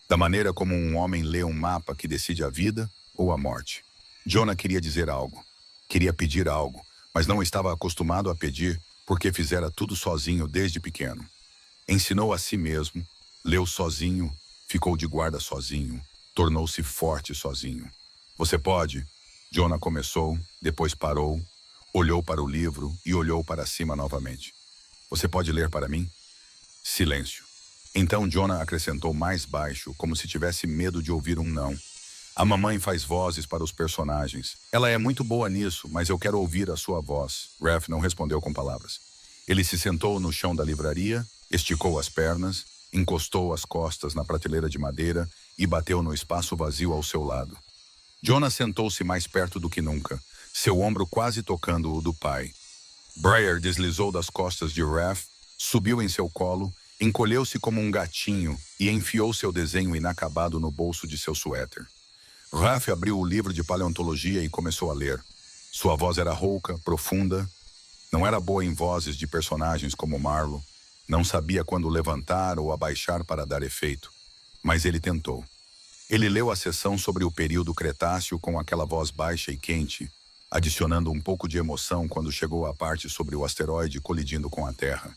[SPEAKER 1] da maneira como um homem lê um mapa que decide a vida ou a morte. Jonah queria dizer algo, queria pedir algo, mas não estava acostumado a pedir porque fizera tudo sozinho desde pequeno. Ensinou a si mesmo, leu sozinho, ficou de guarda sozinho, tornou-se forte sozinho. Você pode? Jonah começou, depois parou, olhou para o livro e olhou para cima novamente. Você pode ler para mim? Silêncio. Então Jonah acrescentou mais baixo, como se tivesse medo de ouvir um não. A mamãe faz vozes para os personagens. Ela é muito boa nisso, mas eu quero ouvir a sua voz. Raph não respondeu com palavras. Ele se sentou no chão da livraria, esticou as pernas, encostou as costas na prateleira de madeira e bateu no espaço vazio ao seu lado. Jonah sentou-se mais perto do que nunca, seu ombro quase tocando o do pai. Briar deslizou das costas de Raph, subiu em seu colo, encolheu-se como um gatinho e enfiou seu desenho inacabado no bolso de seu suéter. Raph abriu o livro de paleontologia e começou a ler. Sua voz era rouca, profunda. Não era boa em vozes de personagens como Marlo. Não sabia quando levantar ou abaixar para dar efeito. Mas ele tentou. Ele leu a seção sobre o período Cretáceo com aquela voz baixa e quente, adicionando um pouco de emoção quando chegou à parte sobre o asteroide colidindo com a Terra.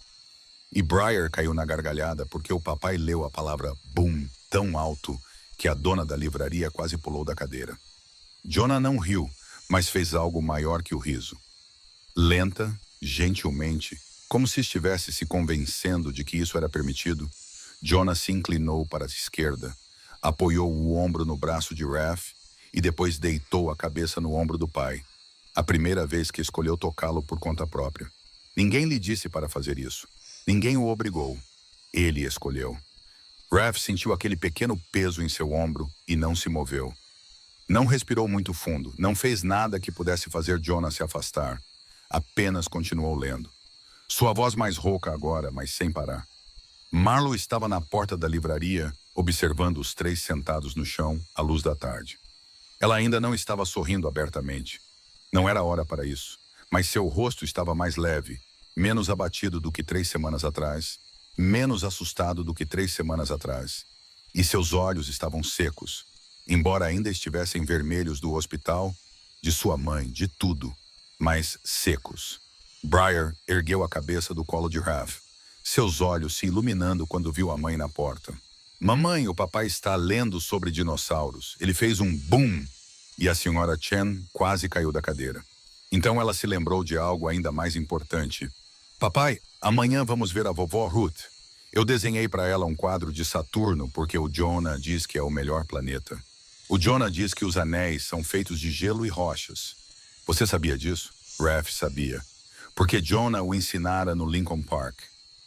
[SPEAKER 1] E Briar caiu na gargalhada porque o papai leu a palavra boom tão alto que a dona da livraria quase pulou da cadeira. Jonah não riu, mas fez algo maior que o riso. Lenta, gentilmente, como se estivesse se convencendo de que isso era permitido, Jonah se inclinou para a esquerda, apoiou o ombro no braço de Raph e depois deitou a cabeça no ombro do pai, a primeira vez que escolheu tocá-lo por conta própria. Ninguém lhe disse para fazer isso. Ninguém o obrigou. Ele escolheu. Raph sentiu aquele pequeno peso em seu ombro e não se moveu. Não respirou muito fundo, não fez nada que pudesse fazer Jonah se afastar. Apenas continuou lendo. Sua voz mais rouca agora, mas sem parar. Marlo estava na porta da livraria, observando os três sentados no chão, à luz da tarde. Ela ainda não estava sorrindo abertamente. Não era hora para isso, mas seu rosto estava mais leve, menos abatido do que 3 semanas atrás, menos assustado do que 3 semanas atrás. E seus olhos estavam secos, embora ainda estivessem vermelhos do hospital, de sua mãe, de tudo, mas secos. Briar ergueu a cabeça do colo de Raph, seus olhos se iluminando quando viu a mãe na porta. Mamãe, o papai está lendo sobre dinossauros. Ele fez um boom e a senhora Chen quase caiu da cadeira. Então ela se lembrou de algo ainda mais importante. Papai, amanhã vamos ver a vovó Ruth. Eu desenhei para ela um quadro de Saturno porque o Jonah diz que é o melhor planeta. O Jonah diz que os anéis são feitos de gelo e rochas. Você sabia disso? Raph sabia. Porque Jonah o ensinara no Lincoln Park.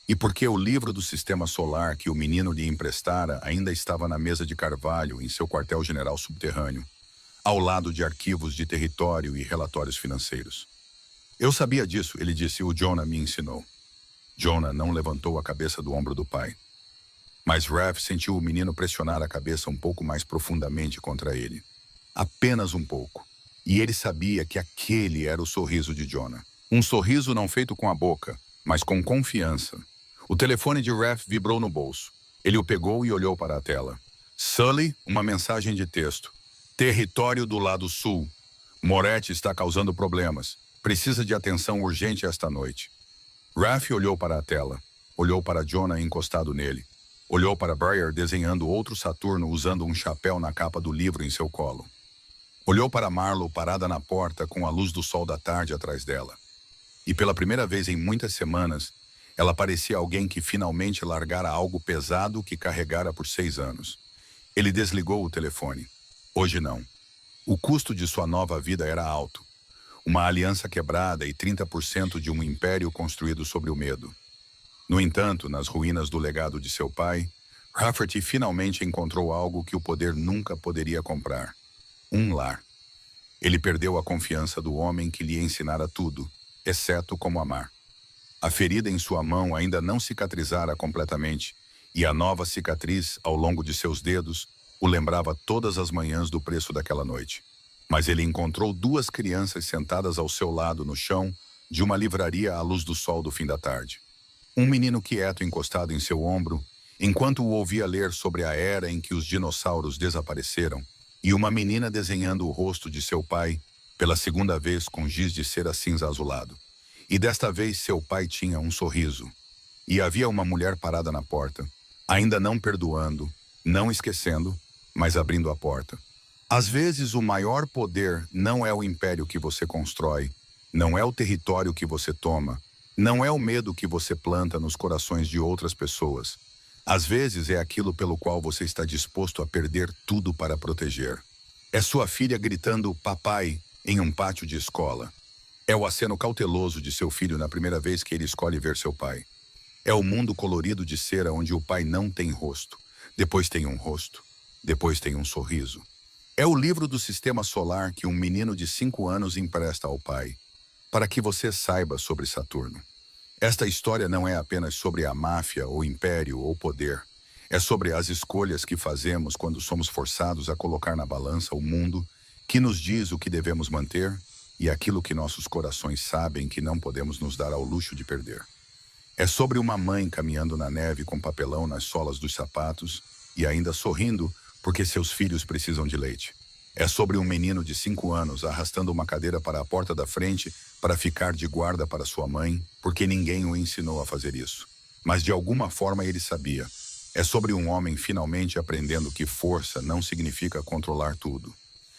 [SPEAKER 1] E porque o livro do sistema solar que o menino lhe emprestara ainda estava na mesa de carvalho em seu quartel-general subterrâneo, ao lado de arquivos de território e relatórios financeiros. Eu sabia disso, ele disse, o Jonah me ensinou. Jonah não levantou a cabeça do ombro do pai. Mas Raph sentiu o menino pressionar a cabeça um pouco mais profundamente contra ele. Apenas um pouco. E ele sabia que aquele era o sorriso de Jonah. Um sorriso não feito com a boca, mas com confiança. O telefone de Raph vibrou no bolso. Ele o pegou e olhou para a tela. Sully, uma mensagem de texto. Território do lado sul. Moretti está causando problemas. Precisa de atenção urgente esta noite. Raph olhou para a tela. Olhou para Jonah encostado nele. Olhou para Briar desenhando outro Saturno usando um chapéu na capa do livro em seu colo. Olhou para Marlo parada na porta com a luz do sol da tarde atrás dela. E pela primeira vez em muitas semanas, ela parecia alguém que finalmente largara algo pesado que carregara por 6 anos. Ele desligou o telefone. Hoje não. O custo de sua nova vida era alto. Uma aliança quebrada e 30% de um império construído sobre o medo. No entanto, nas ruínas do legado de seu pai, Rafferty finalmente encontrou algo que o poder nunca poderia comprar. Um lar. Ele perdeu a confiança do homem que lhe ensinara tudo, exceto como amar. A ferida em sua mão ainda não cicatrizara completamente, e a nova cicatriz, ao longo de seus dedos, o lembrava todas as manhãs do preço daquela noite. Mas ele encontrou 2 crianças sentadas ao seu lado no chão de uma livraria à luz do sol do fim da tarde. Um menino quieto encostado em seu ombro, enquanto o ouvia ler sobre a era em que os dinossauros desapareceram, e uma menina desenhando o rosto de seu pai, pela segunda vez com giz de cera cinza azulado. E desta vez seu pai tinha um sorriso. E havia uma mulher parada na porta, ainda não perdoando, não esquecendo, mas abrindo a porta. Às vezes o maior poder não é o império que você constrói, não é o território que você toma, não é o medo que você planta nos corações de outras pessoas. Às vezes é aquilo pelo qual você está disposto a perder tudo para proteger. É sua filha gritando "papai" em um pátio de escola. É o aceno cauteloso de seu filho na primeira vez que ele escolhe ver seu pai. É o mundo colorido de cera onde o pai não tem rosto. Depois tem um rosto. Depois tem um sorriso. É o livro do sistema solar que um menino de 5 anos empresta ao pai, para que você saiba sobre Saturno. Esta história não é apenas sobre a máfia, ou império, ou poder. É sobre as escolhas que fazemos quando somos forçados a colocar na balança o mundo que nos diz o que devemos manter e aquilo que nossos corações sabem que não podemos nos dar ao luxo de perder. É sobre uma mãe caminhando na neve com papelão nas solas dos sapatos e ainda sorrindo porque seus filhos precisam de leite. É sobre um menino de 5 anos arrastando uma cadeira para a porta da frente para ficar de guarda para sua mãe, porque ninguém o ensinou a fazer isso. Mas de alguma forma ele sabia. É sobre um homem finalmente aprendendo que força não significa controlar tudo.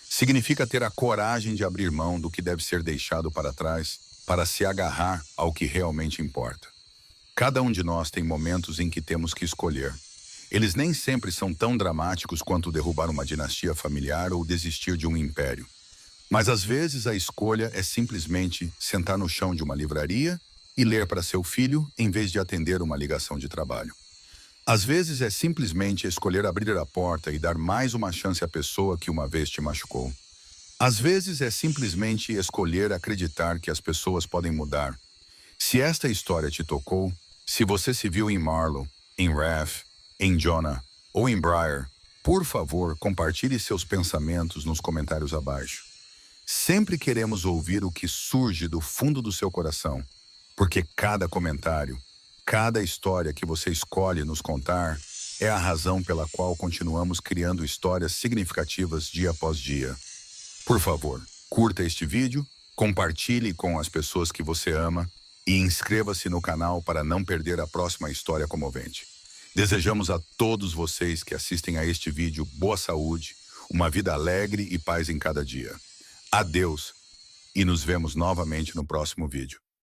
[SPEAKER 1] Significa ter a coragem de abrir mão do que deve ser deixado para trás para se agarrar ao que realmente importa. Cada um de nós tem momentos em que temos que escolher. Eles nem sempre são tão dramáticos quanto derrubar uma dinastia familiar ou desistir de um império. Mas às vezes a escolha é simplesmente sentar no chão de uma livraria e ler para seu filho em vez de atender uma ligação de trabalho. Às vezes é simplesmente escolher abrir a porta e dar mais uma chance à pessoa que uma vez te machucou. Às vezes é simplesmente escolher acreditar que as pessoas podem mudar. Se esta história te tocou, se você se viu em Marlo, em Raph, em Jonah ou em Briar, por favor, compartilhe seus pensamentos nos comentários abaixo. Sempre queremos ouvir o que surge do fundo do seu coração, porque cada comentário, cada história que você escolhe nos contar é a razão pela qual continuamos criando histórias significativas dia após dia. Por favor, curta este vídeo, compartilhe com as pessoas que você ama e inscreva-se no canal para não perder a próxima história comovente. Desejamos a todos vocês que assistem a este vídeo boa saúde, uma vida alegre e paz em cada dia. Adeus e nos vemos novamente no próximo vídeo.